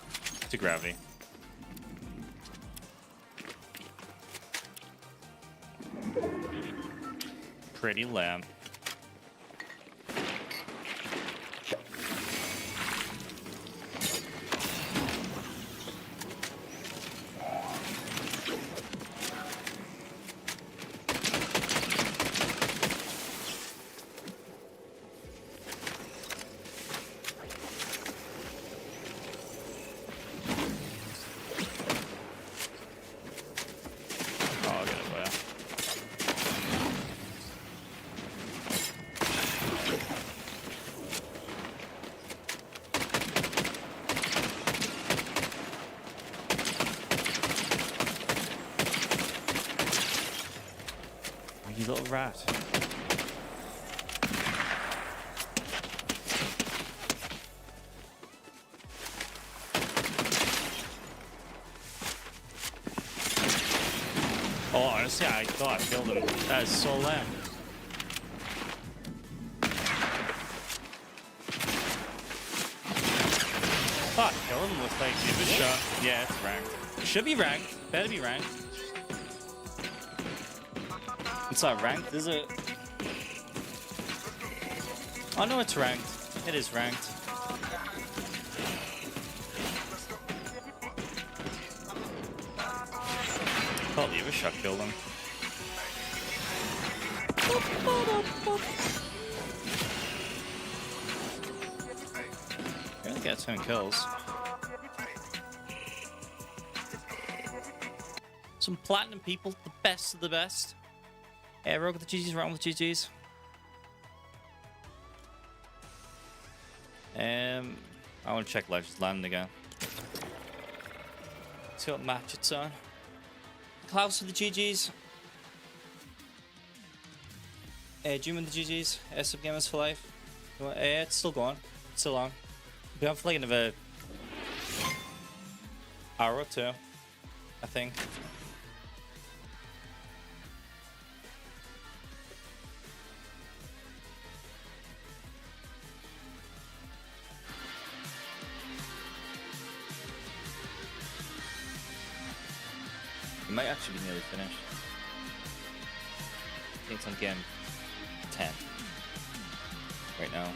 to gravity. Pretty lamb. You little rat. Oh, honestly, I thought I killed him. That is so lame. Fuck, kill him with like give it a shot. Yeah, it's ranked. It should be ranked. Better be ranked. It's not ranked, is it? Oh no, it's ranked. It is ranked. Oh, the other shot killed him. Gonna get 10 kills. Some platinum people, the best of the best. Yeah, rogue with the GG's, round with the GG's. I want to check Legends Land again. See what match it's on. Klaus with the GG's. June with the GG's. Sub Gamers for life. Yeah, it's still going. It's still on. We'll be on for like another hour or two, I think. It might actually be nearly finished. I think it's on game 10 right now.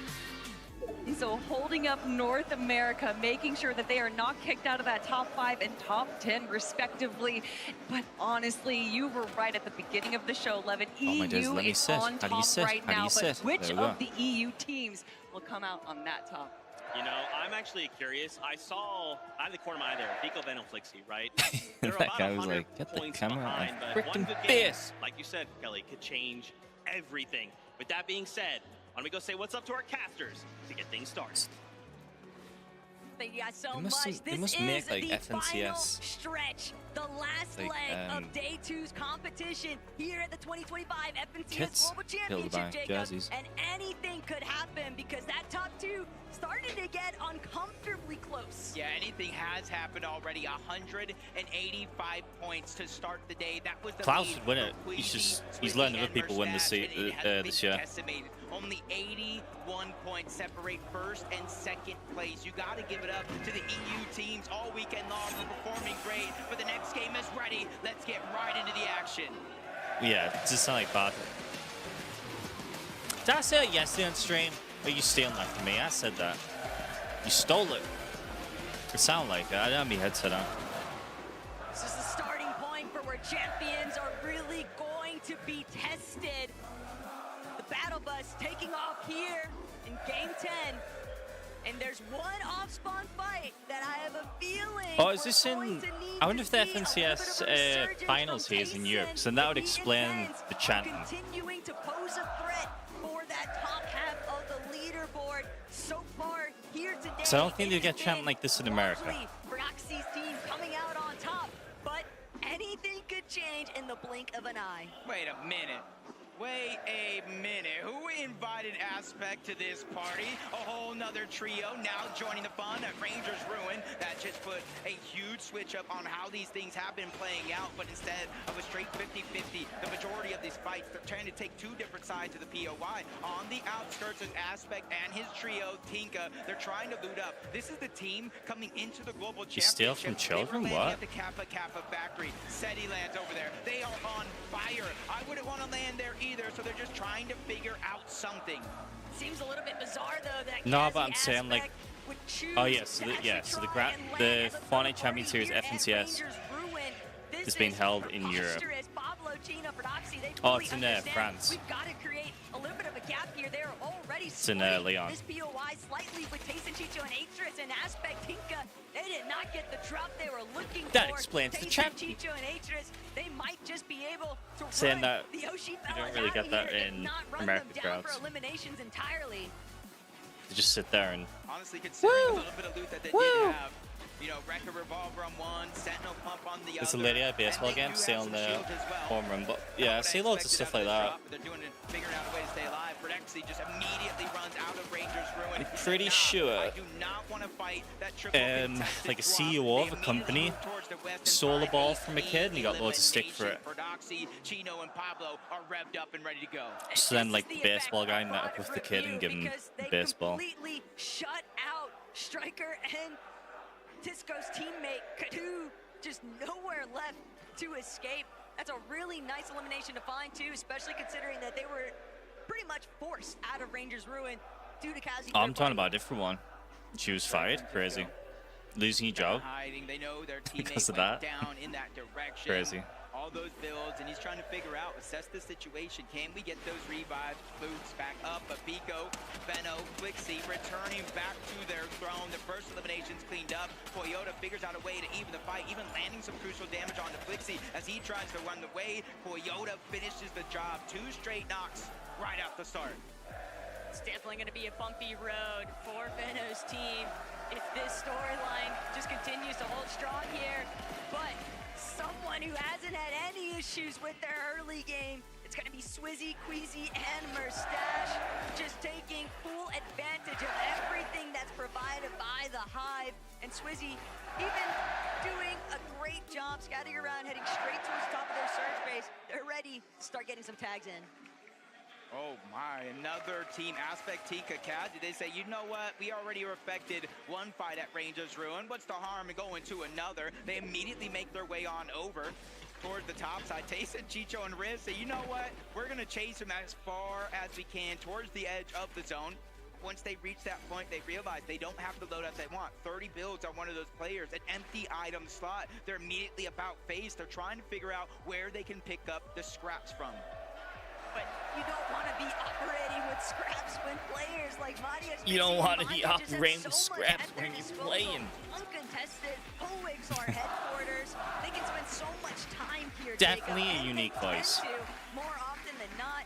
So holding up North America, making sure that they are not kicked out of that top 5 and top 10 respectively. But honestly, you were right at the beginning of the show, Levin. EU is on top right now, but which of the EU teams will come out on that top? You know, I'm actually curious. I have the corner of my eye there, Vico Venom Flixie, right? They're that about guy was 100 like, get the points camera behind, out. but one Freaking good game, face. like you said, Kelly, could change everything. With that being said, why don't we go say what's up to our casters to get things started? Thank you guys so They must- much. they This must is make, like, the FNCS. final stretch, the last Like, leg of Day 2's competition here at the 2025 FNCS Kits Global killed by Championship, Jacob. jerseys. And anything could happen because that top 2 started to get uncomfortably close. Yeah, anything has happened already. 185 points to start the day. That was the Klaus lead would win it. for He's Queasy, just- he's Swizzy, letting other and people win Merstash, and it has this been year. decimated. Only 81 points separate first and second place. You got to give it up to the EU teams all weekend long. They're performing great, but the next game is ready. Let's get right into the action. Yeah, it just sound like bad. Did I say it yesterday on stream? Or you stealing that from me? I said that. You stole it. It sounded like it. I didn't have my headset on. This is the starting point for where champions are really going to be tested. The battle bus taking off here in game 10. And there's one off-spawn fight that I have a feeling. Oh, is this in? I wonder if the FNCS finals here is in Europe. So that would explain the chanting. Continuing to pose a threat for that top half of the leaderboard so far here today. So I don't think they get chanting like this in America. Roxy's team coming out on top, but anything could change in the blink of an eye. Wait a minute. Wait a minute. Who invited Aspect to this party? A whole nother trio now joining the fun at Rangers Ruin. That just put a huge switch up on how these things have been playing out. But instead of a straight 50-50, the majority of these fights, they're trying to take two different sides of the POI. On the outskirts is Aspect and his trio, Tinka. They're trying to loot up. This is the team coming into the global championship. You steal from children? They were What? at the Kappa factory. SETI lands over there. They are on fire. I wouldn't want to land there either, so they're just trying to figure out something. Seems a little bit bizarre though that No, Kazi but I'm saying like, Aspect would choose oh yeah, so to the try and land the as a third Fortnite Champion party Series here at FNCS Rangers Ruin. This is being is held in Europe. preposterous. Pablo, Gina, Prodoxy, they Oh, fully it's in understand France. We've got to create a little bit of a gap here. They're already It's in splitting Leon. this POI slightly with Tayson, Chicho, and Atris and Aspect Tinka. They did not get the drop they were looking That for. explains the Tayson, champion. Chicho, and Atris, they might just be able to Saying run that the Yoshi you don't fellas really out get of that here in and not run American them down crowds. for eliminations entirely. They just sit there and Honestly, considering a little bit of loot that they did have, you know, Wrecker Revolver on one, Sentinel Pump on the there's a other. lady at baseball and they game do still have in some the shields as well. home run, but yeah, I What see loads of expected stuff like out of this that. drop, but they're doing it, figuring out a way to stay alive. Brexley just immediately runs out of Rangers Ruin. I'm pretty Nah, sure I do not want to fight that triple contested like a drop. CEO They of a immediately company move towards the west and stole a find ball from a kid and he got loads of stick for it. elimination. Prodoxy, Chino, and Pablo are revved up and ready to go. So then, This like, is the effect baseball guy of met up with the kid and review give him because the they baseball. completely shut out Striker and Tisco's teammate Kadu. Just nowhere left to escape. That's a really nice elimination to find too, especially considering that they were pretty much forced out of Rangers Ruin due to Kazi. Oh, I'm talking about a different one. She was fired. Crazy. Losing your job Hiding. They know their because teammate of went that. down in that direction. Crazy. All those builds, and he's trying to figure out, assess the situation. Can we get those revives, boots back up? But Pico, Benno, Quixie returning back to their throne. The first elimination's cleaned up. Toyota figures out a way to even the fight, even landing some crucial damage on the Quixie as he tries to run the way. Toyota finishes the job. 2 straight knocks right out the start. It's definitely going to be a bumpy road for Benno's team if this storyline just continues to hold strong here. But someone who hasn't had any issues with their early game, it's going to be Swizzy, Queasy, and Merstache just taking full advantage of everything that's provided by the Hive. And Swizzy even doing a great job scouting around, heading straight towards the top of their surge base. They're ready to start getting some tags in. Oh my, another team, Aspect, Tika, Kazi. They say, you know what? We already affected one fight at Rangers Ruin. What's the harm in going to another? They immediately make their way on over towards the top side. Tayson, Chicho, and Riz say, you know what? We're going to chase him as far as we can towards the edge of the zone. Once they reach that point, they realize they don't have the loadout they want. 30 builds on one of those players, an empty item slot. They're immediately about face. They're trying to figure out where they can pick up the scraps from. But you don't want to be operating with scraps when players like Maria. You don't want to be operating with scraps when you're playing. Uncontested, Howigs are headquarters. They can spend so much time here. Definitely Jacob, a unique and they voice. tend to more often than not.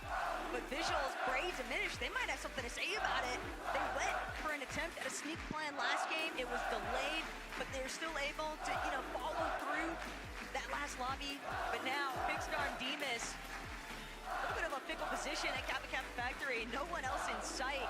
But Visuals, Brave, Diminish, they might have something to say about it. They went for an attempt at a sneak plan last game. It was delayed, but they're still able to, follow through that last lobby. But now, Big Star and Demas, a little bit of a fickle position at Kappa Factory. No one else in sight.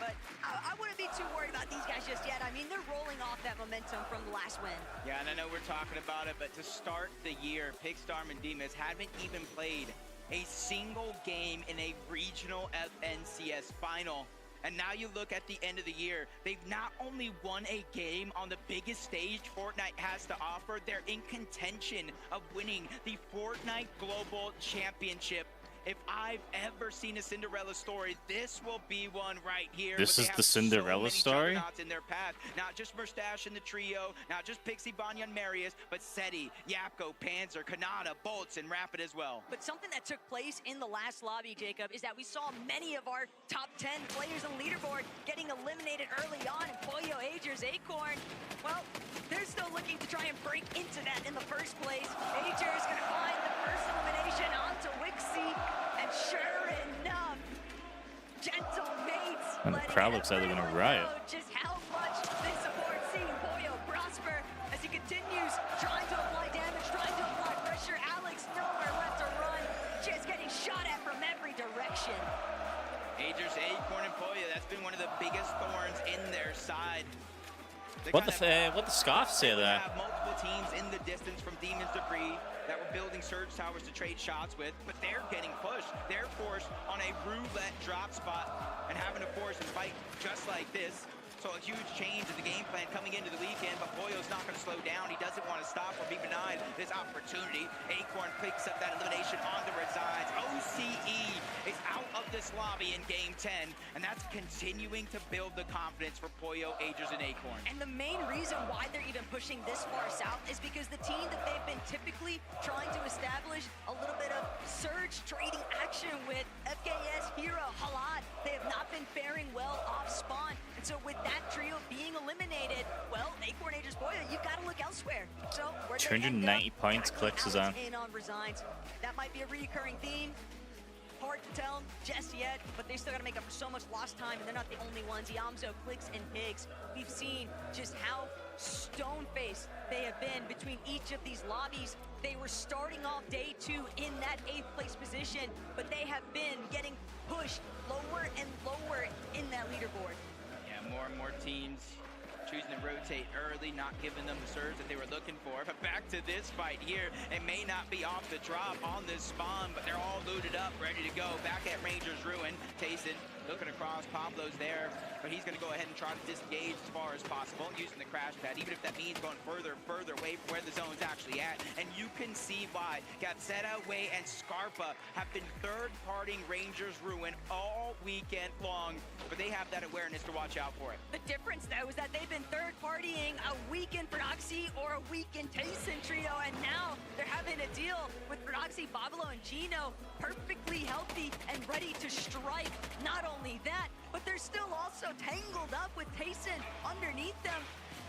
But I wouldn't be too worried about these guys just yet. I mean, they're rolling off that momentum from the last win. Yeah, and I know we're talking about it, but to start the year, Pigstorm and Demas haven't even played a single game in a regional FNCS final. And now you look at the end of the year, they've not only won a game on the biggest stage Fortnite has to offer, they're in contention of winning the Fortnite Global Championship. if I've ever seen a Cinderella story, this will be one right here. This But is they the have so Cinderella many story? juggernauts in their path. Not just Mustache in the trio, not just Pixie, Banya, and Marius, but Seti, Yapko, Panzer, Kanata, Bolts, and Rapid as well. But something that took place in the last lobby, Jacob, is that we saw many of our top 10 players on the leaderboard getting eliminated early on. And Pollo, Agers, Acorn, well, they're still looking to try and break into that in the first place. Agers gonna find the first elimination onto Wixie, and sure enough, Gentle Mates And the letting crowd looks like they're gonna everyone riot. know just how much they support seeing Pollo prosper as he continues trying to apply damage, trying to apply pressure. Alex nowhere left to run, just getting shot at from every direction. Agers, Acorn, and Pollo, that's been one of the biggest thorns in their side. What the Scarf say They there? have multiple teams in the distance from Demon's Debris that were building surge towers to trade shots with, but they're getting pushed. They're forced on a roulette drop spot and having to force and fight just like this. So a huge change in the game plan coming into the weekend, but Pollo's not going to slow down. He doesn't want to stop or be denied this opportunity. Acorn picks up that elimination on the resides. OCE is out of this lobby in Game 10, and that's continuing to build the confidence for Pollo, Agers, and Acorn. And the main reason why they're even pushing this far south is because the team that they've been typically trying to establish a little bit of surge trading action with, FKS, Hero, Halad, they have not been faring well off spawn. And so with that trio being eliminated, well, Acorn, Agers, Pollo, you've got to look elsewhere. So where 290 points, clicks is on. in on resigns. That might be a recurring theme. Hard to tell just yet, but they still got to make up for so much lost time, and they're not the only ones. Yamzo, Clicks, and Pigs. We've seen just how stone-faced they have been between each of these lobbies. They were starting off day 2 in that 8th place position, but they have been getting pushed lower and lower in that leaderboard. Yeah, more and more teams choosing to rotate early, not giving them the surge that they were looking for. But back to this fight here, it may not be off the drop on this spawn, but they're all looted up, ready to go. Back at Ranger's Ruin, Tayson looking across, Pablo's there, but he's gonna go ahead and try to disengage as far as possible using the crash pad, even if that means going further and further away from where the zone's actually at. And you can see why Gazzetta, Way, and Scarpa have been third-partying Ranger's Ruin all weekend long, but they have that awareness to watch out for it. The difference, though, is that they've been third-partying a weekend Proxy or a weekend Tayson trio, and now they're having to deal with Proxy, Pablo, and Gino perfectly healthy and ready to strike. Not only that, but they're still also tangled up with Tayson underneath them.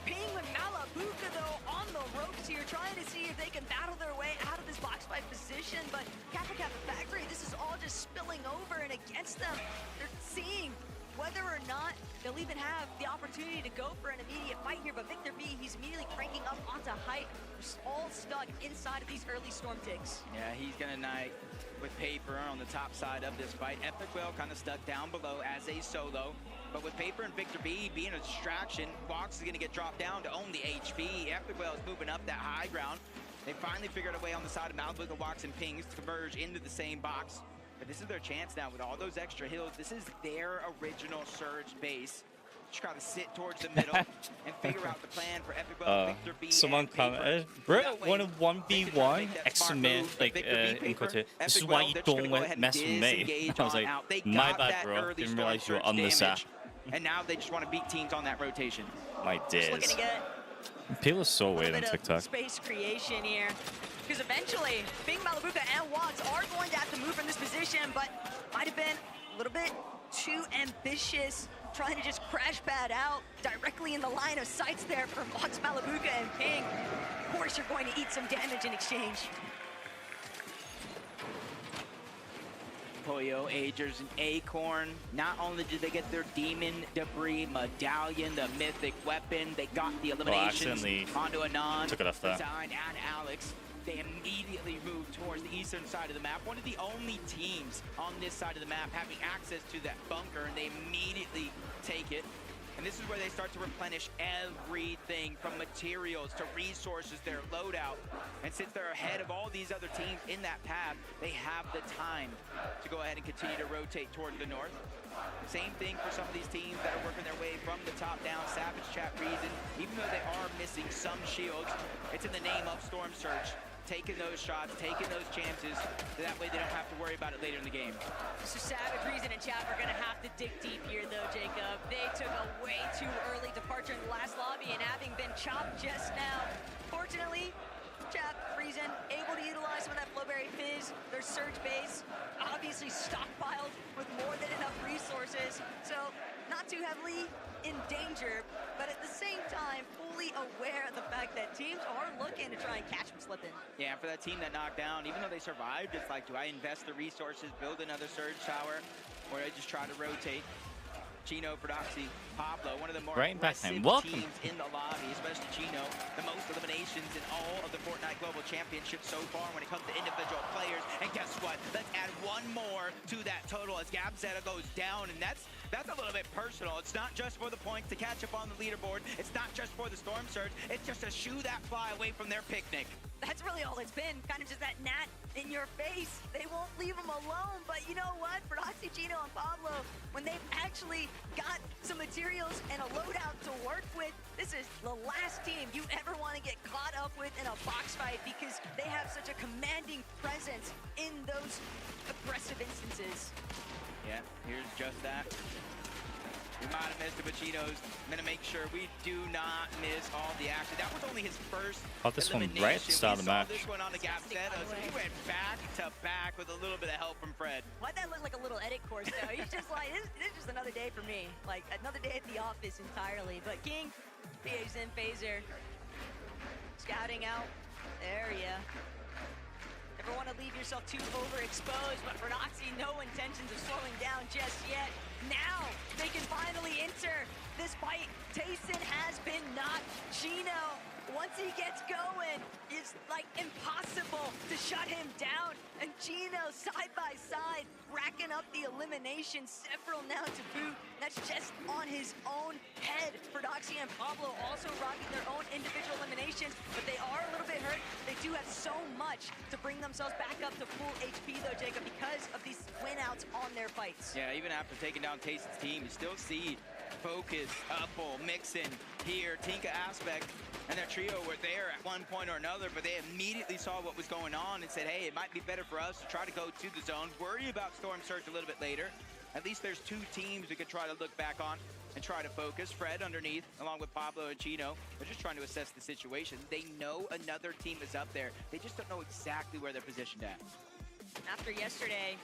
Ping with Malabuka, though, on the ropes here, trying to see if they can battle their way out of this box fight position, but Kappa Factory, this is all just spilling over and against them. They're seeing whether or not they'll even have the opportunity to go for an immediate fight here, but Victor B, he's immediately cranking up onto height, all stuck inside of these early storm ticks. Yeah, he's gonna knight with Paper on the top side of this fight. Epic Whale kind of stuck down below as a solo, but with Paper and Victor B being a distraction, Walks is gonna get dropped down to only HP. Epic Whale is moving up that high ground. They finally figured a way on the side of Malabuka, Walks, and Pings to converge into the same box. But this is their chance now with all those extra hills. This is their original surge base. Just gotta sit towards the middle and figure out the plan for Epic Whale, Victor B, Someone and Paper. commented, we're at 1v1, exclamation, like, in quotation, this is why you don't mess with me. I was like, my bad, bro, didn't realize you were on this app. And now they just want to beat teams on that rotation. My Just looking days. to get People are so a little weird on bit TikTok. of space creation here. Because eventually, Bing, Malabuka, and Watts are going to have to move from this position, but might have been a little bit too ambitious, trying to just crash pad out directly in the line of sights there for Watts, Malabuka, and Ping. Of course, you're going to eat some damage in exchange. Pollo, Agers, and Acorn. Not only did they get their Demon Debris Medallion, the mythic weapon, they got the eliminations accidentally onto Anon, took it off there. Design, and Alex. They immediately moved towards the eastern side of the map. One of the only teams on this side of the map having access to that bunker, and they immediately take it. And this is where they start to replenish everything from materials to resources, their loadout. And since they're ahead of all these other teams in that path, they have the time to go ahead and continue to rotate toward the north. Same thing for some of these teams that are working their way from the top down. Savage Chat reason, even though they are missing some shields, it's in the name of Storm Surge. taking those shots, taking those chances, so that way they don't have to worry about it later in the game. So Savage, Reason, and Chap are going to have to dig deep here, though, Jacob. They took a way too early departure in the last lobby, and having been chopped just now, fortunately, Chap, Reason, able to utilize some of that Flowberry Fizz, their surge base, obviously stockpiled with more than enough resources, so not too heavily in danger, but at the same time, fully aware of the fact that teams are looking to try and catch them slipping. Yeah, for that team that knocked down, even though they survived, it's like, do I invest the resources, build another surge tower, or I just try to rotate? Chino, Prodoxy, Pablo, one of the more aggressive teams in the lobby, especially Chino. The most eliminations in all of the Fortnite Global Championship so far when it comes to individual players. And guess what? Let's add one more to that total as Gabzetta goes down, and that's a little bit personal. It's not just for the points to catch up on the leaderboard. It's not just for the Storm Surge. It's just to shoo that fly away from their picnic. That's really all it's been, kind of just that gnat in your face. They won't leave them alone, but you know what? Prodoxy, Chino, and Pablo, when they've actually got some materials and a loadout to work with, this is the last team you ever want to get caught up with in a box fight because they have such a commanding presence in those aggressive instances. Yeah, here's just that. We might have missed it, but Chino's gonna make sure we do not miss all the action. That was only his first this one right at the start of the match. This one on the Gabzetta, so he went back to back with a little bit of help from Fred. Why'd that look like a little edit course, though? He's just like, this is just another day for me. Like, another day at the office entirely. But King, PA's in phaser, scouting out area. Never want to leave yourself too overexposed, but for Noxy, no intentions of slowing down just yet. Now, they can finally enter this fight. Tayson has been knocked. Chino, once he gets going, it's like impossible to shut him down. And Chino, side by side, racking up the eliminations, several now to boot. That's just on his own head. Prodoxy and Pablo also rocking their own individual eliminations, but they are a little bit hurt. They do have so much to bring themselves back up to full HP, though, Jacob, because of these win-outs on their fights. Yeah, even after taking down Tayson's team, you still see Focus, Upple, Mixon, here, Tinka Aspect, and their trio were there at one point or another, but they immediately saw what was going on and said, hey, it might be better for us to try to go to the zone, worry about Storm Surge a little bit later. At least there's two teams we could try to look back on and try to focus. Fred underneath, along with Pablo and Chino, they're just trying to assess the situation. They know another team is up there. They just don't know exactly where they're positioned at. After yesterday,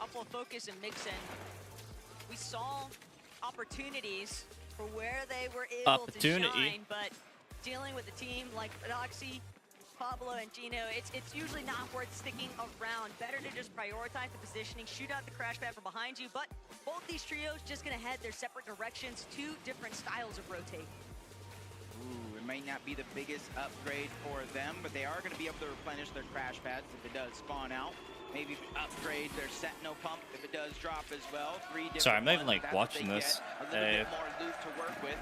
Upple, Focus, and Mixon, we saw opportunities for where they were able to shine, but dealing with a team like Prodoxy, Pablo, and Chino, it's usually not worth sticking around. Better to just prioritize the positioning, shoot out the crash pad from behind you, but both these trios just gonna head their separate directions, two different styles of rotate. Ooh, it might not be the biggest upgrade for them, but they are gonna be able to replenish their crash pads if it does spawn out. Maybe upgrade their Sentinel pump if it does drop as well. Sorry, I'm not even like watching this. A little bit more loot to work with.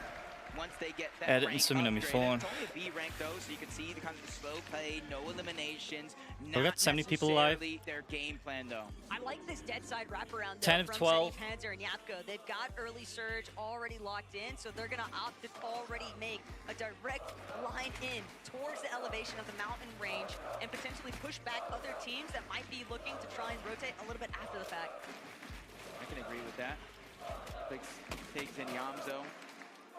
Once they get that editing something on my phone. It's only a B rank though, so you can see the kind of the slow play, no eliminations. We got 70 people alive. Their game plan though. I like this dead side wraparound 10 of 12. from Panzer and Yapko. They've got early surge already locked in, so they're gonna opt to already make a direct line in towards the elevation of the mountain range and potentially push back other teams that might be looking to try and rotate a little bit after the fact. I can agree with that. Takes in Yamzo.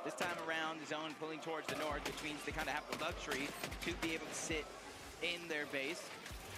This time around, the zone pulling towards the north, which means they kind of have the luxury to be able to sit in their base.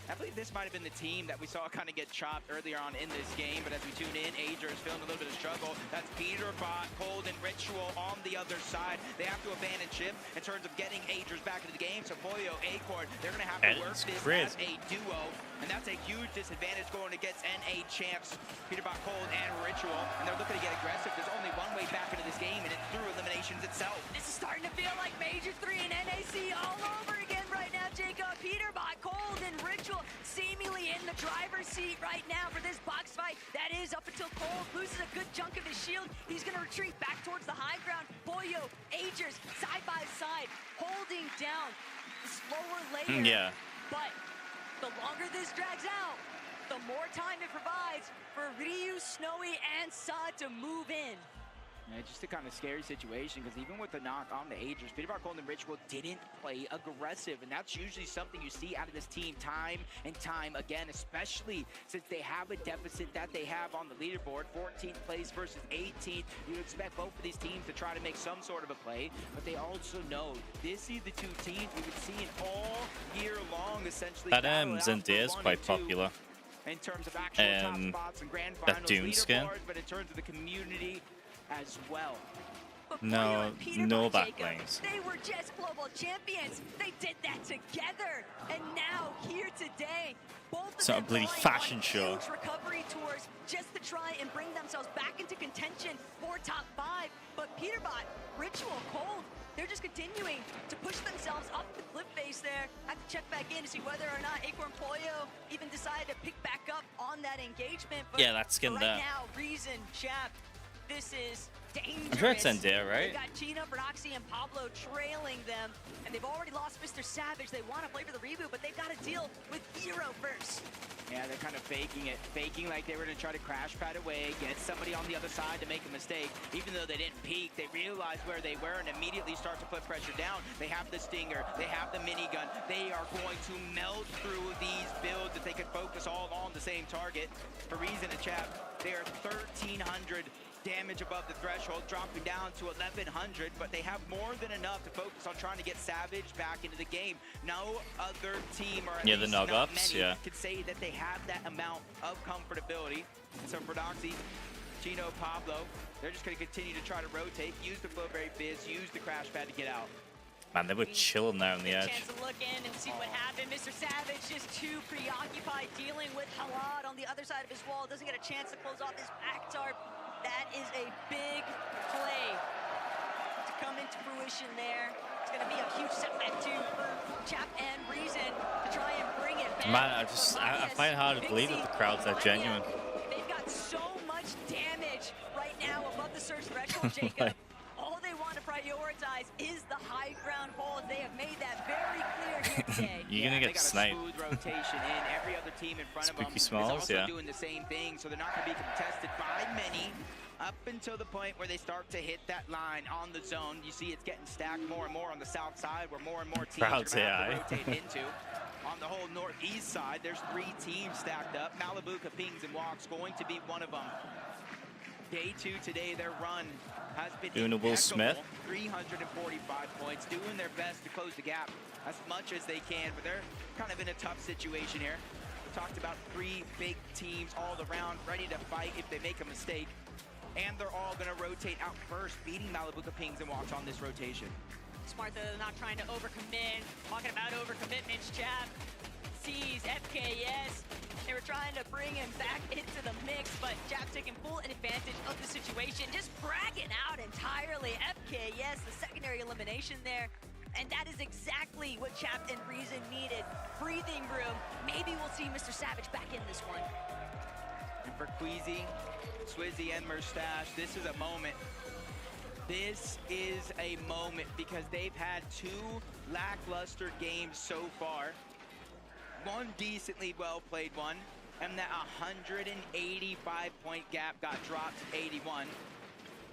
I believe this might have been the team that we saw kind of get chopped earlier on in this game, but as we tune in, Ager is feeling a little bit of struggle. That's Peterbot, Cold, and Ritual on the other side. They have to abandon ship in terms of getting Agers back into the game, so Polio, Acord, they're going to have to work this as a duo, and that's a huge disadvantage going against NA champs, Peterbot, Cold, and Ritual, and they're looking to get aggressive. There's only one way back into this game, and it's through eliminations itself. This is starting to feel like Major 3 and NAC all over again right now, Jacob. Peterbot, Cold, and Ritual seemingly in the driver's seat right now for this box fight. That is up until Cold loses a good chunk of his shield. He's going to retreat back towards the high ground. Polio, Agers, side by side, holding down the slower layer. Yeah. But the longer this drags out, the more time it provides for Ryu, Snowy, and Saad to move in. Yeah, just a kind of scary situation because even with the knock on the Agers, Peter Golden Ritual didn't play aggressive, and that's usually something you see out of this team time and time again, especially since they have a deficit that they have on the leaderboard, 14th place versus 18th. You expect both of these teams to try to make some sort of a play, but they also know this is the two teams we've been seeing all year long, essentially. That Zendir is quite popular. In terms of actual top spots and grand finals Doom skin. leaderboard, but in terms of the community as well. No backlinks. They were just global champions. They did that together. And now, here today, both of So a them bloody going fashion on show. huge recovery tours just to try and bring themselves back into contention for top 5. But Peterbot, Ritual, Cold, they're just continuing to push themselves up the cliff face there. Have to check back in to see whether or not Acorn Pollo even decided to pick back up on that engagement. But Yeah, that skin right there. now, Reason, Chap, this is dangerous. I'm sure it's Zendir, right? They've got Chino, Broxy, and Pablo trailing them, and they've already lost Mr. Savage. They want to play for the reboot, but they've got to deal with Hero first. Yeah, they're kind of faking it, faking like they were going to try to crash pad away, get somebody on the other side to make a mistake. Even though they didn't peek, they realized where they were and immediately start to put pressure down. They have the Stinger, they have the minigun. They are going to melt through these builds if they could focus all on the same target. For Reason and Chap, they are 1,300 damage above the threshold, dropping down to 1,100, but they have more than enough to focus on trying to get Savage back into the game. No other team, or at Yeah, the least not knock-ups, many, yeah. can say that they have that amount of comfortability. And so for Doxy, Chino, Pablo, they're just going to continue to try to rotate, use the Flowberry Fizz, use the crash pad to get out. Man, they were chilling there on the edge. Chance to look in and see what happened. Mr. Savage just too preoccupied dealing with Halad on the other side of his wall. Doesn't get a chance to close off his back tarp. That is a big play to come into fruition there. It's going to be a huge setback too for Chap and Reason to try and bring it back. Man, I find it hard to believe that the crowds are genuine. They've got so much damage right now above the surge threshold, Jacob. All they want to prioritize is the high ground hold. They have made that very clear here today. You're gonna get sniped. Smooth rotation in. Every other team in front of them Spooky is Smalls, also yeah. doing the same thing, so they're not going to be contested by many up until the point where they start to hit that line on the zone. You see it's getting stacked more and more on the south side, where more and more teams Crowds, are going to have yeah. to rotate into. On the whole northeast side, there's 3 teams stacked up. Malibu, Pings, and Walks going to be one of them. Day 2 today, their run has been Doing a Will Smith. 345 points, doing their best to close the gap as much as they can, but they're kind of in a tough situation here. We talked about 3 big teams all around, ready to fight if they make a mistake, and they're all going to rotate out first, beating Malibu, Pings, and Walks on this rotation. Smart that they're not trying to overcommit. Talking about overcommitments, Chap sees FKS. They were trying to bring him back into the mix, but Chap taking full advantage of the situation, just bragging out entirely. FKS, the secondary elimination there. And that is exactly what Chap and Reason needed. Breathing room. Maybe we'll see Mr. Savage back in this one. And for Queasy, Swizzy, and Mustache, this is a moment. This is a moment because they've had 2 lackluster games so far. One decently well-played one, and that 185-point gap got dropped to 81.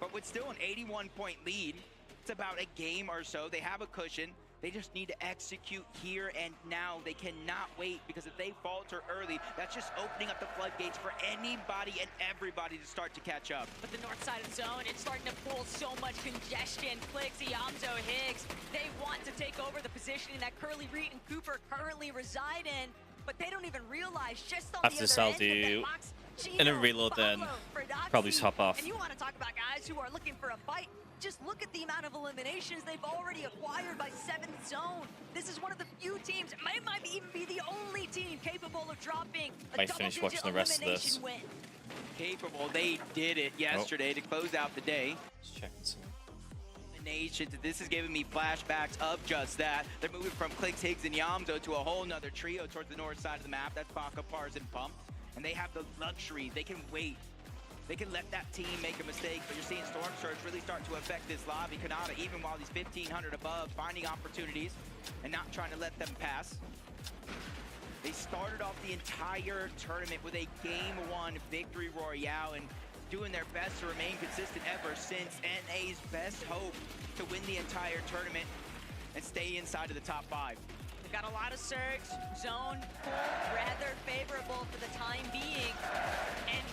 But with still an 81-point lead, it's about a game or so. They have a cushion. They just need to execute here and now. They cannot wait, because if they falter early, that's just opening up the floodgates for anybody and everybody to start to catch up. But the north side of the zone, it's starting to pull so much congestion. Clicks, Iamzo, Higgs, they want to take over the positioning that Curly, Reed, and Cooper currently reside in, but they don't even realize just on After the sell other end of to that box, and Gino, then reload, then Pablo, Ferdoxi, probably just hop off. And you want to talk about guys who are looking for a fight. Just look at the amount of eliminations they've already acquired by 7th zone. This is one of the few teams, might even be the only team capable of dropping a Might finish watching the rest of this. elimination win. Capable, they did it yesterday to close out the day. Let's check and see. Eliminations, this is giving me flashbacks of just that. They're moving from Clicks, Higgs, and Yamzo to a whole nother trio towards the north side of the map. That's Baka, Pars, and Pump. And they have the luxury, they can wait. They can let that team make a mistake, but you're seeing Storm Surge really start to affect this lobby. Kanata, even while he's 1,500 above, finding opportunities and not trying to let them pass. They started off the entire tournament with a Game 1 victory royale, and doing their best to remain consistent ever since NA's best hope to win the entire tournament and stay inside of the top 5. They've got a lot of surge, zone, pull, rather favorable for the time being. And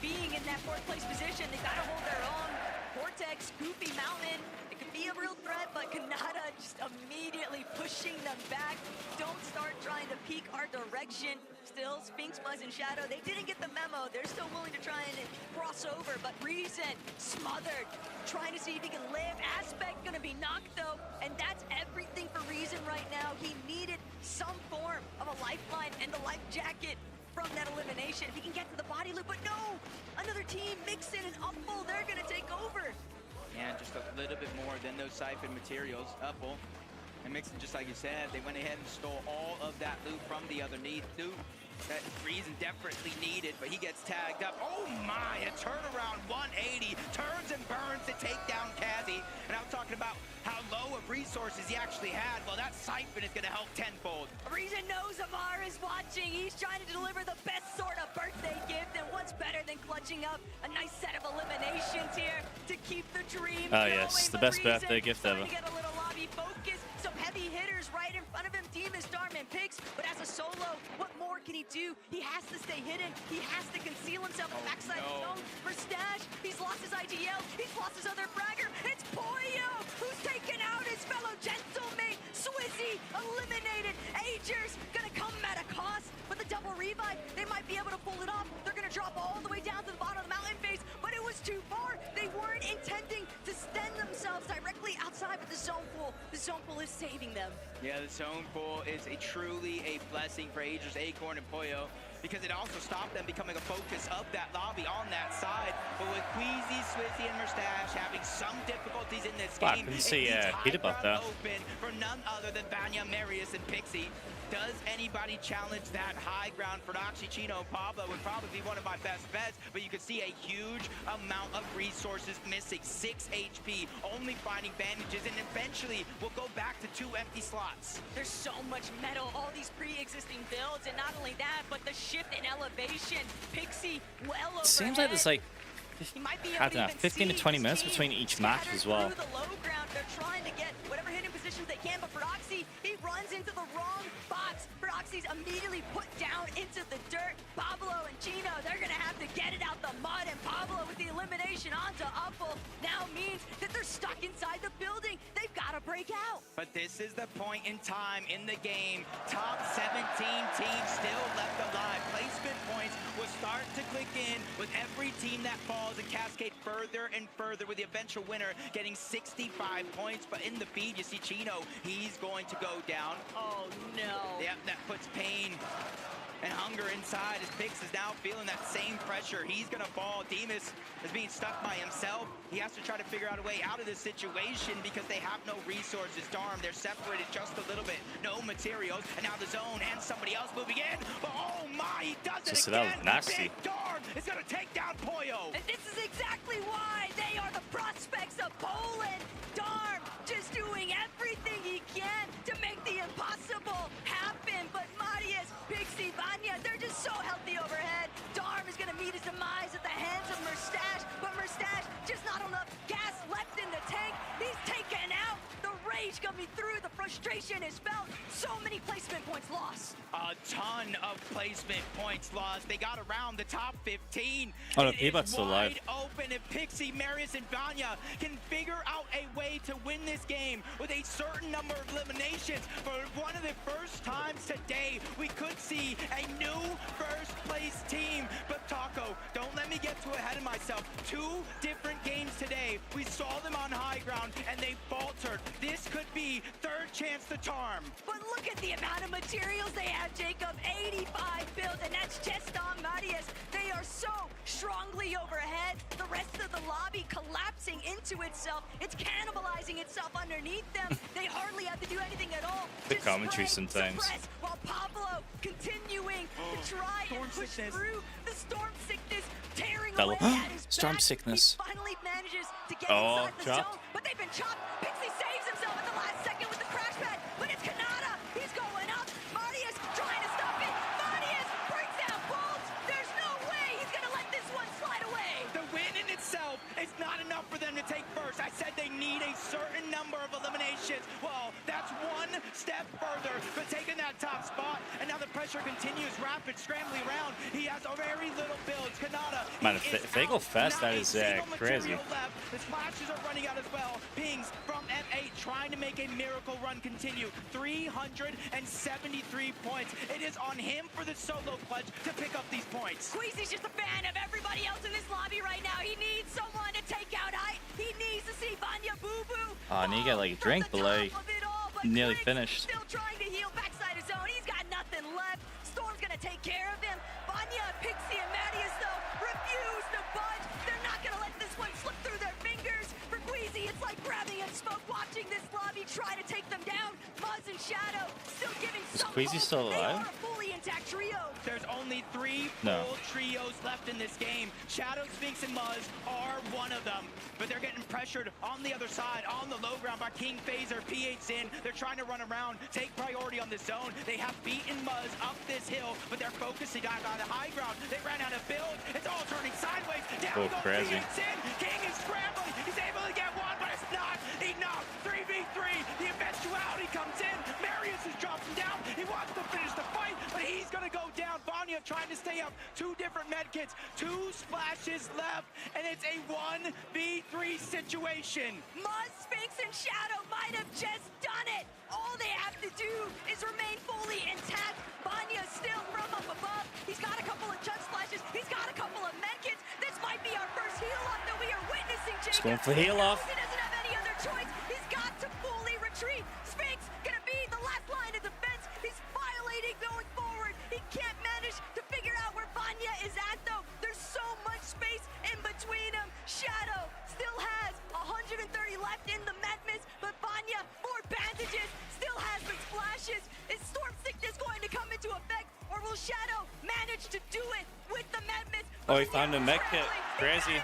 being in that 4th place position, they've got to hold their own. Vortex, Goofy Mountain, it could be a real threat, but Kanata just immediately pushing them back. Don't start trying to peek our direction. Still, Sphinx, Buzz, and Shadow, they didn't get the memo. They're still willing to try and cross over, but Reason smothered, trying to see if he can live. Aspect gonna be knocked though, and that's everything for Reason right now. He needed some form of a lifeline and the life jacket from that elimination. If he can get to the body loop, but no! Another team, Mixin and Upful, they're gonna take over. Yeah, just a little bit more than those siphon materials. Upful and Mixin, just like you said, they went ahead and stole all of that loot from the other loot. That Reason desperately needed, but he gets tagged up. Oh my, a turnaround 180, turns and burns to take down Kazi. And I'm talking about how low of resources he actually had. Well, that siphon is gonna help tenfold. Reason knows Amar is watching. He's trying to deliver the best sort of birthday gift, and what's better than clutching up a nice set of eliminations here to keep the dream Oh going. yes, the But best Reason birthday gift ever. trying to get a little lobby focus, some heavy hitters right in front of him. Demon, Starman, Pix, but as a solo, what more can he do? He has to stay hidden. He has to conceal himself on the backside of his own. Mustache, he's lost his IGL. He's lost his other fragger. It's Poyo who's taken out his fellow gentleman. Swizzy eliminated. Agers gonna come at a cost, but the double revive, they might be able to pull it off. They're gonna drop all the way down to the bottom of the mountain face, but it was too far. They weren't intending to stand themselves directly outside, but the zone pool is saving them. Yeah, the zone pool is truly a blessing for Agers, Acorn, and Poyo, because it also stopped them becoming a focus of that lobby on that side. But with Queasy, Swizzy, and Mustache having some difficulties in this game, I didn't see Peter about that. Open for none other than Vanya, Marius, and Pixie. Does anybody challenge that high ground for Noxy, Chino, and Pablo would probably be one of my best bets, but you can see a huge amount of resources missing. 6 HP, only finding bandages, and eventually we'll go back to 2 empty slots. There's so much metal, all these pre-existing builds, and not only that, but the shift in elevation. Pixie well overhead. Seems like there's like, I don't know, 15 to 20 minutes between each match as well. Through the low ground, they're trying to get whatever hidden positions they can, but Proxy, he runs into the wrong box. Proxy's immediately put down into the dirt. Pablo and Chino, they're gonna have to get it out the mud, and Pablo with the elimination onto Upful now means that they're stuck inside the building. They've got to break out. But this is the point in time in the game. Top 17 teams still left alive. Placement points will start to click in with every team that falls and cascade further and further, with the eventual winner getting 65 points. But in the feed, you see Chino, he's going to go down. Oh no. Yep, that puts pain and hunger inside as Pix is now feeling that same pressure. He's gonna fall. Demus is being stuck by himself. He has to try to figure out a way out of this situation because they have no resources. Darm, they're separated just a little bit. No materials, and now the zone and somebody else moving in. But oh my, he does it So again. that was nasty. Big Darm is gonna take down Poyo. And this is exactly why they are the prospects of Poland. Darm just doing everything he can to make the impossible happen. But Marius, Pixie, Vanya, they're just so healthy overhead. Darm is gonna meet his demise at the hands of Mustache, but Mustache just not enough gas left in the tank. He's taken out. The rage coming through, the frustration is felt. So many placement points lost. A ton of placement points lost. They got around the top 15. Oh no, It is P-Bot's still alive. wide open if Pixie, Marius, and Vanya can figure out a way to win this game with a certain number of eliminations. For one of the first times today, we could see a new first place team. But Taco, don't let me get too ahead of myself. 2 different games today. We saw them on high ground and they faltered. This could be third chance to Tarm. But look at the amount of materials they have, Jacob. 85 builds, and that's just on Marius. They are so strongly overhead. The rest of the lobby collapsing into itself. It's cannibalizing itself underneath them. They hardly have to do anything at all. The Just commentary spray, sometimes. suppress, while Pablo continuing to try and push through the storm sickness, tearing Hello. away at his Storm back. sickness. He finally manages to get Oh, inside the chopped. zone, but they've been chopped. Pixie saves himself at the last second with the crash pad, but it's Kanata. He's going up. Marius trying to stop it. Marius brings down Bolts. There's no way he's gonna let this one slide away. The situations. Well, that's one step further, but taking that top spot, and now the pressure continues. Rapid scrambling around. He has a very little builds. Kanata, Man, if they go fast, that is crazy. left. The splashes are running out as well. Pings from F8 trying to make a miracle run continue. 373 points. It is on him for the solo clutch to pick up these points. Queasy's just a fan of everybody else in this lobby right now. He needs someone to take out height. He needs to see Vanya boo-boo. Oh, and you get like a drink, but like nearly finished. Still trying to heal backside his own. He's got nothing left. Storm's gonna take care of him. Vanya, Pixie, and Mattias though refuse to budge. They're not gonna let this one slip through their fingers. For Queasy, it's like grabbing at smoke, watching this lobby try to take them down. Muzz and Shadow still giving some Queasy hope. still alive? They are a fully intact trio. There's only 3 full trios left in this game. Shadow, Sphinx, and Muzz are one of them. But they're getting pressured on the other side, on the low ground by King Phaser. P8's in. They're trying to run around, take priority on the zone. They have beaten Muzz up this hill, but they're focusing on the high ground. They ran out of build. It's all turning sideways. Down goes crazy. P8's in. King is scrambling. He's able to get one, but it's not enough. 3v3. The eventuality comes in. Marius is dropping down. He wants to finish the fight, but he's going to go down. Vanya trying to stay up. 2 different medkits. 2 splashes left, and it's a 1v3 situation. Muzz, Sphinx, and Shadow might have just done it. All they have to do is remain fully intact. Vanya's still from up above. He's got a couple of chug splashes. He's got a couple of medkits. This might be our first heal off that we are witnessing, Jacob. Just going for heal off. He doesn't have any other choice. He's got to fully retreat. Sphinx gonna be the last line of defense. He's violating going forward. He can't manage to figure out where Vanya is at, though. There's so much space in between them. Shadow still has 130 left in the med mist, but Vanya, more bandages, still has the splashes. Is Storm Sickness going to come into effect, or will Shadow manage to do it with the med mist? Oh, he found a med kit. Crazy.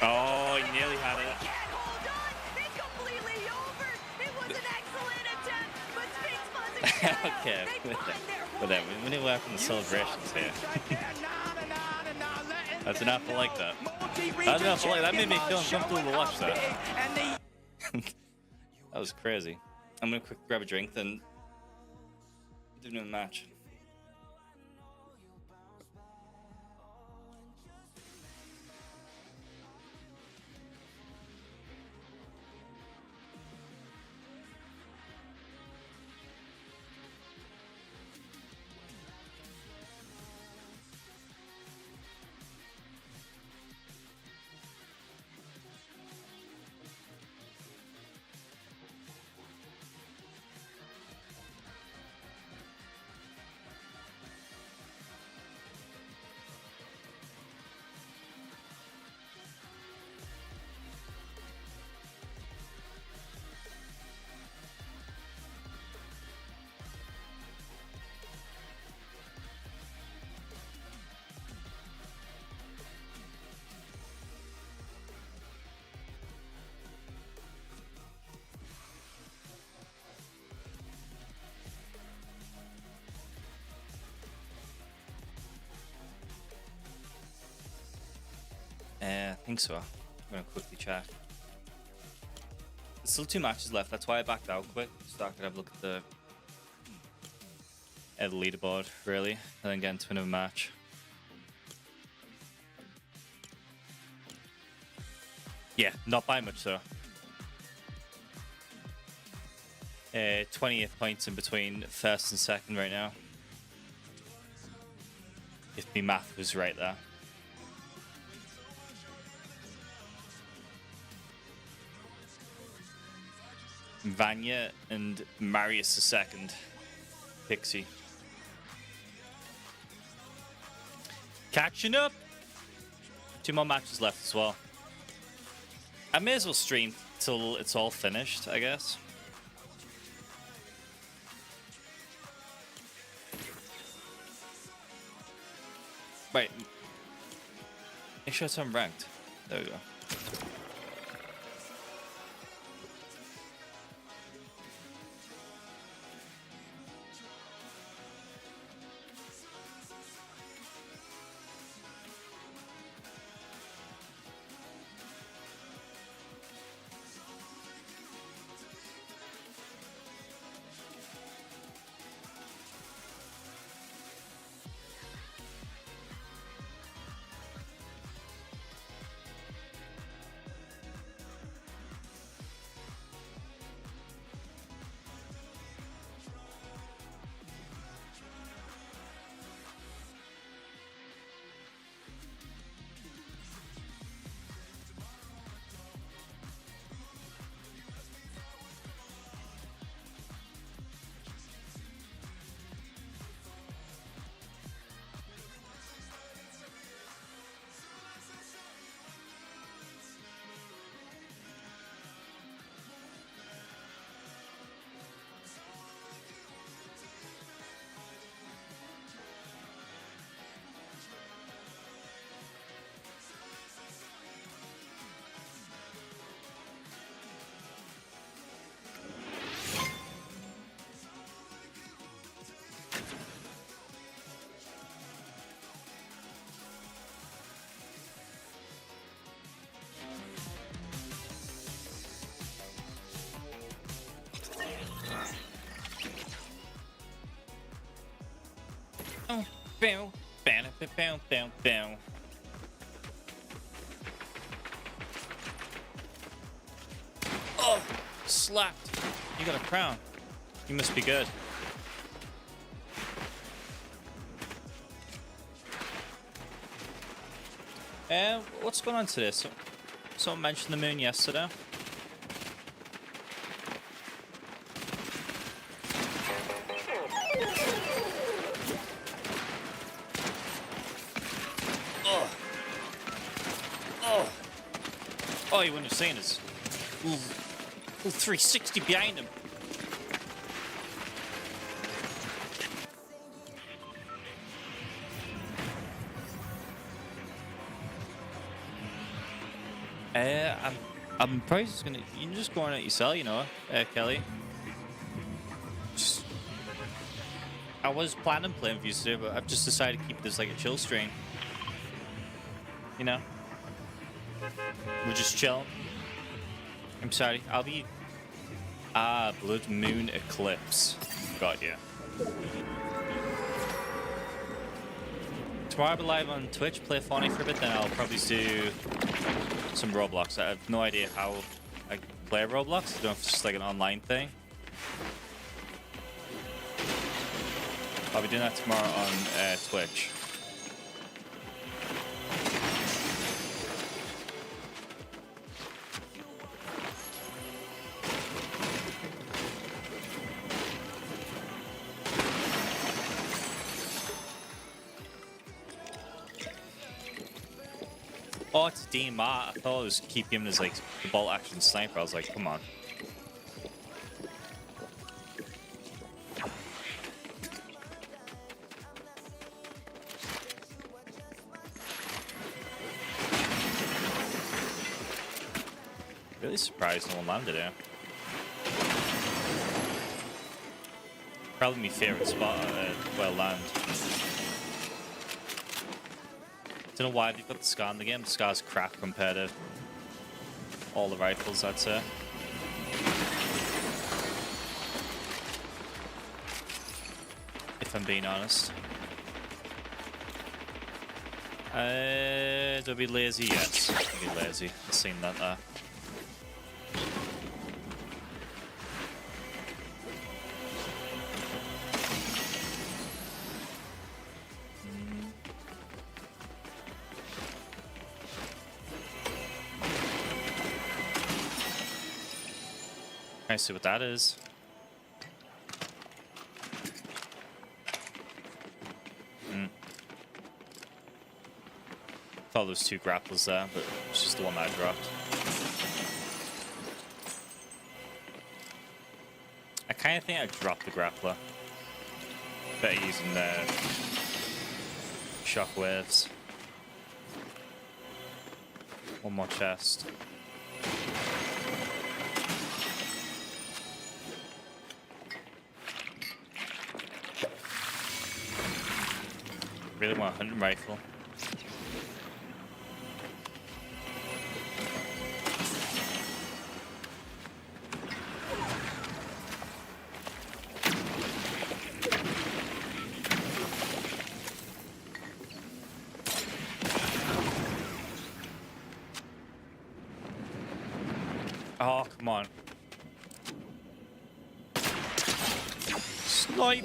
Oh, he nearly had it. Can't hold on. It's completely over. It was an excellent attempt, but Sphinx, Muzz, and Shadow, Okay, they find their whatever. We need to work on the celebrations here. That's enough to like that. That's enough to like that. Made me feel uncomfortable to watch that. That was crazy. I'm gonna quick grab a drink, then do another match. I think so. I'm gonna quickly check. There's still 2 matches left. That's why I backed out quick, so I could have a look at the leaderboard, really, and then get into another match. Yeah, not by much though. 28 points in between first and second right now. If my math was right there. Vanya and Marius the second. Pixie. Catching up. 2 more matches left as well. I may as well stream till it's all finished, I guess. Wait. Make sure it's unranked. There we go. Bow, bow, bow, bow, bow. Oh, slapped. You got a crown. You must be good. What's going on today? Someone mentioned the moon yesterday. Oh, you wouldn't have seen us. Ooh, 360 behind him. I'm probably just gonna. You're just going at yourself, you know, Kelly. I was planning playing with you today, but I've just decided to keep this like a chill stream. You know, we're just chilling. I'm sorry. I'll be. Blood Moon Eclipse. Got you. Tomorrow I'll be live on Twitch, play Fortnite for a bit, then I'll probably do some Roblox. I have no idea how I play Roblox. I don't know if it's just like an online thing. I'll be doing that tomorrow on Twitch. Oh, it's DMR. I thought it was keep him as like the bolt action sniper. I was like, come on. Really surprised no one landed here. Probably my favorite spot where I land. Don't know why they've got the SCAR in the game. The SCAR's crap compared to all the rifles, I'd say. If I'm being honest. Do I be lazy? Yes, I'll be lazy. I've seen that there. I see what that is. Thought there was two grapplers there, but it's just the one that I dropped. I kind of think I dropped the grappler. Better using the shockwaves. One more chest. Really want a hunting rifle. Oh, come on. Snipe!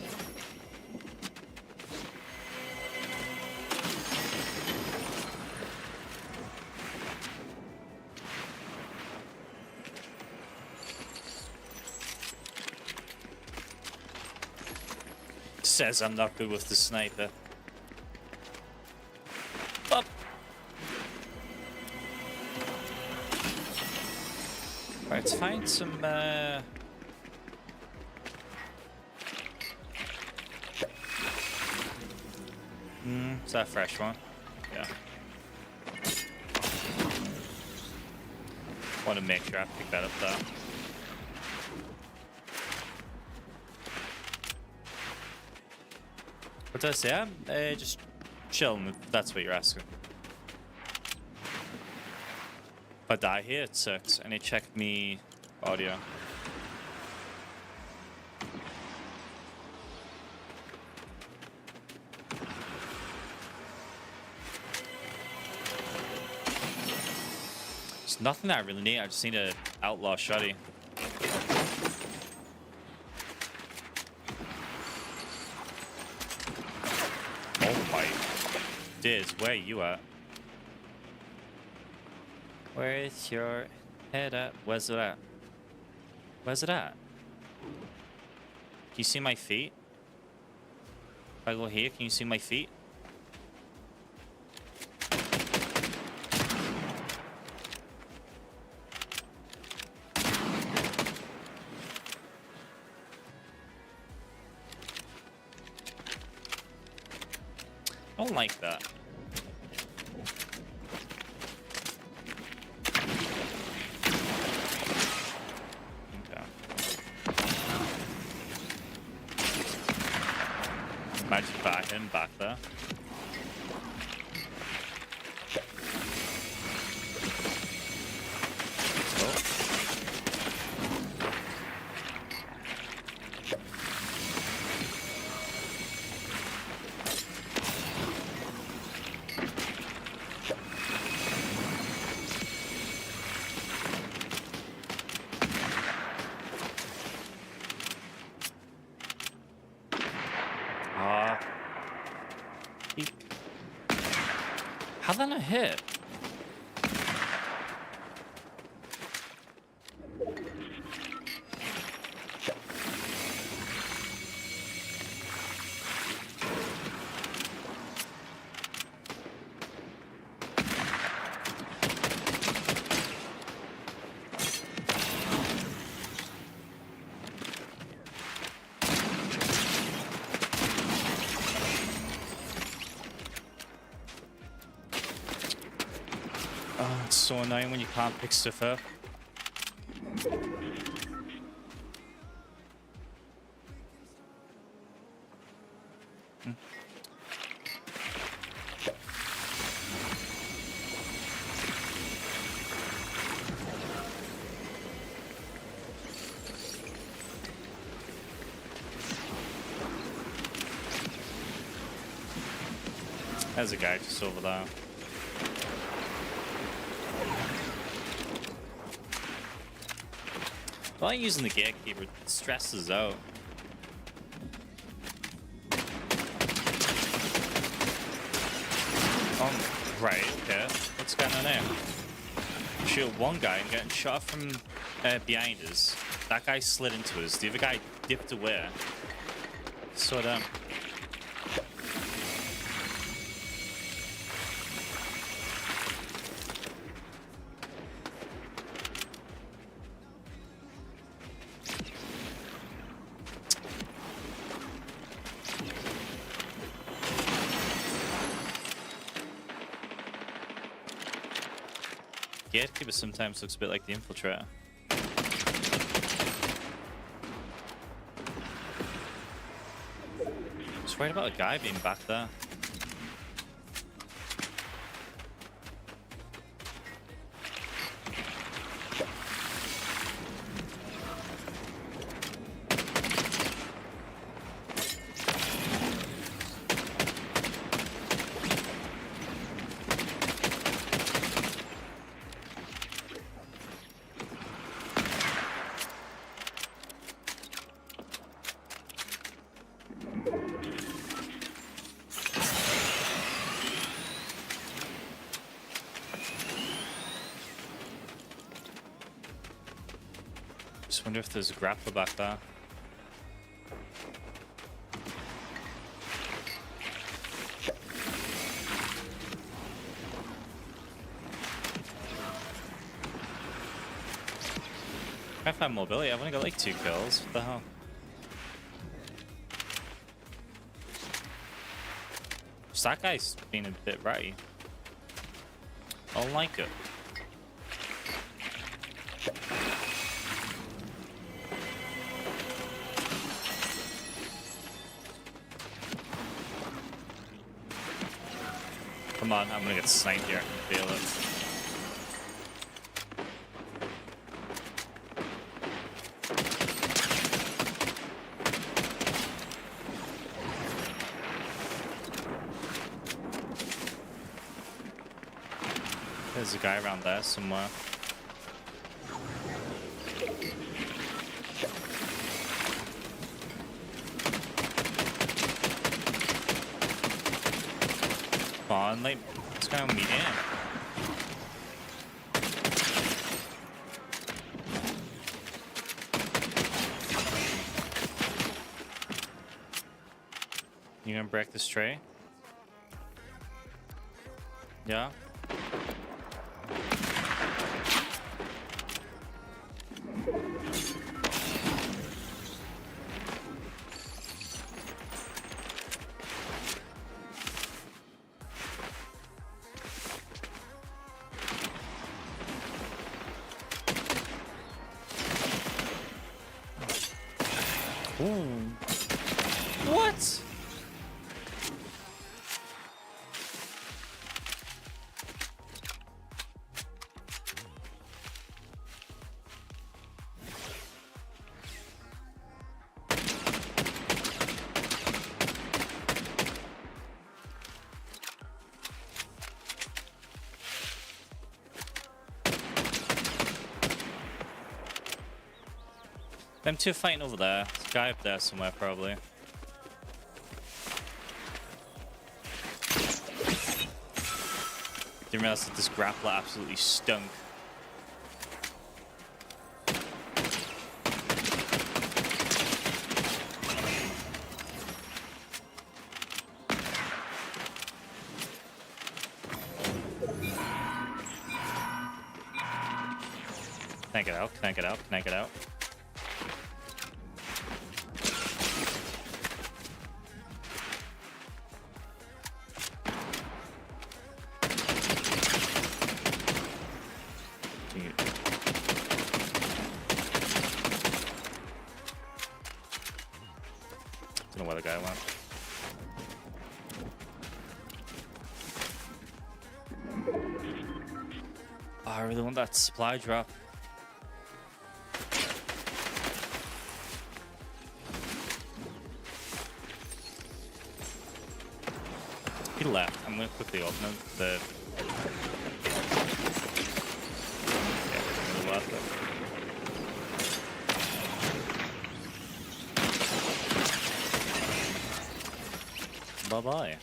Says I'm not good with the sniper. Up. Right, let's find some is that a fresh one? Yeah. Want to make sure I pick that up though. What did I say? I'm just chilling, if that's what you're asking. If I die here, it sucks. I need to check me audio. There's nothing that I really need. I just need an outlaw shotty. Oh my. Diz, where are you at? Where's your head at? Where's it at? Where's it at? Can you see my feet? If I go here, can you see my feet? I don't like that. Okay. Imagine back him back there. How'd that not hit? Oh, it's so annoying when you can't pick stuff up. There's a guy just over there. I like using the gatekeeper, it stresses out. Right, okay. What's going on there? Shoot one guy and getting shot from behind us. That guy slid into us. The other guy dipped away. So dumb. Gatekeeper sometimes looks a bit like the infiltrator. Just worried about a guy being back there. Just wonder if there's a grappler back there. I find mobility. I've only got like 2 kills. What the hell? Just that guy's being a bit ratty. I don't like it. Come on, I'm gonna get sniped here. I can feel it. There's a guy around there somewhere. on, like, what's going on with me here? You gonna break this tray? Yeah. Ooh. What? Them two fighting over there. There's a guy up there somewhere, probably. Didn't realize that this grappler absolutely stunk. Can I get out? Can I get out? Can I get out? Don't know where the guy went. Oh, I really want that supply drop. He left. I'm gonna quickly open the. Yeah, really worth it. Bye-bye.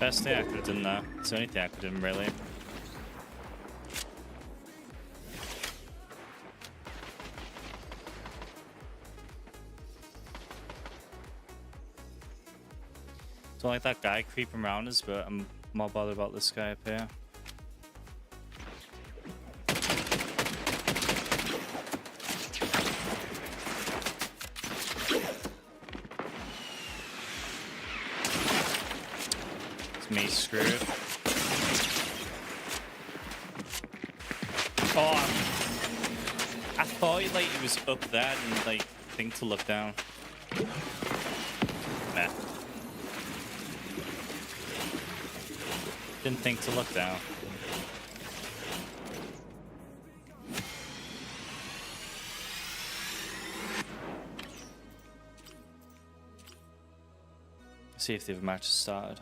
Best thing I could have done there. It's the only thing I could have done, really. Don't like that guy creeping around us, but I'm more bothered about this guy up here. Me screwed. Oh, I thought like he was up there and like think to look down. Nah. Didn't think to look down. See if the other match has started.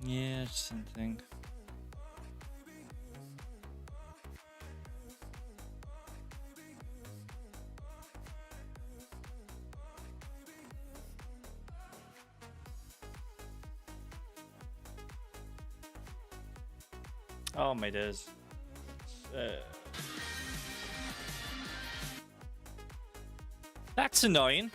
Yeah, just something. Oh my days. That's annoying.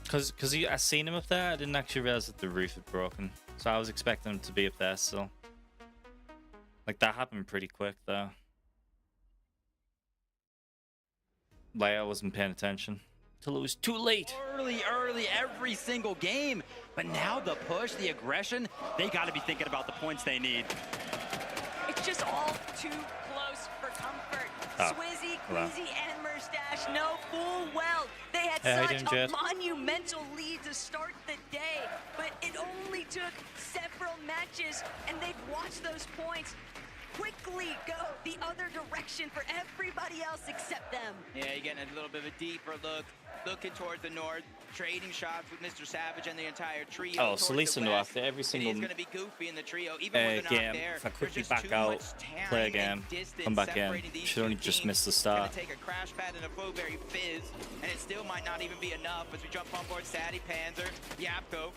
Because I seen him up there, I didn't actually realize that the roof had broken. So I was expecting him to be up there still. Like, that happened pretty quick, though. Like, I wasn't paying attention till it was too late. Early, every single game. But now the push, the aggression, they got to be thinking about the points they need. It's just all too close for comfort. Swizzy, Queasy, and Murstache know full well they had such a monumental lead to start the day, but it only took several matches, and they've watched those points quickly go the other direction for everybody else except them. Yeah, you're getting a little bit of a deeper look, looking towards the north, trading shots with Mr. Savage and the entire trio. Oh, so Lisa knew after every single going to be goofy in the trio, even when they're game, not there. if I quickly back out, play a game, come back in, should only just miss the start. Take a crash pad and a Flowberry Fizz, and it still might not even be enough as we jump on board Sadie Panzer, Yapko.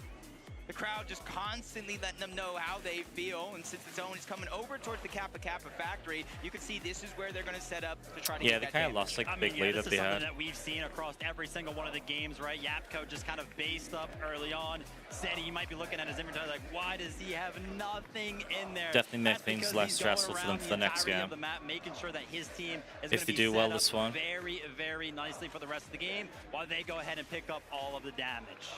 The crowd just constantly letting them know how they feel, and since the zone is coming over towards the Kappa Kappa factory, you can see this is where they're going to set up to try to get that they kind of lost like the big lead that they had. This is something that we've seen across every single one of the games, right? Yapko just kind of based up early on. Sadie, you might be looking at his inventory like, why does he have nothing in there? Definitely make things less stressful for them for the next game. The map, making sure that his team is if they do well this one, very, very nicely for the rest of the game, while they go ahead and pick up all of the damage.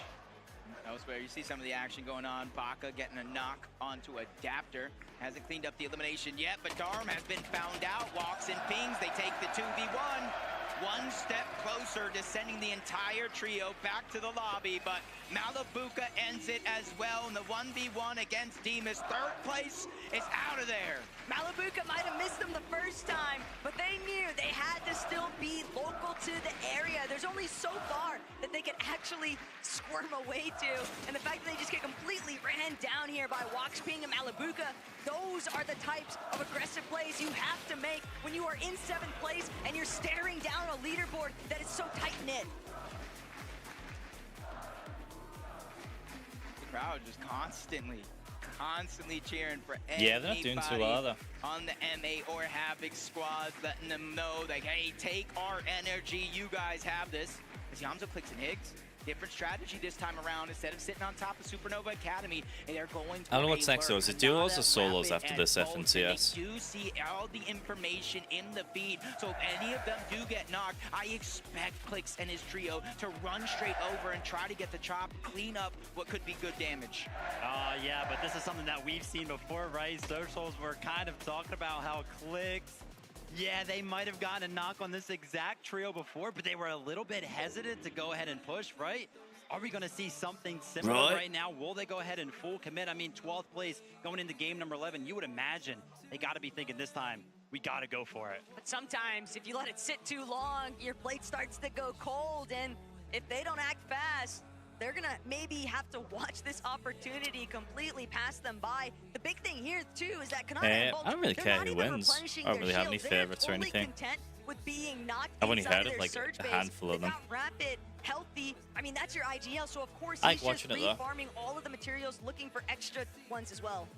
Elsewhere, you see some of the action going on. Baka getting a knock onto Adapter. Hasn't cleaned up the elimination yet, but Darm has been found out. Walks and pings. They take the 2v1. One step closer to sending the entire trio back to the lobby, but Malabuka ends it as well in the 1v1 against Demas. Third place is out of there. Malabuka might have missed them the first time, but they knew they had to still be local to the area. There's only so far that they can actually squirm away to, and the fact that they just get completely ran down here by Walks, Ping, and Malabuka, those are the types of aggressive plays you have to make when you are in 7th place and you're staring down a leaderboard that is so tight-knit. The crowd just constantly cheering for they're not doing too well either. On the MA or Havoc squads, letting them know, like, hey, take our energy, you guys have this. As Yamzo clicks and Higgs, different strategy this time around. Instead of sitting on top of Supernova Academy, they're going to I don't know what's next though. Is it duos or solos after this FNCS? They do see all the information in the feed, so if any of them do get knocked, I expect Clicks and his trio to run straight over and try to get the chop, clean up what could be good damage. Yeah, but this is something that we've seen before, right? Socials were kind of talking about how Clicks, yeah, they might have gotten a knock on this exact trio before, but they were a little bit hesitant to go ahead and push, right? Are we going to see something similar right now? Will they go ahead and full commit? I mean, 12th place going into game number 11, you would imagine they got to be thinking this time, we got to go for it. But sometimes if you let it sit too long, your plate starts to go cold, and if they don't act fast, they're going to maybe have to watch this opportunity completely pass them by. The big thing here, too, is that I don't really care who wins. I don't really have any favorites or anything. I've only heard of like a handful of them. Rapid, healthy, I mean, that's your IGL, so of course I he's like just watching it, farming all of the materials, looking for extra ones as well.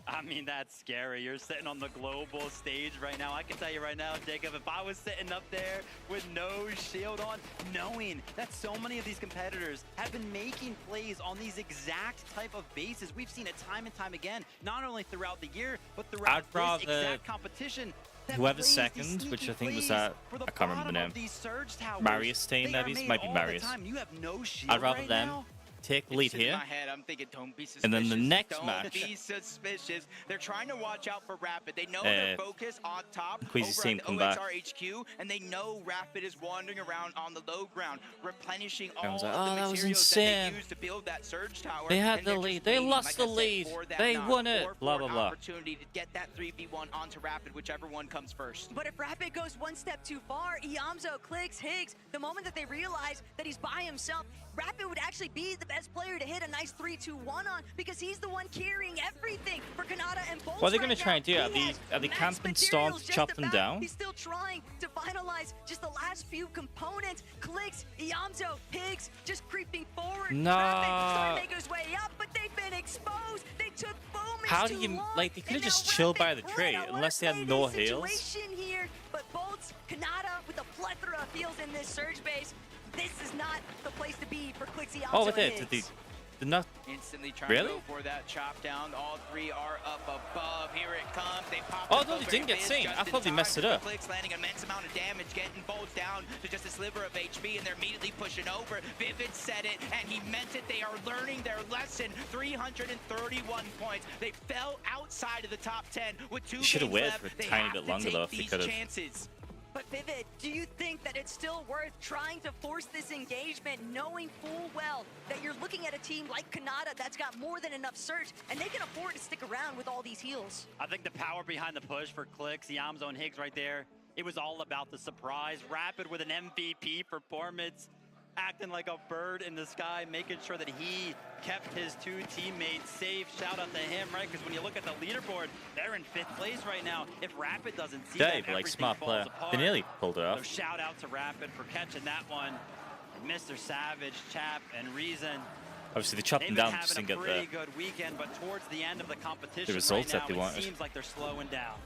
I mean, that's scary. You're sitting on the global stage right now. I can tell you right now, Jacob, if I was sitting up there with no shield on, knowing that so many of these competitors have been making plays on these exact type of bases. We've seen it time and time again, not only throughout the year, but throughout this exact competition. Whoever's second, which I think was that, I can't remember the name. Marius team, maybe? Might be Marius. I'd rather them take the lead here, in my head, I'm thinking, don't be suspicious. And then the next don't match. Be suspicious. They're trying to watch out for Rapid. They know they're focused on top Queasy's over team at come the back. OXR HQ, and they know Rapid is wandering around on the low ground, replenishing all like, of oh, the that was materials that insane. they used to build that surge tower. They had and the they're lead. just They waiting, lost like the I said, lead. for that They knock, won it. or for Blah, blah, an blah. opportunity to get that 3v1 onto Rapid, whichever one comes first. But if Rapid goes one step too far, Iamzo, Clicks, Higgs, the moment that they realize that he's by himself, Rapid would actually be the best player to hit a nice 3-2-1 on because he's the one carrying everything for Kanata and Bolts. What are they going to try and do? Are they camping Storm to chop them down? He's still trying to find finalize just the last few components. Clicks, Yamzo, Pigs just creeping forward. No. Rapid starting to make his way up, but they've been exposed. They took moments How do too you long, like? They could and have just now chilled by Rapid the tree right unless they away had no this heals. situation here, but Bolts, Kanata with a plethora of heals in this surge base. This is not the place to be for Clicks, Yamzo, Oh, and but they Higgs. did not. Instantly trying Really? to go for that chop down. All three are up above. Here it comes. They pop. Oh, the no, they Clover didn't get Fizz seen. just I in thought they time. messed it The up. Clicks landing an immense amount of damage, getting Bolts down to just a sliver of HP, and they're immediately pushing over. Vivid said it, and he meant it. They are learning their lesson. 331 points. They fell outside of the top 10 with 2 Should have games waited left. for a They tiny have bit to longer, take though, if they these could've. chances. But Vivid, do you think that it's still worth trying to force this engagement, knowing full well that you're looking at a team like Kanata that's got more than enough surge, and they can afford to stick around with all these heals? I think the power behind the push for Clicks, Yamzo and Higgs right there, it was all about the surprise. Rapid with an MVP performance, acting like a bird in the sky, making sure that he kept his 2 teammates safe. Shout out to him, right? Because when you look at the leaderboard, they're in 5th place right now. If Rapid doesn't see Dave, that, like everything smart falls player. apart. They nearly pulled it So off. shout out to Rapid for catching that one. Mr. Savage, Chap, and Reason. Obviously, they chopped They've them been down, having just didn't a get pretty the. good weekend, but towards the end of the competition results right that they now, wanted. it seems like they're slowing down.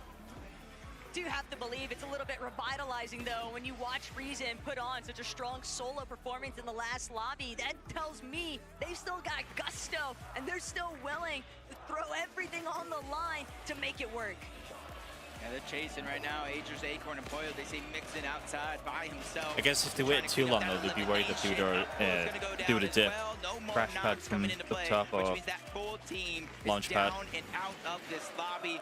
Do have to believe it's a little bit revitalizing though when you watch Reason put on such a strong solo performance in the last lobby. That tells me they've still got gusto and they're still willing to throw everything on the line to make it work. Yeah, they're chasing right now. Agers, Acorn, and Poyo. They see Mixon outside by himself. I guess if they waited too long, though, they'd be worried that they would have dipped. Crash pad from up top or launch pad.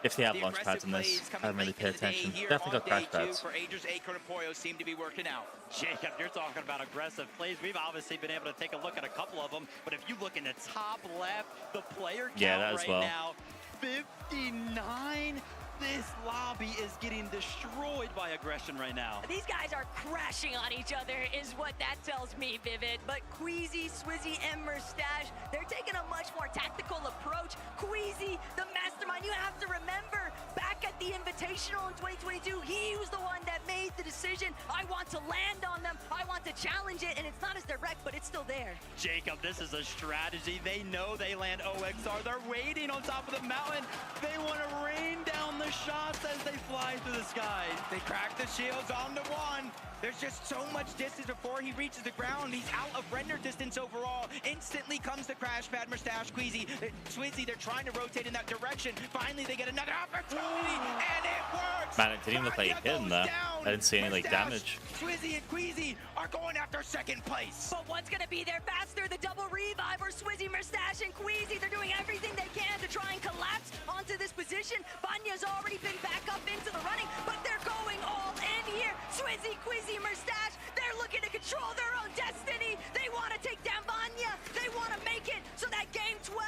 If they have launch pads in this, I haven't really paid attention. Definitely got crash pads. For Agers, Acorn, and Poyo seem to be working out. Jacob, you're talking about aggressive plays. We've obviously been able to take a look at a couple of them, but if you look in the top left, the player count that as right well. now, 59. This lobby is getting destroyed by aggression right now. These guys are crashing on each other is what that tells me, Vivid. But Queasy, Swizzy, and Mustache, they're taking a much more tactical approach. Queasy, the mastermind, you have to remember, back at the Invitational in 2022, he was the one that made the decision. I want to land on them. I want to challenge it, and it's not as direct, but it's still there. Jacob, this is a strategy. They know they land OXR. They're waiting on top of the mountain. They want to rain down the shots as they fly through the sky. They crack the shields onto one. There's just so much distance before he reaches the ground. He's out of render distance overall. Instantly comes the crash pad, Mustache, Queasy, Swizzy. They're trying to rotate in that direction. Finally, they get another opportunity, and it works. Man, it didn't even look like he hit him there. I didn't see any like damage. Swizzy and Queasy are going after 2nd place. But what's going to be there faster? The double revive or Swizzy, Mustache, and Queasy. They're doing everything they can to try and collapse onto this position. Vanya's already been back up into the running, but they're going all in here. Swizzy, Queasy, Mustache, they're looking to control their own destiny. They want to take down Vanya. They want to make it so that game 12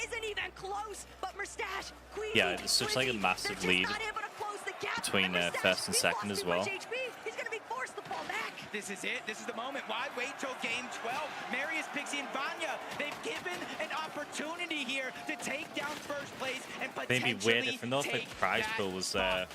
isn't even close. But Mustache, Queasy, Yeah, it's just like a massive lead between first and second as well. He's going to be forced to fall back. This is it. This is the moment. Why wait till game 12? Marius, Pixie, and Vanya, they've given an opportunity here to take down 1st place and potentially Maybe weird if enough like prize pool was a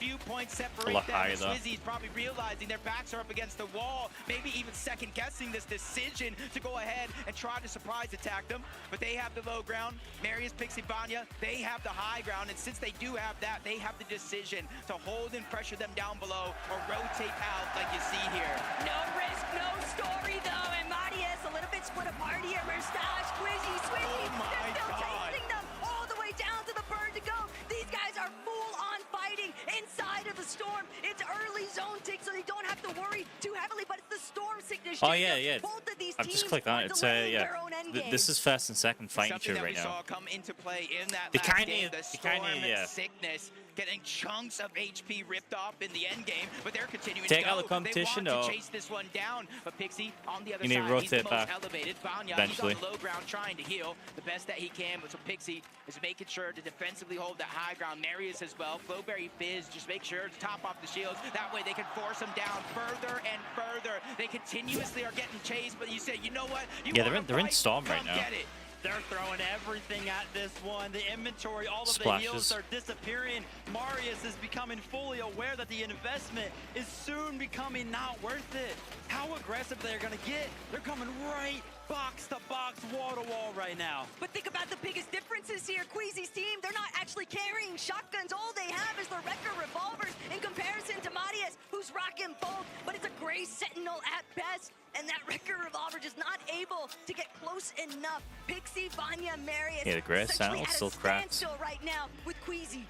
lot higher though. Swizzy's probably realizing their backs are up against the wall, maybe even second guessing this decision to go ahead and try to surprise attack them. But they have the low ground. Marius, Pixie, Vanya, they have the high ground, and since they do have that, they have the decision to hold and pressure them down below or rotate out like you see here. No risk, no story though, and Marius a little bit split apart here. Mustache, Quizzy, Swizzy, they're still chasing them all the way down to the bird to go. These guys are full on fighting inside of the storm. It's early zone tick, so they don't have to worry too heavily, but it's the storm sickness. Oh yeah. Both of these I've just clicked on it. It's yeah. This is 1st and 2nd fighting each other right now. Saw come into play in that They last kinda- game, the they storm kinda, yeah. sickness, getting chunks of HP ripped off in the end game, but they're continuing Take to go. out the competition, they want or to chase this one down, but Pixie on the other you need to side, he's the rotate most back elevated. Vanya, eventually. he's on the low ground trying to heal the best that he can, but so Pixie is making sure to defensively hold that high ground. Marius as well, Flowberry Fizz, just make sure to top off the shields. That way they can force them down further and further. They continuously are getting chased, but you say, you know what? You Yeah, wanna they're in fight? Storm right Come now. get it. They're throwing everything at this one. The inventory, all of Splashes. the heals are disappearing. Marius is becoming fully aware that the investment is soon becoming not worth it. How aggressive they're gonna get. They're coming right box to box, wall to wall right now. But think about the biggest differences here. Queasy's team, they're not actually carrying shotguns. All they have is the Wrecker revolvers in comparison to Marius, who's rocking both, but it's a gray Sentinel at best. And that Wrecker revolver just not able to get close enough. Pixie, Vanya, Marius, Yeah, the gray essentially Sentinel at a still cracks. standstill right now with Queasy.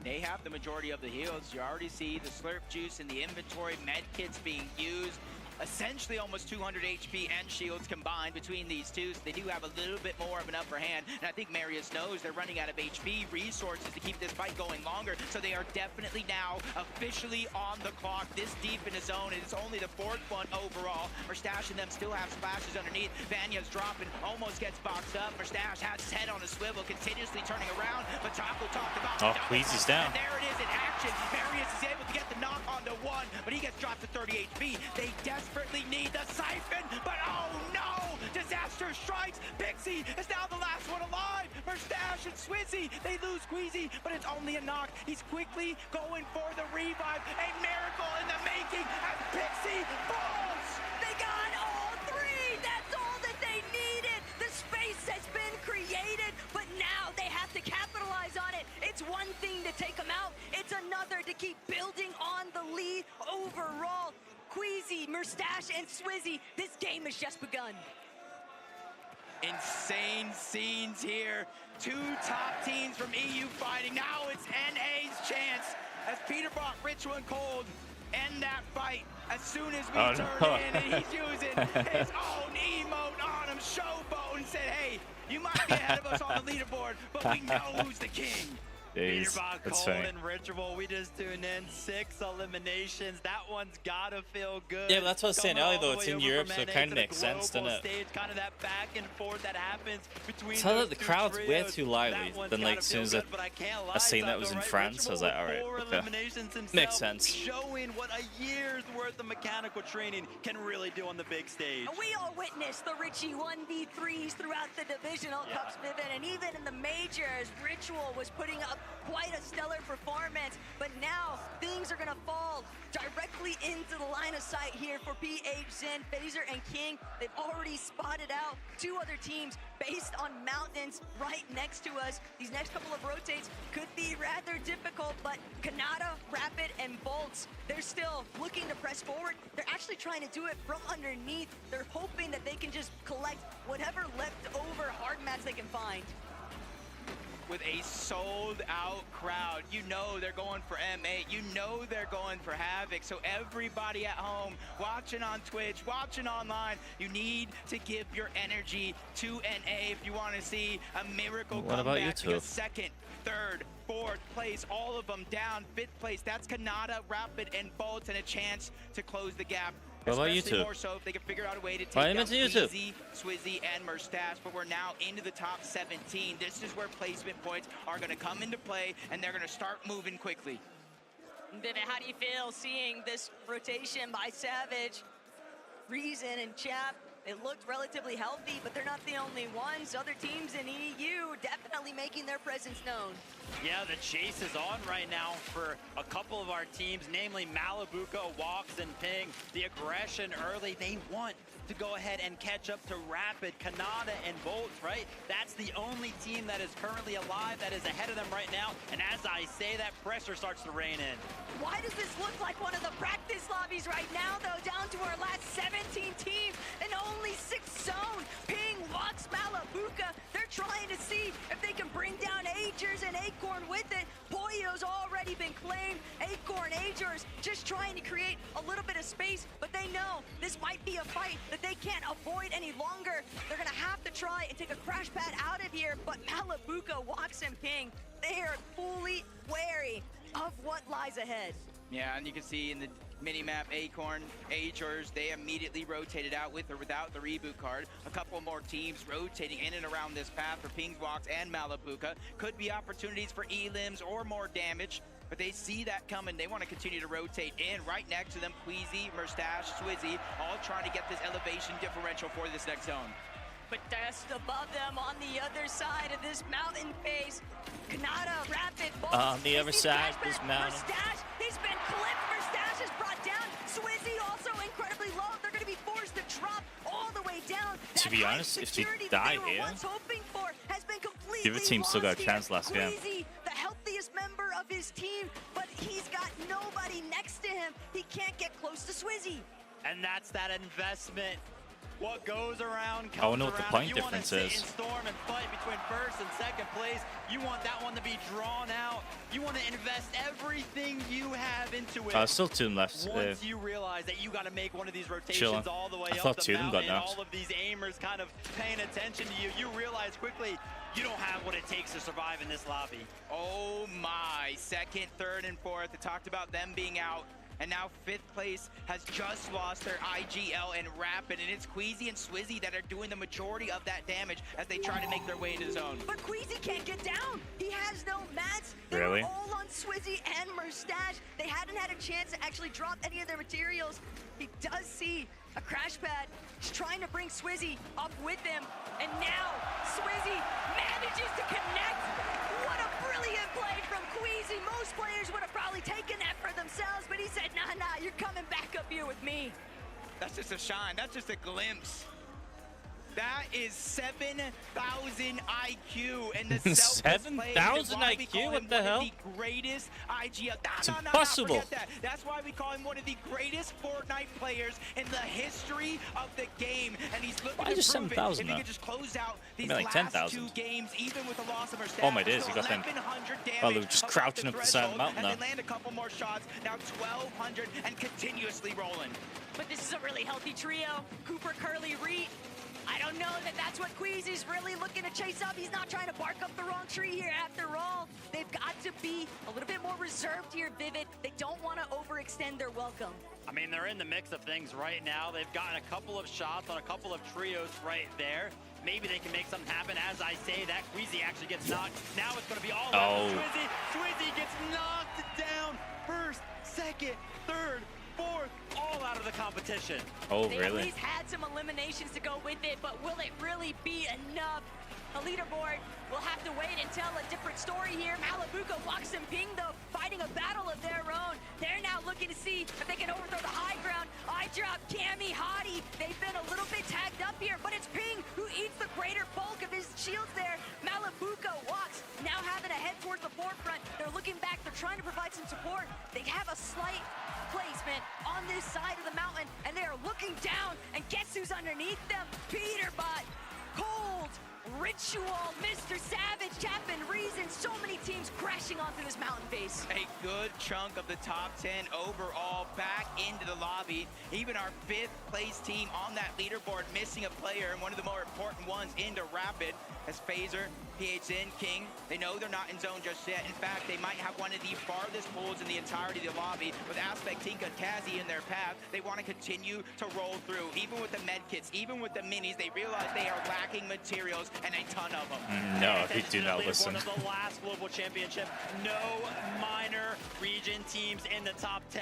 They have the majority of the heals. You already see the slurp juice in the inventory, med kits being used. Essentially almost 200 HP and shields combined between these two, so they do have a little bit more of an upper hand. And I think Marius knows they're running out of HP resources to keep this fight going longer, so they are definitely now officially on the clock this deep in the zone. And it's only the fourth one overall. Merstash and them still have splashes underneath. Vanya's dropping, almost gets boxed up. Merstash has his head on a swivel, continuously turning around, but Taco talked about Oh, Queasy's down. and there it is in action. Marius is able to get the knock onto one, but he gets dropped to 30 HP. They desperately need the siphon, but oh no! Disaster strikes! Pixie is now the last one alive! Merstash and Swizzy, they lose Queasy, but it's only a knock. He's quickly going for the revive. A miracle in the making as Pixie falls! They got all three! That's all that they needed! The space has been created, but now they have to capitalize on it. It's one thing to take them out, it's another to keep building on the lead overall. Queasy, Merstash, and Swizzy, this game has just begun. Insane scenes here. Two top teams from EU fighting. Now it's NA's chance as Peter brought Ritual and Cold end that fight as soon as we turn in, and he's using his own emote on him, showboat, and said, hey, you might be ahead of us on the leaderboard, but we know who's the king. Jeez, Peterbach, that's Cold, funny. and Ritual, we just tuned in 6 eliminations. That one's gotta feel good. Yeah, but that's what I was saying Coming earlier, all though. the It's way in over Europe, from so it NA kind to of the makes sense, global doesn't it? stage, kind of that back and forth that happens between Tell those that the two crowd's way trios. too lively. That one's Then, like, gotta as soon feel as good, but I can't lie, I seen that was Taco, in right? France, I was like, Ritual all right, with 4 okay. eliminations himself, Makes sense. showing what a year's worth of mechanical training can really do on the big stage. And we all witnessed the Richie 1v3s throughout the divisional cups, Vivid, and even in the majors, Ritual was putting up quite a stellar performance, but now things are gonna fall directly into the line of sight here for PH, Zen, Phaser, and King. They've already spotted out 2 other teams based on mountains right next to us. These next couple of rotates could be rather difficult, but Kanata, Rapid, and Bolts, they're still looking to press forward. They're actually trying to do it from underneath. They're hoping that they can just collect whatever leftover hard mats they can find. With a sold-out crowd, you know they're going for M8, you know they're going for Havoc, so everybody at home, watching on Twitch, watching online, you need to give your energy to NA if you want to see a miracle What about comeback, YouTube? because second, third, fourth place, all of them down, 5th place, that's Kanata, Rapid, and Bolts, and a chance to close the gap. What about Especially YouTube? more so if they can figure out a way to take Why down into YouTube? Queasy, Swizzy, and Merstash, but we're now into the top 17. This is where placement points are going to come into play, and they're going to start moving quickly. Vivid, how do you feel seeing this rotation by Savage, Reason, and Chap? It looked relatively healthy, but they're not the only ones. Other teams in EU definitely making their presence known. Yeah, the chase is on right now for a couple of our teams, namely Malibuco, Walks, and Ping. The aggression early, they want to go ahead and catch up to Rapid, Kanata, and Bolts, right? That's the only team that is currently alive that is ahead of them right now. And as I say, that pressure starts to rain in. Why does this look like one of the practice lobbies right now, though? Down to our last 17 teams and only 6 zone. Ping, Walks, Malibuca. They're trying to see if they can bring down Agers and Acorn with it. Pollo's already been claimed. Acorn, Agers just trying to create a little bit of space, but they know this might be a fight that they can't avoid any longer. They're gonna have to try and take a crash pad out of here, but Malibuca, Walks, and Ping, they are fully wary of what lies ahead. Yeah, and you can see in the mini-map, Acorn, Agers, they immediately rotated out with or without the reboot card. A couple more teams rotating in and around this path for Pings, Walks, and Malibuca. Could be opportunities for elims or more damage, but they see that coming. They want to continue to rotate in. Right next to them, Queasy, Merstash, Swizzy, all trying to get this elevation differential for this next zone. but just above them on the other side of this mountain face. Kanata, Rapid, Bolts. On the other side of this mountain. Mustache, he's been clipped. Mustache is brought down. Swizzy also incredibly low. They're going to be forced to drop all the way down. To be honest, if they die here, the other team still got a chance last game. Queasy, the healthiest member of his team, but he's got nobody next to him. He can't get close to Swizzy. And that's that investment. What goes around comes I wonder what the around. point You difference want to sit is. and storm and fight between first and second place. You want that one to be drawn out. You want to invest everything you have into it. Still 2 of them left. Once you realize that you got to make one of these rotations Chilling. all the way I up thought the 2 of them got mountain, knocked. all of these aimers kind of paying attention to you, you realize quickly you don't have what it takes to survive in this lobby. Oh my, second, third, and fourth. I talked about them being out. And now 5th place has just lost their IGL and Rapid, and it's Queasy and Swizzy that are doing the majority of that damage as they try to make their way into the zone. But Queasy can't get down. He has no mats. They Really? were all on Swizzy and Mustache. They hadn't had a chance to actually drop any of their materials. He does see a crash pad. He's trying to bring Swizzy up with him. And now Swizzy manages to connect. What a brilliant play from Queasy. Most players would have probably taken that for themselves, but he said, nah, you're coming back up here with me. That's just a shine. That's just a glimpse. That is 7,000 IQ, and the 7,000 IQ? What the hell? The greatest IGL. It's impossible. Forget that. That's why we call him one of the greatest Fortnite players in the history of the game, and he's looking Why to just prove it. 7,000 If he though? could just close out these Maybe like last 10,000. 2 games, even with the loss of our staff. Oh my days, he got them. Oh, they were just crouching up the side of the mountain now. now. They land a couple more shots. Now 1,200 and continuously rolling. But this is a really healthy trio. Cooper, Curly, Reed. I don't know that that's what Queasy's really looking to chase up. He's not trying to bark up the wrong tree here after all. They've got to be a little bit more reserved here, Vivid. They don't want to overextend their welcome. I mean, they're in the mix of things right now. They've gotten a couple of shots on a couple of trios right there. Maybe they can make something happen. As I say that, Queasy actually gets knocked. Now it's going to be all about Swizzy. Swizzy gets knocked down. First, second, third, fourth, all out of the competition. Oh, They really? at least had some eliminations to go with it, but will it really be enough? The leaderboard will have to wait and tell a different story here. Malibuco, Lux, and Ping, though, fighting a battle of their own. They're now looking to see if they can overthrow the high ground. I drop Cammy, Hottie. They've been a little bit tagged up here, but it's Ping who eats the greater bulk of his shields there. Malibuco, Lux, now having to head towards the forefront. They're looking back. They're trying to provide some support. They have a slight placement on this side of the mountain, and they are looking down, and guess who's underneath them? Peterbot, Cold, Ritual, Mr. Savage, Chapman, Reason, so many teams crashing onto this mountain face. A good chunk of the top 10 overall back into the lobby. Even our 5th place team on that leaderboard missing a player, and one of the more important ones into Rapid as Phaser, PHN, King. They know they're not in zone just yet. In fact, they might have one of the farthest pulls in the entirety of the lobby with Aspect, Tinka, Kazi in their path. They want to continue to roll through. Even with the med kits, even with the minis, they realize they are lacking materials and a ton of them. No, he do not listen. One of the last global championship. No minor region teams in the top 10.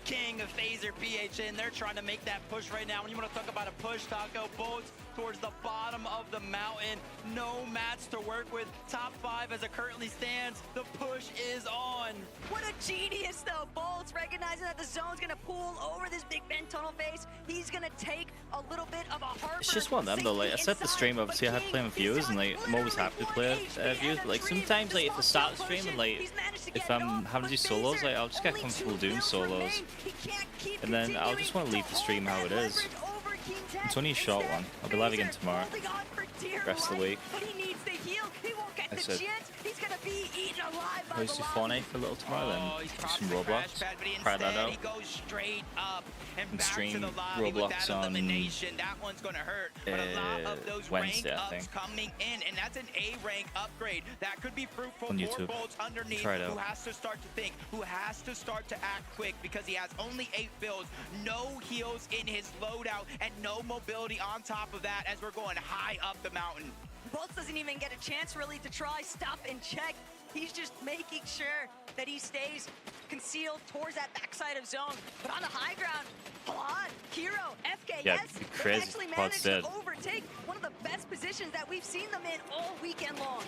King of Phaser, PHN, they're trying to make that push right now. When you want to talk about a push, Taco, Bolts towards the bottom of the mountain. No mats to work with. Top 5 as it currently stands. The push is on. What a genius, though. Bolts recognizing that the zone's going to pull over this Big Ben tunnel face. He's going to take a little bit of a harbor. It's just one of them though, like I set the stream obviously I have playing with viewers and like I'm always happy to play viewers, but like sometimes like at the start of the stream and like if I'm having to do solos, like I'll just get comfortable doing solos and then I'll just want to leave the stream how it is. It's only a short one. I'll be live again tomorrow. Rest of the week. I said I'll do Fortnite for a little tomorrow, then do some Roblox, try that out, and stream Roblox on Wednesday, I think, coming in, and that's an A rank upgrade. That could be fruitful on for YouTube. Bolts underneath, Try it out. who has to start to think, who has to start to act quick because he has only 8 builds, no heals in his loadout, and no mobility on top of that as we're going high up the mountain. Bolts doesn't even get a chance really to try, stop, and check. He's just making sure that he stays concealed towards that backside of zone. But on the high ground, Halad, Hero, FKS, Yeah, they crazy. actually Pod's managed dead. to overtake one of the best positions that we've seen them in all weekend long.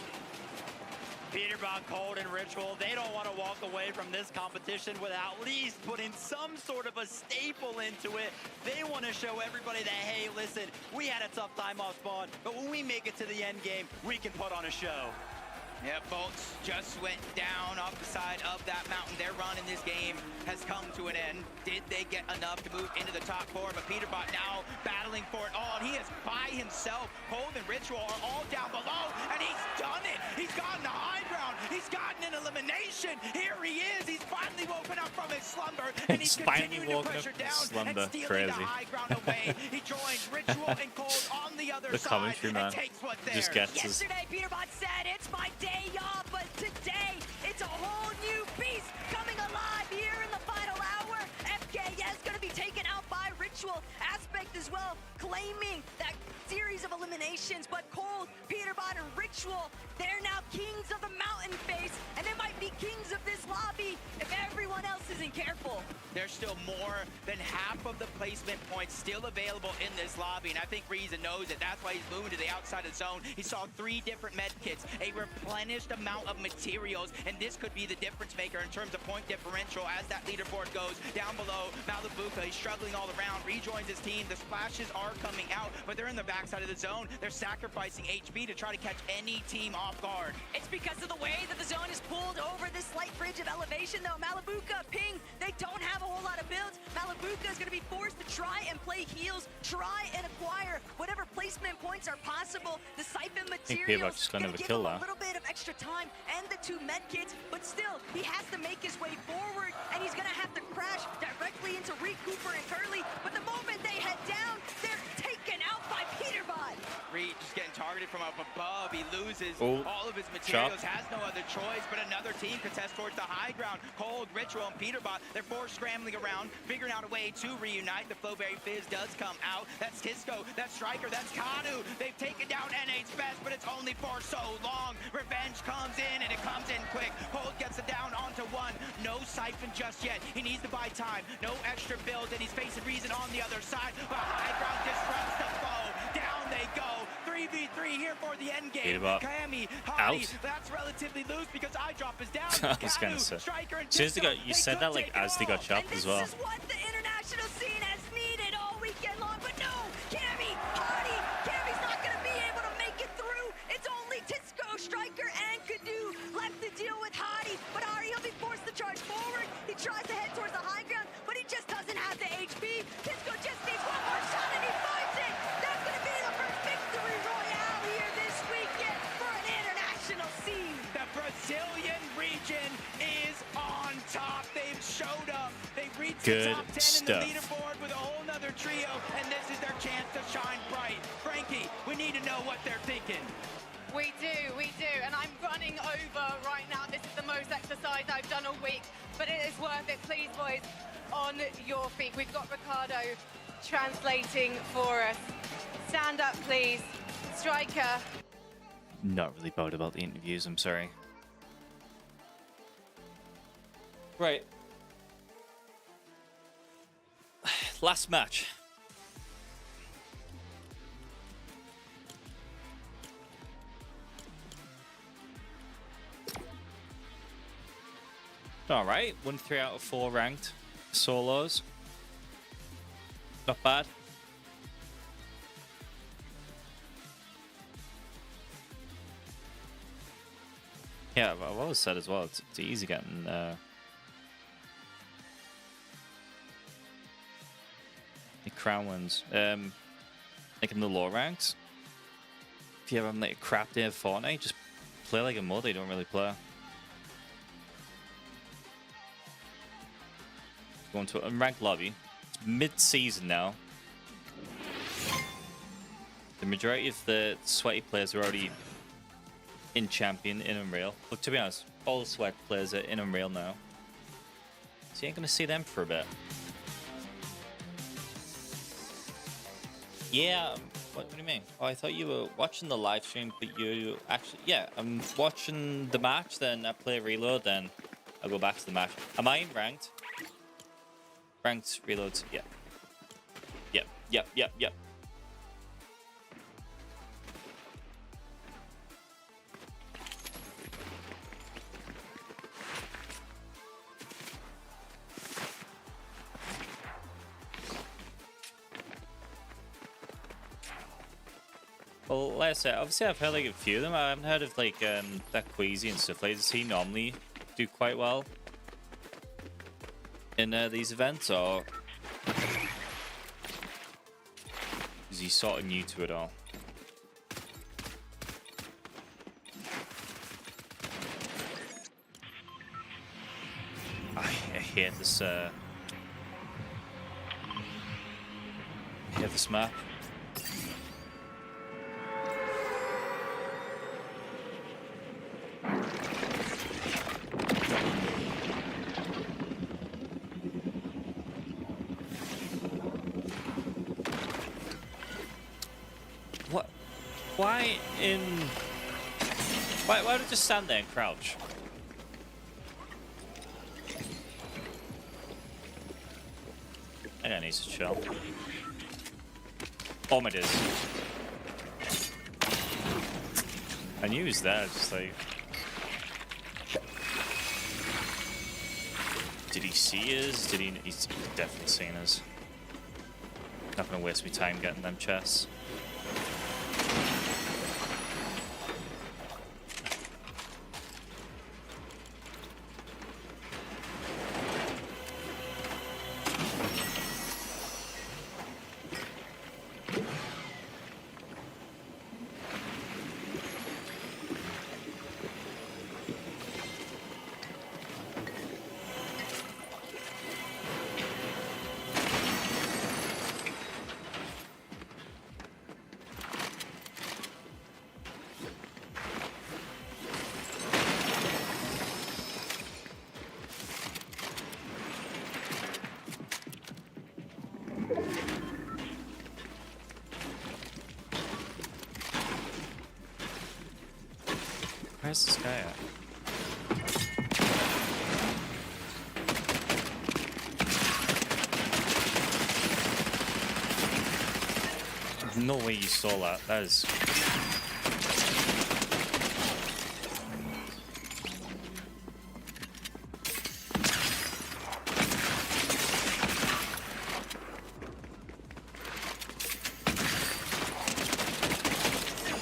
Peterbot, Cold, and Ritual, they don't want to walk away from this competition without at least putting some sort of a staple into it. They want to show everybody that, hey, listen, we had a tough time off spawn, but when we make it to the end game, we can put on a show. Yeah, Bolts just went down off the side of that mountain. Their run in this game has come to an end. Did they get enough to move into the top four? But Peterbot now battling for it all, and he is by himself. Cold and Ritual are all down below, and he's done it. He's gotten the high ground. He's gotten an elimination. Here he is. He's finally woken up from his slumber, and he's continuing to push her down and stealing the high ground away. He joins Ritual and Cold on the other side and takes what's theirs. Yesterday, Peterbot said, it's my day off, but today, it's a whole new beast coming alive here in the final hour. FKS going to be taken out by Ritual. Aspect as well, claiming that series of eliminations, but Cold, Peterbot, and Ritual, they're now kings of the mountain face, and they might be kings of this lobby if everyone else isn't careful. There's still more than half of the placement points still available in this lobby, and I think Reason knows it. That's why he's moving to the outside of the zone. He saw 3 different med kits, a replenished amount of materials, and this could be the difference maker in terms of point differential as that leaderboard goes down below. Malibuka, he's struggling all around, rejoins his team. The splashes are coming out, but they're in the backside of the zone. They're sacrificing HP to try to catch any team off guard. It's because of the way that the zone is pulled over this slight bridge of elevation, though. Malibuka, Ping, they don't have a whole lot of builds. Malibuka is going to be forced to try and play heals, try and acquire whatever placement points are possible. The siphon materials just gonna give kill him that. a little bit of extra time and the 2 med kits, but still, he has to make his way forward, and he's going to have to crash directly into Reed, Cooper, and Curly. But the moment they head down, they're taken out by Peterbot. Reed just getting targeted from up above. He loses Oh, all of his materials, has no other choice, but another team contests towards the high ground. Cold, Ritual, and Peterbot, they're forced scrambling around, figuring out a way to reunite. The Flowberry Fizz does come out. That's Tisco, that's Striker, that's Kanu. They've taken down NA's best, but it's only for so long. Revenge comes in, and it comes in quick. Cold gets it down onto 1. No siphon just yet. He needs to buy time. No extra build, and he's facing Reason on the other side. But high ground disrupts the foe. Down they go. 3v3 here for the end game. Kami, Hardy, that's relatively loose because Eyedrop is down. I was gonna say. You said that like as they got chopped as well. This is what the international scene has needed all weekend long, but no, Kami, Hardy, Kami's not going to be able to make it through. It's only Tisco, Striker, and Kadu left to deal with Hardy, but Hardy will be forced to charge forward. He tries to head towards the high ground, but he just doesn't have the HP. Tisco just needs one more shot, and he finds it. That's going to be the first victory royale here this weekend for an international scene. The Brazilian region is on top. They've showed up. They've reached the top 10 in the leaderboard with a whole nother trio, and this is their chance to shine bright. Frankie, we need to know what they're thinking. We do, and I'm running over right now. This is the most exercise I've done all week, but it is worth it. Please, boys, on your feet. We've got Ricardo translating for us. Stand up, please. Striker. Not really bothered about the interviews, I'm sorry. Right. Last match. Alright, won 3 out of 4 ranked solos. Not bad. Yeah, I've always said as well, it's easy getting the crown wins. Like in the low ranks, if you have like a crap day of Fortnite, just play like a mod they don't really play. Going to an unranked lobby. It's mid-season now. The majority of the sweaty players are already in Champion, in Unreal. Look, to be honest, all the sweat players are in Unreal now. So you ain't gonna see them for a bit. Yeah, what do you mean? Oh, I thought you were watching the live stream, but you actually... Yeah, I'm watching the match, then I play Reload, then I'll go back to the match. Am I in ranked? Ranked reloads. Yeah. Yep. Well, like I said, obviously I've heard like a few of them. I haven't heard of like that Queasy and stuff like. Does he normally do quite well in these events, or is he sort of new to it all? I hate this. I hate this map. What? Why in? Why would I just stand there and crouch? I think I need to chill. Oh my days. I knew he was there, just like... Did he see us? Did he... He's definitely seen us. Not gonna waste my time getting them chests. Where's this guy at? No way you saw that. That is...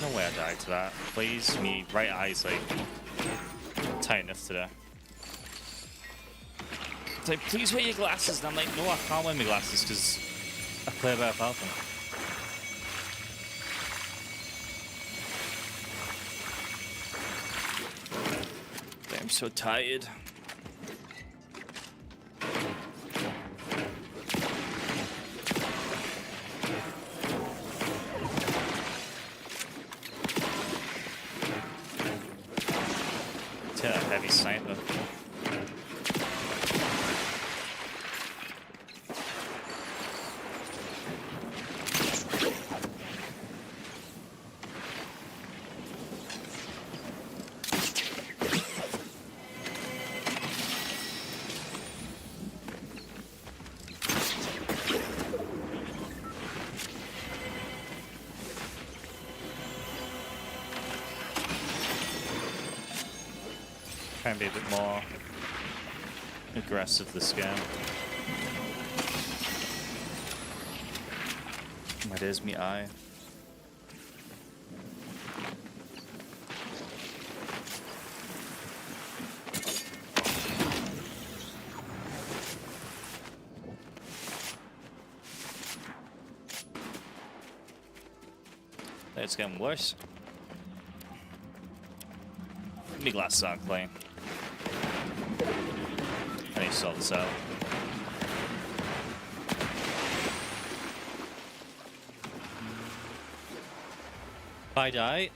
No way I died to that. Please, me right eye's like tight enough today. It's like, please wear your glasses, and I'm like, no, I can't wear my glasses because I play about Falcon. I'm so tired. It's a heavy sniper. Try and be a bit more aggressive this game. There's me eye. It's getting worse. My glasses aren't clean. I need to sort this out. If I die,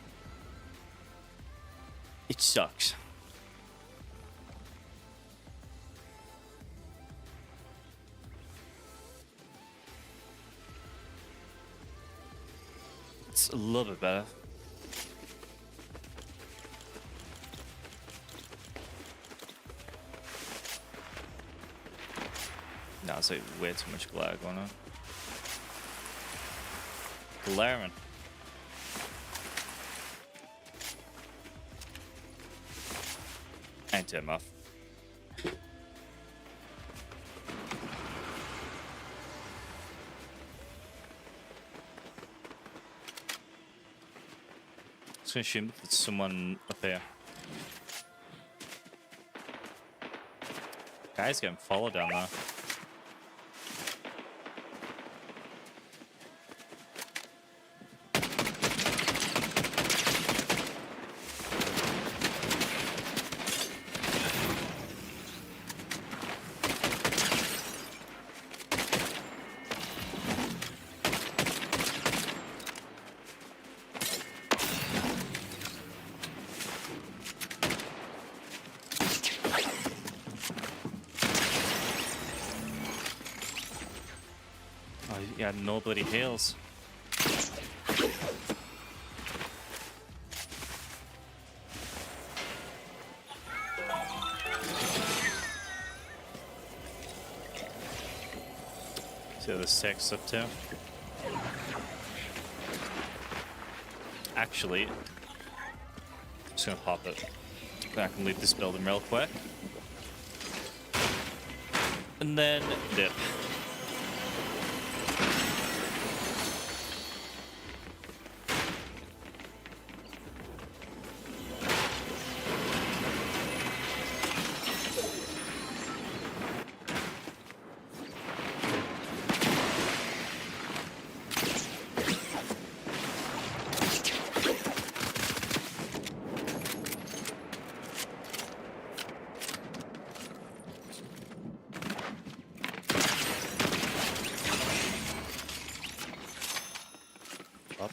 it sucks. It's a little bit better. No, it's like way too much glare going on. Glaring. I ain't turn him off. Just gonna assume that there's someone up here. Guy's getting followed down there. Oh, yeah, nobody heals. See the 6 up too. Actually, I'm just gonna pop it. I can leave this building real quick. And then dip. Up.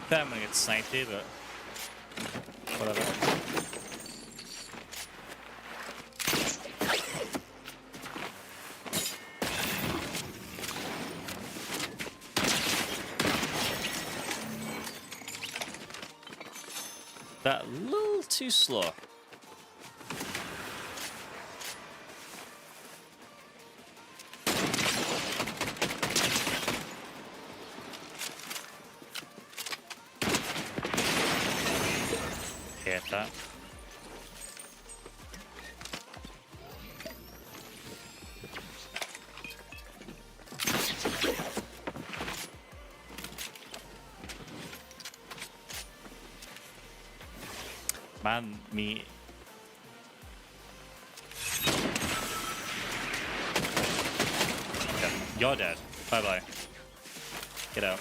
I'm gonna get sniped here, but whatever. That a little too slow. Hit that. Man, me. Okay, you're dead. Bye bye. Get out.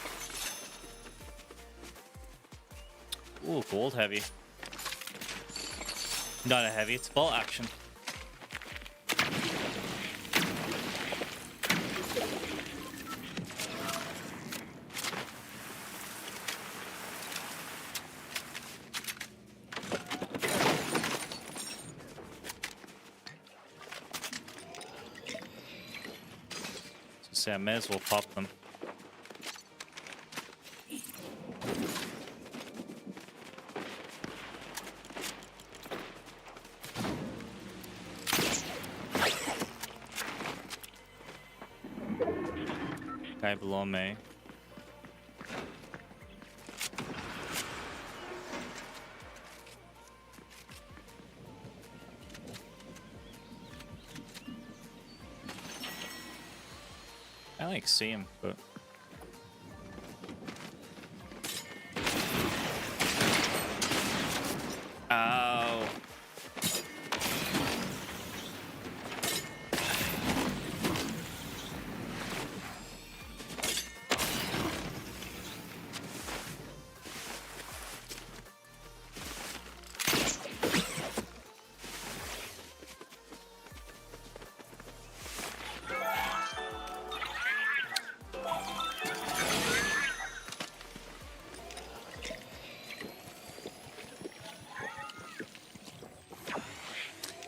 Ooh, gold heavy. Not a heavy, it's bolt action. So I may as well pop them. Guy below me. I like see him, but ow.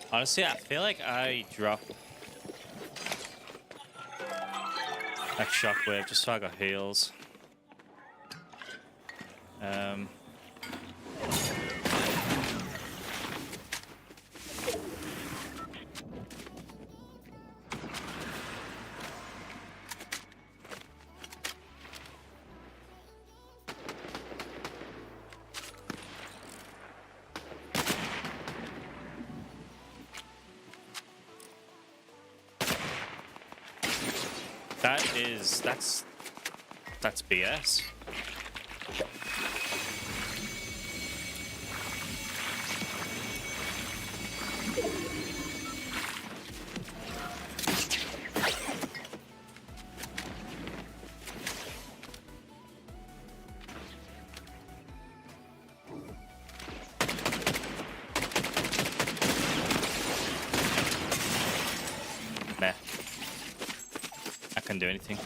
Honestly, I feel like I drop Next shockwave, just so I got heals. That's BS. Meh. I couldn't do anything.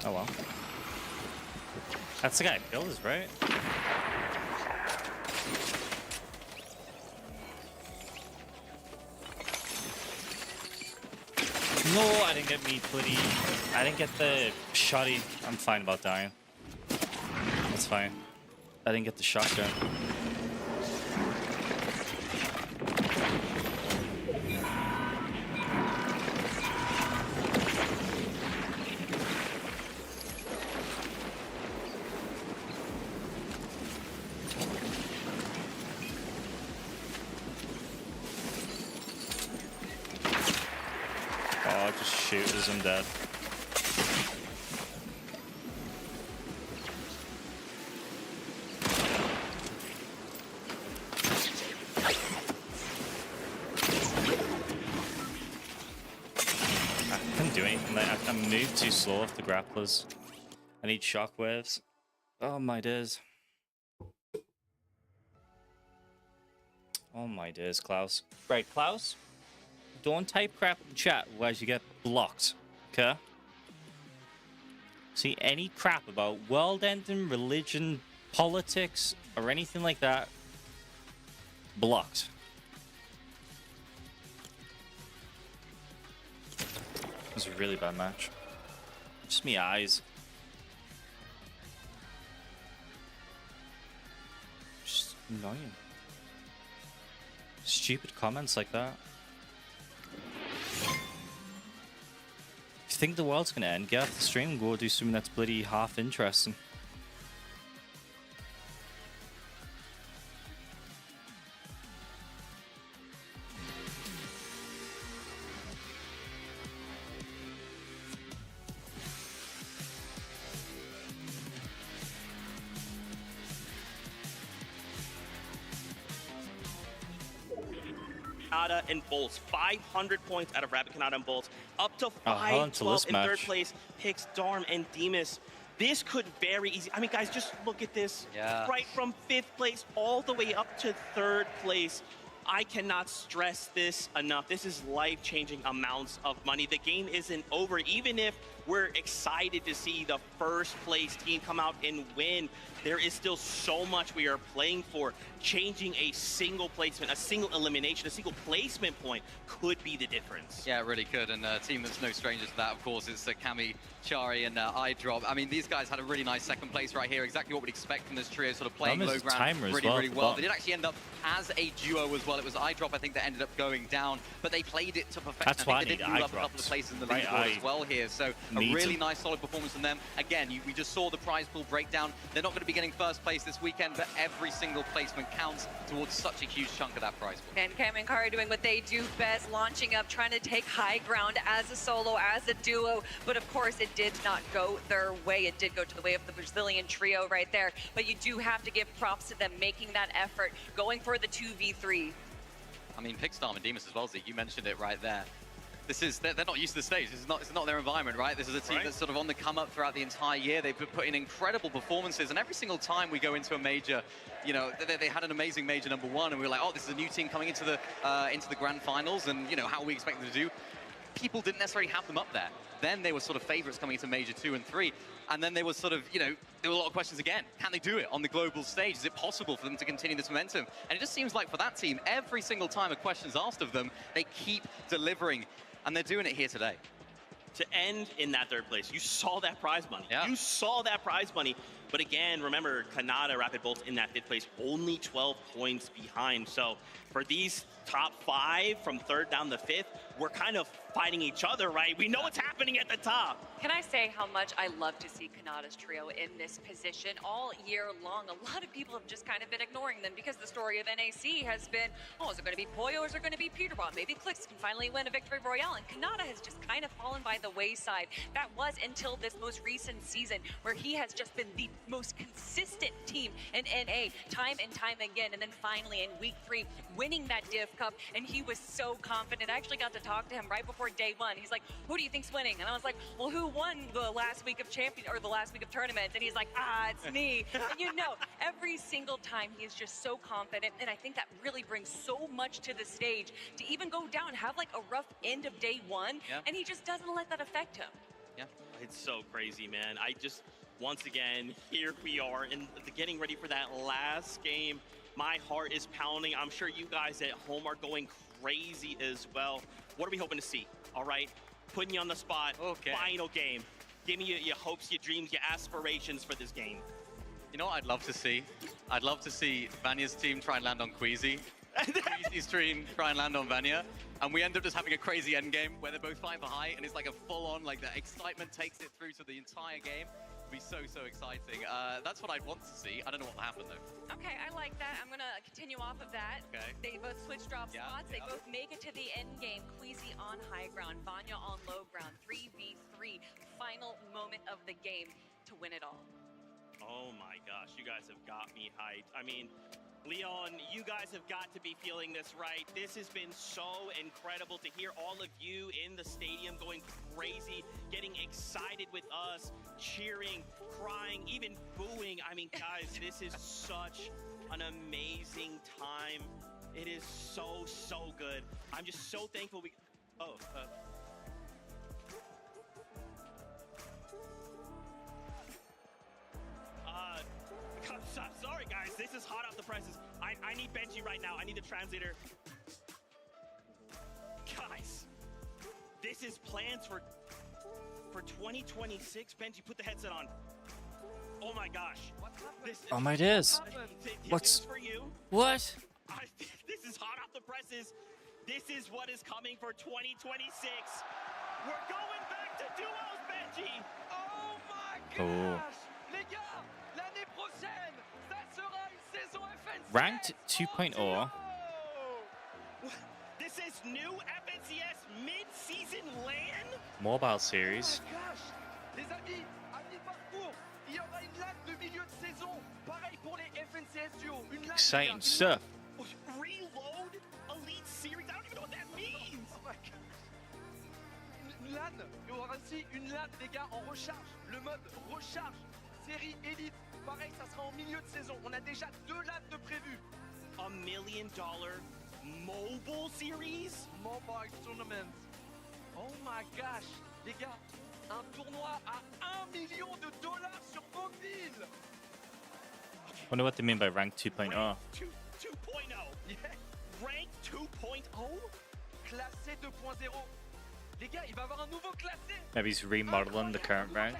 Oh well. That's the guy who killed us, right? No, I didn't get meat bloody. I didn't get the shotty. I'm fine about dying. That's fine. I didn't get the shotgun. Oh, just shoot as I'm dead. I couldn't do anything. I moved too slow off the grapplers. I need shockwaves. Oh my days. Oh my days, Klaus. Right, Klaus? Don't type crap in the chat, otherwise you get blocked. Okay? See, any crap about world ending, religion, politics, or anything like that, blocked. It was a really bad match. Just me eyes. Just annoying. Stupid comments like that. If you think the world's gonna end, get off the stream and go do something that's bloody half interesting. And Bolts, 500 points out of Rabbit Canada and Bolts, up to hold on to 5-12 this in match. third place, picks Darm and Demas. This could very easy. I mean, guys, just look at this. Yeah. Right from 5th place all the way up to 3rd place. I cannot stress this enough. This is life-changing amounts of money. The game isn't over. Even if we're excited to see the first place team come out and win, there is still so much we are playing for. Changing a single placement, a single elimination, a single placement point could be the difference. Yeah, it really could. And a team that's no stranger to that, of course, is Kami, Chari, and iDrop. I mean, these guys had a really nice second place right here. Exactly what we'd expect from this trio, sort of playing low ground really well. They did actually end up as a duo as well. It was iDrop, I think, that ended up going down, but they played it to perfection. That's why I think they did move up a couple of places in the leaderboard as well here. So a really nice, solid performance from them. Again, we just saw the prize pool breakdown. They're not going to be getting first place this weekend, but every single placement counts towards such a huge chunk of that prize pool. And Cam and Kari doing what they do best, launching up, trying to take high ground as a solo, as a duo. But of course, it did not go their way. It did go to the way of the Brazilian trio right there. But you do have to give props to them making that effort, going for the 2v3. I mean, Pickstorm and Demas as well, Zeke. You mentioned it right there. they're not used to the stage. It's not their environment, right? This is a team that's sort of on the come up throughout the entire year. They've been putting incredible performances, and every single time we go into a major, you know, they had an amazing major #1, and we were like, oh, this is a new team coming into the grand finals, and you know, how are we expecting them to do? People didn't necessarily have them up there. Then they were sort of favorites coming into major 2 and 3, and then they were sort of, you know, there were a lot of questions again. Can they do it on the global stage? Is it possible for them to continue this momentum? And it just seems like for that team, every single time a question's asked of them, they keep delivering, and they're doing it here today. To end in that 3rd place, you saw that prize money. Yeah. You saw that prize money. But again, remember, Kanata, Rapid Bolts in that 5th place, only 12 points behind. So for these top 5 from 3rd down to 5th, we're kind of fighting each other, right? We know what's happening at the top. Can I say how much I love to see Kanata's trio in this position all year long? A lot of people have just kind of been ignoring them because the story of NAC has been, oh, is it going to be Poyo or is it going to be Peterbot? Maybe Clicks can finally win a victory royale, and Kanata has just kind of fallen by the wayside. That was until this most recent season where he has just been the most consistent team in NA time and time again, and then finally in week 3 winning that Div Cup, and he was so confident. I actually got to talk to him right before day 1. He's like, who do you think's winning? And I was like, well, who won the last week of the last week of tournaments? And he's like, it's me. And you know, every single time he is just so confident, and I think that really brings so much to the stage to even go down, have like a rough end of day 1, and he just doesn't let that affect him. Yeah, it's so crazy, man. Once again, here we are in getting ready for that last game. My heart is pounding. I'm sure you guys at home are going crazy as well. What are we hoping to see? All right, putting you on the spot. Okay. Final game. Give me your hopes, your dreams, your aspirations for this game. You know what I'd love to see? I'd love to see Vanya's team try and land on Queasy. Queasy's team try and land on Vanya. And we end up just having a crazy end game where they're both fighting for height, and it's like a full-on, like the excitement takes it through to the entire game. It'll be so, so exciting. That's what I'd want to see. I don't know what will happen though. Okay, I like that. I'm gonna continue off of that. Okay. They both switch drop spots. They both make it to the end game. Queasy on high ground, Vanya on low ground. 3v3, final moment of the game to win it all. Oh my gosh, you guys have got me hyped. I mean, Leon, you guys have got to be feeling this, right? This has been so incredible to hear all of you in the stadium going crazy, getting excited with us, cheering, crying, even booing. I mean, guys, this is such an amazing time. It is so, so good. I'm just so thankful we... Sorry, guys. This is hot off the presses. I need Benji right now. I need the translator. Guys, this is plans for 2026. Benji, put the headset on. Oh my gosh. Oh my days. What's for you? What? This is hot off the presses. This is what is coming for 2026. We're going back to duos, Benji. Oh my Oh. gosh, les gars, l'année prochaine, ça sera une saison FNCS. Ranked 2.0. This is new FNCS mid-season LAN? Mobile series. Oh my gosh, les amis, à mi-parcours, il y aura une LAN de milieu de saison. Pareil pour les FNCS duo. Une LAN Exciting stuff. Reload Elite Series? I don't even know what that means. Oh my gosh. Une LAN, il y aura aussi une LAN, les gars, en recharge. Le mode recharge, série élite. Pareil, ça sera en milieu de saison. On a déjà 2 LAN de prévues. $1 million mobile series? Mobile tournament. Oh my gosh, les gars, un tournoi à $1 million sur mobile. Wonder what they mean by rank 2.0. 2.0. Yeah. Rank 2.0? Classé 2.0. Les gars, il va y avoir un nouveau classé. Maybe he's remodeling the current rank.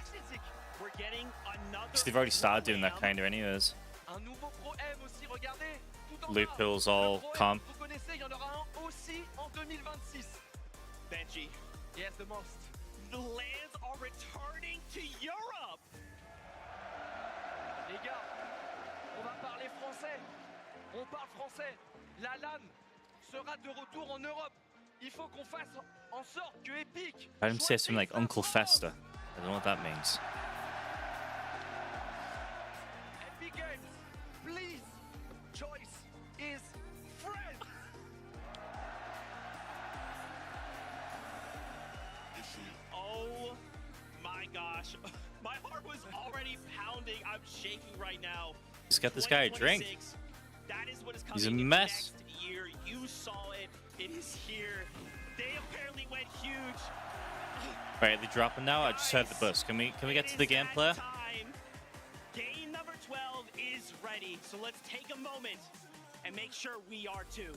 We're getting another Because they've already started doing that kind of anyways. Un nouveau Pro M aussi, regardez. Tout en Loot bas. pools Le all Pro M, comp. vous connaissez, il y en aura un aussi en 2026. Benji, Yes, the most. the lands are returning to Europe. Les gars, on va parler français. On parle français. La LAN sera de retour en Europe. Il faut qu'on fasse en sorte que Epic I didn't say something like Uncle Fester. I don't know what that means. Epic Games, please. Choice is friends. gosh. My heart was already pounding. I'm shaking right now. Let's get this guy a drink. That is what is coming He's a mess. next year. You saw it. It is here. They apparently went huge. Right, they're dropping now. I just heard the bus. Can we get to the gameplay? Game number 12 is ready. So let's take a moment and make sure we are too.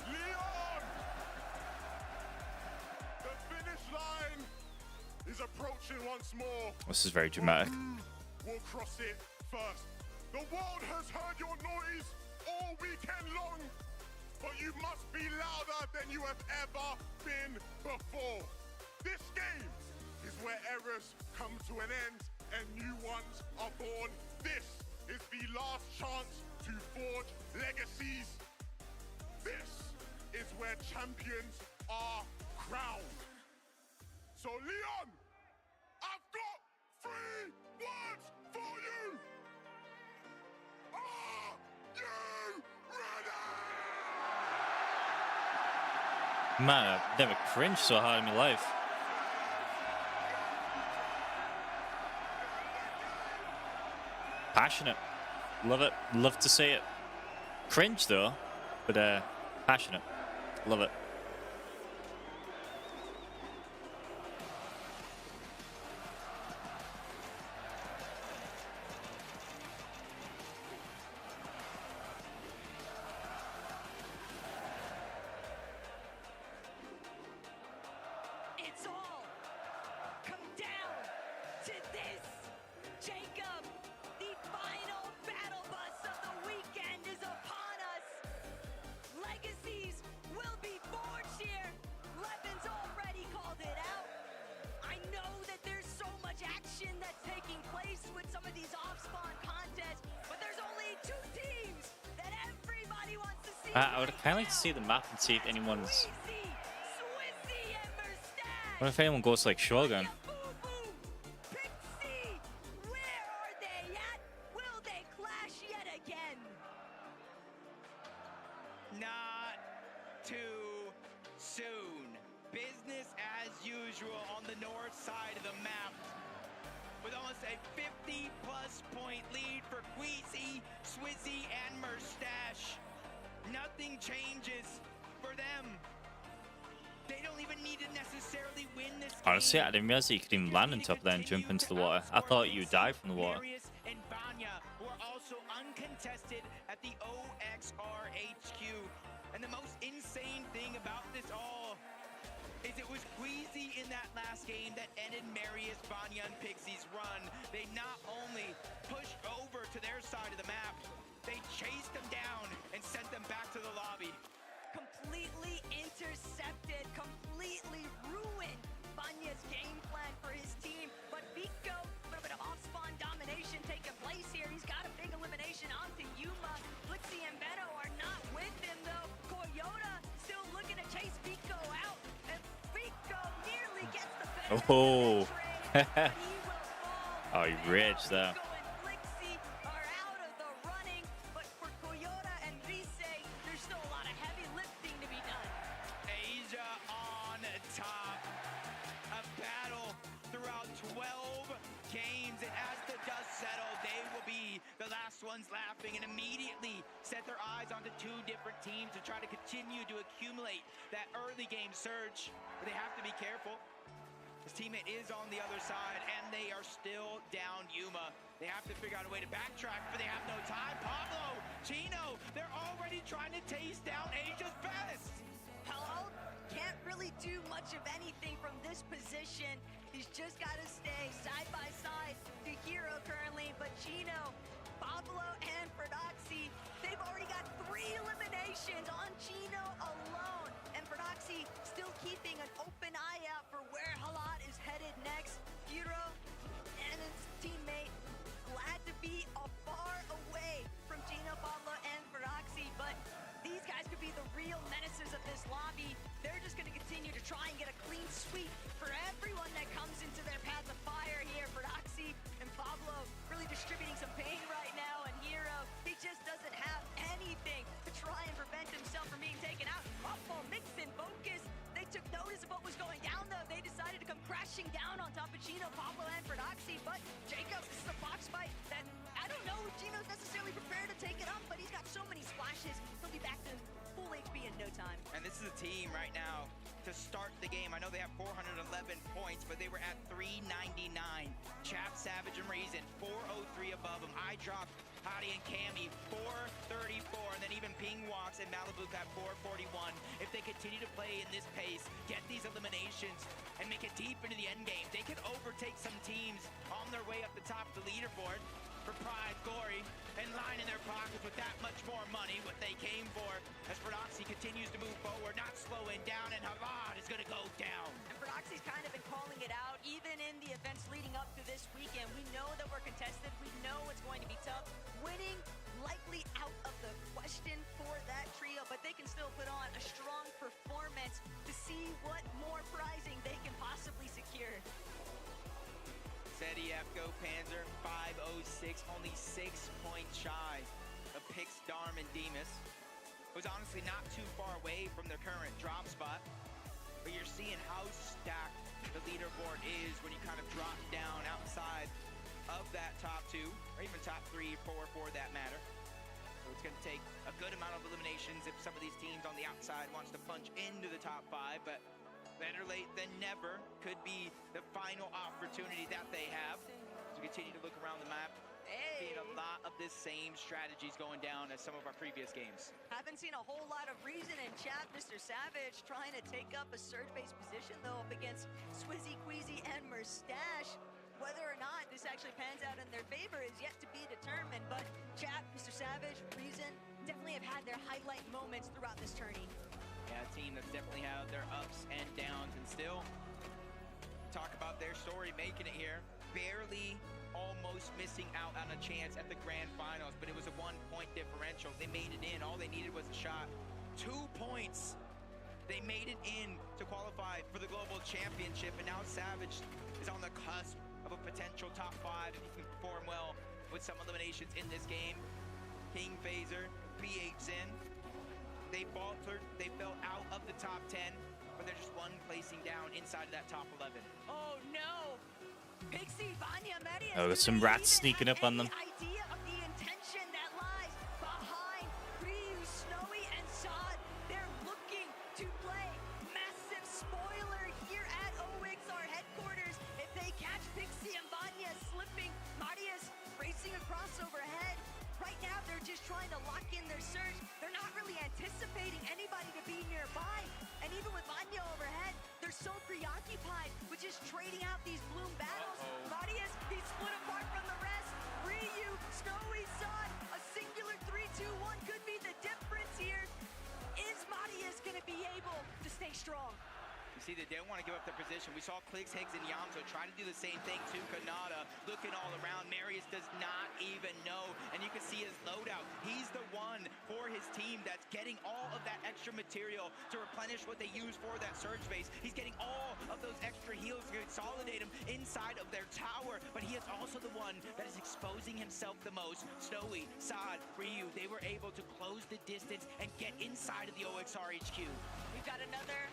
Leon! The finish line is approaching once more. This is very dramatic. We'll cross it first. The world has heard your noise all weekend long, but you must be louder than you have ever been before. This game is where errors come to an end and new ones are born. This is the last chance to forge legacies. This is where champions are crowned. So Leon, I've got 3 words for you. Are you ready? Man, I've never cringed so hard in my life. Passionate. Love it. Love to see it. Cringe though, but passionate. Love it. It's all come down to this, Jacob. The final battle bus of the weekend is upon us. Legacies will be forged here. Levin's already called it out. I know that there's so much action that's taking place with some of these off-spawn contests, but there's only 2 teams that everybody wants to see. I would kind of like to see the map and see if anyone's. What if anyone goes to like Shogun? Pixie, where are they at? Will they clash yet again? Not too soon. Business as usual on the north side of the map. With almost a 50-plus point lead for Queasy, Swizzy, and Mustache. Nothing changes for them. They don't even need to necessarily win this game. Honestly, I didn't realize that you could even land on top there and jump into the water. I thought you would die from the water. Marius and Vanya were also uncontested at the OXR HQ. And the most insane thing about this all is it was Queasy in that last game that ended Marius, Vanya, and Pixie's run. They not only pushed over to their side of the map, they chased them down and sent them back to the lobby. Completely intercepted, completely ruined Vanya's game plan for his team. But Vico, a little bit of off-spawn domination taking place here. He's got a big elimination onto Yuma. Blixie and Beto are not with him though. Toyota still looking to chase Vico out. And Vico nearly gets the benefit of Oh. that trade, but he will fall. Oh, he raged there. Vico and Blixie are out of the running, but for Toyota and Rise, there's still a lot of heavy lifting to be done. Asia on top. A battle throughout 12 games. And as the dust settles, they will be the last ones laughing and immediately set their eyes onto 2 different teams to try to continue to accumulate that early game surge. But they have to be careful. His teammate is on the other side, and they are still down Yuma. They have to figure out a way to backtrack, but they have no time. Pablo, Chino, they're already trying to taste down Asia's best. Hello can't really do much of anything from this position. He's just got to stay side by side to Hero currently, but Chino, Pablo, and Prodoxy, they've already got 3 eliminations on Chino alone. And Prodoxy still keeping an open eye out for where Halat is headed next. Hero and his teammate glad to be far away from Chino, Pablo, and Prodoxy, but these guys could be the real menaces of this lobby. They're just going to continue to try and get a clean sweep for everyone that comes into their path of fire here. Prodoxy and Pablo really distributing some pain right now, and Hero, he just doesn't have anything to try and prevent himself from being taken out. Oppo, Mixon, Focus, they took notice of what was going down, though. They decided to come crashing down on top of Gino, Pablo, and Fernoxy. But Jacob, this is a box fight that I don't know if Gino's necessarily prepared to take it up, but he's got so many splashes. He'll be back to full HP in no time. And this is a team right now to start the game. I know they have 411 points, but they were at 399. Chap, Savage, and Reason, 403 above them. I dropped Hadi and Cammy, 434, and then even Ping Walks and Malibu at 441. If they continue to play in this pace, get these eliminations, and make it deep into the end game, they can overtake some teams on their way up the top of the leaderboard. For pride, glory, and line in their pockets with that much more money, what they came for, as Fernoxy continues to move forward, not slowing down, and Havad is going to go down. And Fernoxy's kind of been calling it out, even in the events leading up to this weekend. We know that we're contested. We know it's going to be tough. Winning likely out of the question for that trio, but they can still put on a strong performance to see what more prizing they can possibly secure. Seti, Go Panzer, 506, only 6 points shy of Pix, Darm, and Demas. It was honestly not too far away from their current drop spot, but you're seeing how stacked the leaderboard is when you kind of drop down outside of that top 2, or even top 3, 4 for that matter. So it's going to take a good amount of eliminations if some of these teams on the outside wants to punch into the top 5, but better late than never could be the final opportunity that they have. As we continue to look around the map, seeing a lot of the same strategies going down as some of our previous games. Haven't seen a whole lot of reason in chat. Mr. Savage trying to take up a surge-based position, though, up against Swizzy, Queasy, and Mustache. Whether or not this actually pans out in their favor is yet to be determined, but chat, Mr. Savage, Reason, definitely have had their highlight moments throughout this tourney. Yeah, a team that's definitely had their ups and downs, and still talk about their story making it here. Barely almost missing out on a chance at the grand finals, but it was a 1-point differential. They made it in. All they needed was a shot. 2 points. They made it in to qualify for the global championship, and now Savage is on the cusp of a potential top 5 if he can perform well with some eliminations in this game. King Phaser, BH Zen. They faltered, they fell out of the top 10, but they're just 1 placing down inside of that top 11. Oh no! Pixie, Vanya, Medius. Oh, there's some rats sneaking up on them. Idea of the intention that lies behind Ryu, Snowy, and Sod. They're looking to play massive spoiler here at OXR headquarters. If they catch Pixie and Vanya slipping, Marius racing across overhead. Right now, they're just trying to lock in their surge. They're not really anticipating anybody to be nearby. And even with Vanya overhead, they're so preoccupied with just trading out these bloom battles. Marius, he's split apart from the rest. Ryu, Snowy, Sod, a singular 3-2-1 could be the difference here. Is Marius going to be able to stay strong? You see, they don't want to give up their position. We saw Clicks, Higgs, and Yamso try to do the same thing to Kanata, looking all around. Marius does not even know, and you can see his loadout. He's the one for his team that's getting all of that extra material to replenish what they use for that surge phase. He's getting all of those extra heals to consolidate them inside of their tower, but he is also the one that is exposing himself the most. Snowy, Sod, Ryu, they were able to close the distance and get inside of the OXR HQ. We've got another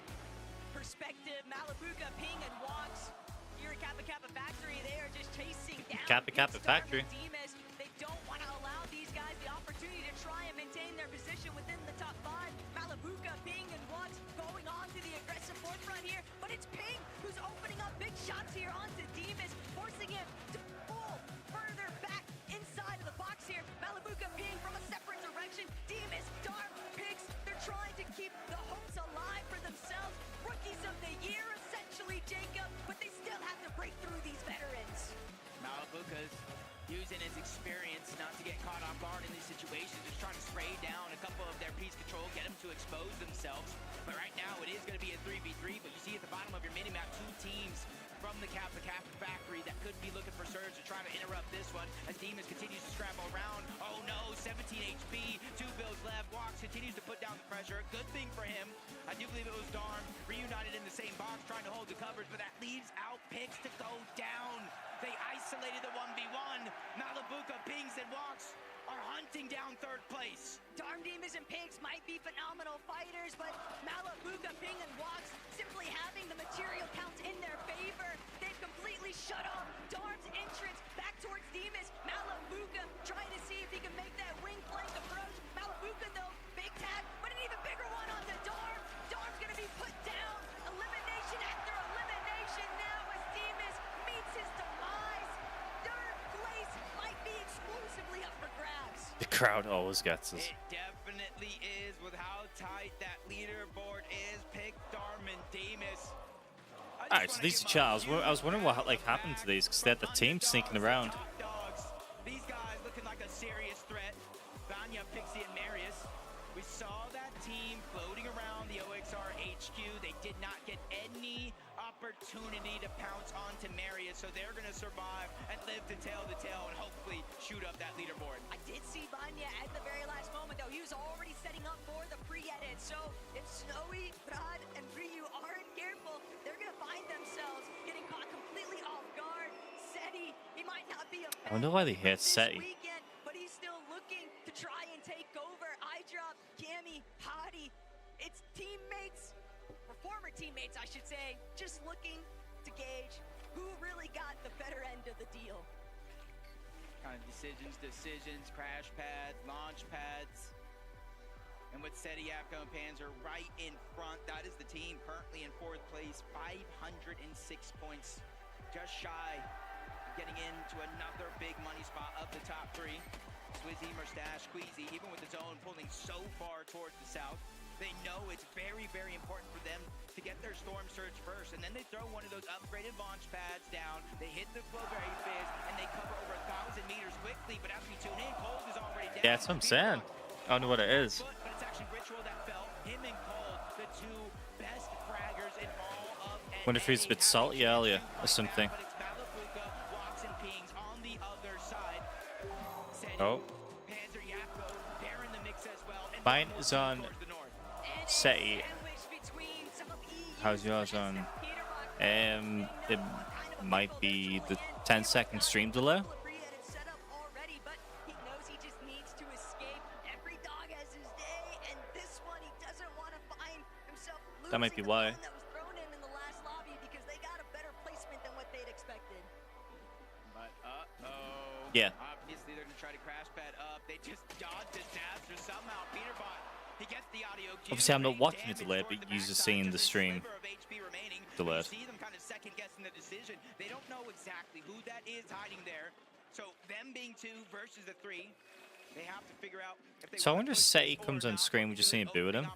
perspective. Malibuka, Ping, and Walks here at Kappa Kappa Factory. They are just chasing down Kappa Kappa Factory. Demas. They don't want to allow these guys the opportunity to try and maintain their position within the top 5. Malibuka, Ping, and Walks going on to the aggressive forefront here, but it's Ping who's opening up big shots here onto Demas, forcing him to pull further back inside of the box here. Malibuka, Ping from a separate direction. Demas, Dark, Pix, they're trying to keep the hopes alive for themselves. Rookies of the year, essentially, Jacob, but they still have to break through these veterans. Malibuka's using his experience not to get caught off guard in these situations, just trying to spray down a couple of their piece control, get them to expose themselves. But right now, it is going to be a 3v3, but you see at the bottom of your minimap, 2 teams from the Kappa Kappa Factory that could be looking for surge to try to interrupt this one as Demas continues to scramble around. Oh no, 17 HP, 2 builds left. Walks continues to put down the pressure. Good thing for him. I do believe it was Darm reunited in the same box trying to hold the covers, but that leaves out Pix to go down. They ice isolated the 1v1. Malibuca, Pings, and Walks are hunting down third place. Darm Demons and Pigs might be phenomenal fighters, but Malibuca, Ping, and Walks simply having the material counts in their favor. They've completely shut off Darm's entrance back towards Demus. Malibuca trying to see if he can make that wing flank approach. Malibuca, though, big tag, but an even bigger one on the Darm. Darm's gonna be put down. Elimination after elimination now as Demus meets his demise. Third place might be exclusively up for grabs. The crowd always gets us. It definitely is with how tight that leaderboard is. Pick Darm and Demus. Alright, so these are Charles. I was wondering what happened to these because they had the team sneaking around. These guys looking like a serious threat. Vanya, Pixie, and Marius. We saw that team floating around the OXR HQ. They did not get any opportunity to pounce onto Marius, so they're going to survive and live to tell the tale and hopefully shoot up that leaderboard. I did see Vanya at the very last moment, though. He was already setting up for the pre-edit, so if Snowy, Brad, and Ryu aren't careful, they're going to find themselves getting caught completely off guard. Seti, he might not be a I wonder why they hate Seti. weekend, but he's still looking to try and take over. iDrop, Gammy, Hadi, it's teammates, or former teammates, I should say, just looking to gauge who really got the better end of the deal. Kind of decisions, crash pads, launch pads. And with Seti, Yapko, and Panzer right in front, that is the team currently in fourth place, 506 points, just shy of getting into another big money spot of the top three. Swizzy, Mustache, Squeezy, even with the zone pulling so far towards the south, they know it's very, very important for them to get their Storm Surge first, and then they throw one of those upgraded launch pads down, they hit the Flowberry Fizz, and they cover over 1,000 meters quickly, but as we tune in, Cold is already down. Yeah, that's what I'm saying. I don't know what it is. But it's actually Ritual that fell. Him and Cold, the two best fraggers in all of NA. Wonder if he was a bit salty earlier or something. But it's Malibuca, Walks, and Pings on the other side. Oh. Panzer, Yapko, they're in the mix as well. And Mine is on Seti. How's yours on? It might be the 10-second stream delay. That might be why. Yeah. Obviously, they're going to try to crash pad up. They just dodged disaster somehow. Peterbot, he gets the audio cue. Obviously, I'm not watching it delayed, but you're just seeing the stream delayed. You see them kind of second guessing the decision. They don't know exactly who that is hiding there. So them being 2 versus the 3, they have to figure out if they So I wonder if Seti comes on screen, we just see a boo at him.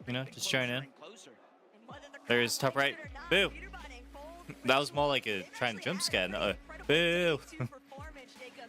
You know, just join in. There is top right. Boo. That was more like a trying to jump scare, not a boo.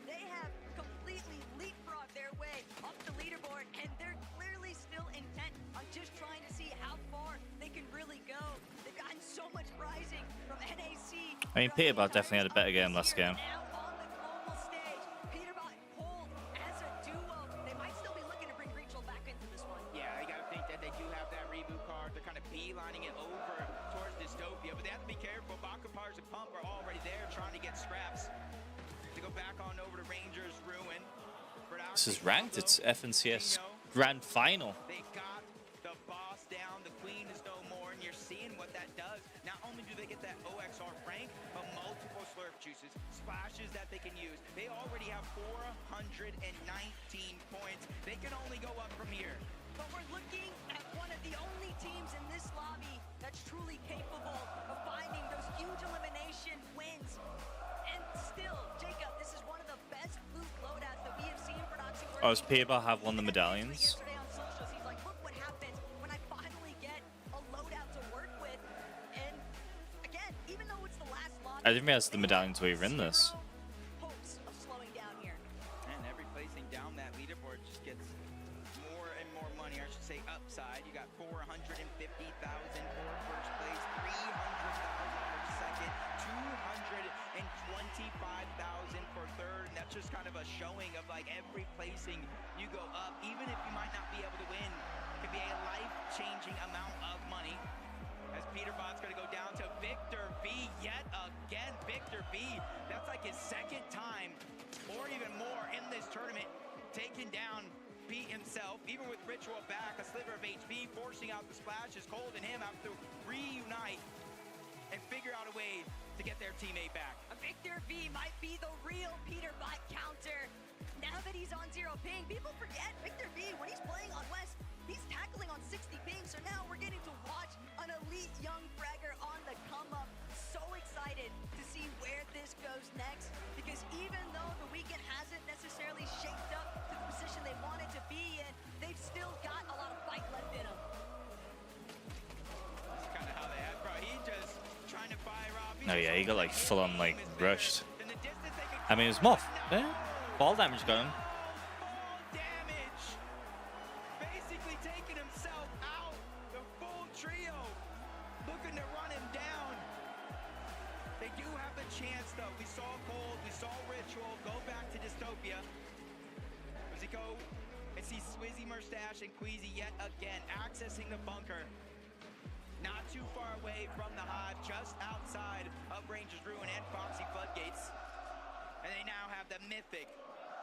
They have completely leapfrogged their way up the leaderboard, and they're clearly still intent on just trying to see how far they can really go. They've gotten so much rising from NAC. I mean, Peterbot definitely had a better game last game. Now on the global stage, Peterbot and Cold as a duo. They might still be looking to bring Rachel back into this one. Yeah, you gotta think that they do have that reboot card. They're kind of beelining it over towards Dystopia, but they have to be careful. Bakapars and Pump are already there trying to get scraps. To go back on over to Rangers Ruin. This is ranked. It's FNCS Grand Final. They got the boss down. The queen is no more, and you're seeing what that does. Not only do they get that OXR Frank, but multiple slurp juices, splashes that they can use. They already have 419 points. They can only go up from here. But we're looking at one of the only teams in this lobby that's truly capable of finding those huge elimination wins. And still, Jacob, this is one of the best loot loadouts that we have seen for Nazi. Oh, does Peterbot have one of the medallions? Yesterday on socials, he's like, look what happens when I finally get a loadout to work with. And again, even though it's the last lobby, I didn't realize the medallions were even in this. hopes of slowing down here. And every placing down that leaderboard just gets more and more money. I should say upside. You got 450,000 for first place, 300,000 for second, 225,000 for third. And that's just kind of a showing of like every placing you go up, even if you might not be able to win, it could be a life-changing amount of money. As Peterbot's going to go down to Victor V yet again. Victor V, that's like like his second time or even more in this tournament, taking down Pete himself, even with Ritual back, a sliver of HP, forcing out the splash is cold, and him have to reunite and figure out a way to get their teammate back. Victor V might be the real Peter Bot counter. Now that he's on 0 ping, people forget Victor V, when he's playing on West, he's tackling on 60 ping, so now we're getting to watch an elite young fragger on the come up. So excited to see where this goes next, because even though the weekend hasn't necessarily shaped up to the position they wanted to be in, they've still got a lot of fight left in them. That's kind of how they have, bro. He just trying to fire off. Oh yeah, he got like full on like rushed. I mean, it was Moth. Yeah. Ball damage going. Damage. Basically taking himself out. The full trio looking to run him down. They do have the chance though. We saw Cold, we saw Ritual go back to Dystopia. Does he go and see Swizzy, Mustache, and Queasy yet again accessing the bunker? Not too far away from the hive, just outside of Ranger's Ruin and Foxy Floodgates. And they now have the Mythic.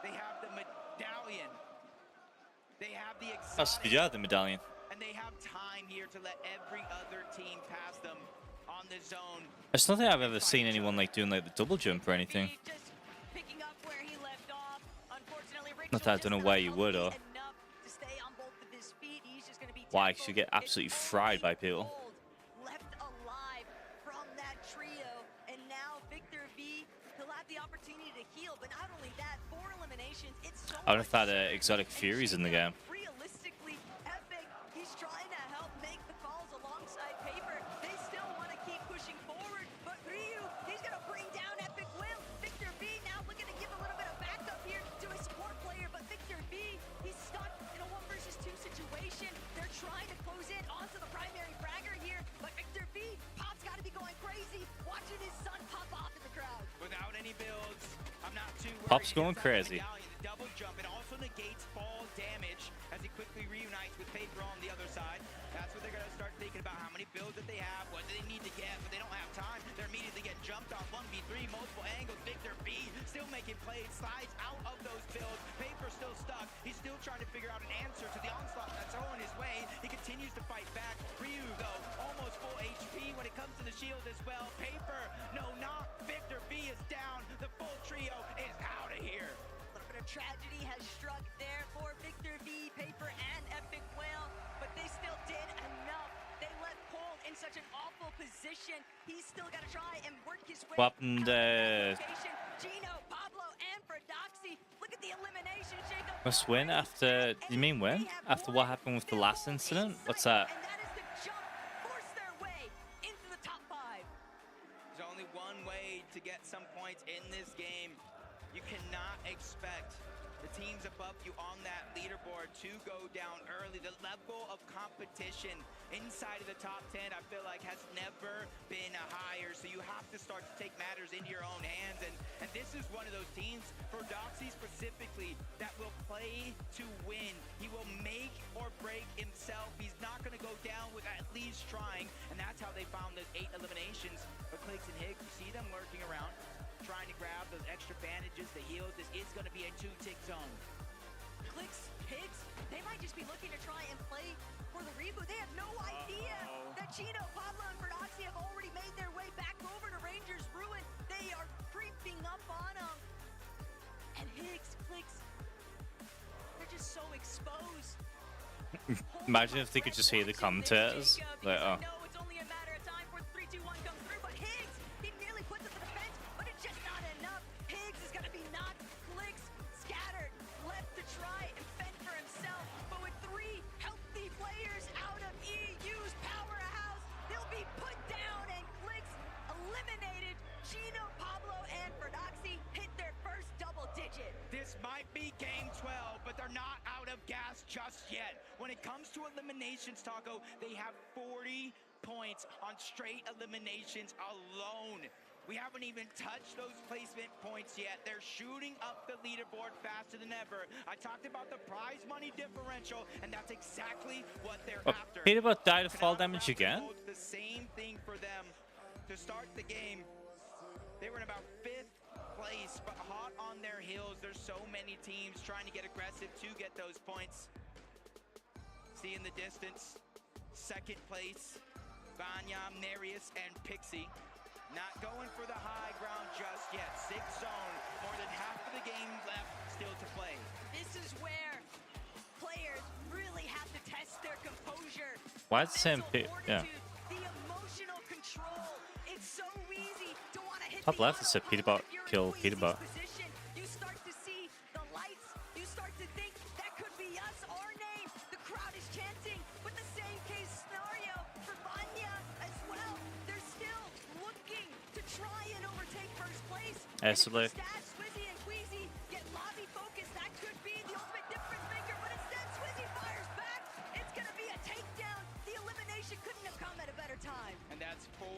They have the Medallion. They have the Exotic. Yeah, the Medallion. And they have time here to let every other team pass them on the zone. I just don't think I've ever seen anyone like doing like the double jump or anything. Just picking up where he left off. Unfortunately, Not that I don't know why you would, or enough to stay on both of his feet. He's just going to be why you get absolutely fried by people. left alive from that trio, and now Victor V, he'll have the opportunity to heal, but not only that, 4 eliminations, it's so I would have had Exotic Furies in the game. realistically epic. He's trying to help make the calls alongside Paper. They still want to keep pushing forward, but Ryu, he's going to bring down Epic Will. Victor V now looking to give a little bit of backup here to his support player, but Victor V, he's stuck in a 1 versus 2 situation. They're trying to close in onto the primary fragger here, but Victor V, Pop's got to be going crazy, watching his son pop off in the crowd. Without any builds, I'm not too worried. Pop's going crazy. The double jump, and also negates fall damage as he quickly reunites with Paper on the other side. That's what they're going to start thinking about, how many builds that they have, what do they need to get, but they don't have time. They're immediately getting jumped on 1v3, multiple angles. Victor B still making plays, slides out of those builds. Paper still stuck. He's still trying to figure out an answer to the onslaught that's thrown his way. He continues to fight back. Ryu, though, almost full HP when it comes to the shield as well. Paper, no, not Victor B is down. The full trio is out of here. A little bit of tragedy has struck there for Victor V, Paper, and Epic Whale, but they still did enough. They left Cold in such an awful position. He's still got to try and work his way. What happened? Gino, Pablo, and Prodoxy. Look at the elimination, Jacob. Must win after. You mean win? After what happened with the last incident? What's that? And that is the jump, force their way into the top 5. There's only one way to get some points in this game. You cannot expect the teams above you on that leaderboard to go down early. The level of competition inside of the top 10, I feel like, has never been higher. So you have to start to take matters into your own hands. And this is one of those teams, for Doxy specifically, that will play to win. He will make or break himself. He's not going to go down with at least trying. And that's how they found those 8 eliminations. But Clicks and Higgs, you see them lurking around, trying to grab those extra bandages, the heals. This is going to be a 2-tick zone. Clicks, Higgs, they might just be looking to try and play for the reboot. They have no idea that Chino, Pablo, and Prodoxy have already made their way back over to Ranger's Ruin. They are creeping up on them. And Higgs, Clicks, they're just so exposed. Imagine if they could just hear the commentators. Like, oh. No, it's only a matter of time before the 3-2-1 comes through, but Higgs, he nearly puts it to the defense, but it's just not enough. Higgs is going to be knocked, Clicks, scattered, left to try and fend for himself, but with 3 healthy players out of EU's powerhouse, they'll be put down, and Clicks eliminated. Chino, Pablo, and Prodoxy hit their first double digit. This might be game 12, but they're not out of gas just yet. When it comes to eliminations, Taco, they have 40 points on straight eliminations alone. We haven't even touched those placement points yet. They're shooting up the leaderboard faster than ever. I talked about the prize money differential, and that's exactly what they're after. Peterbot died of fall damage again? The same thing for them to start the game. They were in about 5th place, but hot on their heels. There's so many teams trying to get aggressive to get those points. See in the distance, second place, Vanya, Marius, and Pixie. Not going for the high ground just yet. 6 zone, more than half of the game left still to play. This is where players really have to test their composure. Why is the same yeah. The emotional control. It's so easy to want to hit Top left, it said Peterbot kill Peterbot. You start to see the lights. You start to think that could be us, our name. The crowd is chanting with the same case scenario for Vanya as well. They're still looking to try and overtake first place. Absolutely. Swizzy and Queasy get lobby focused. That could be the ultimate difference maker, but instead Swizzy fires back. It's gonna be a takedown. The elimination couldn't have come at a better time. And that's 4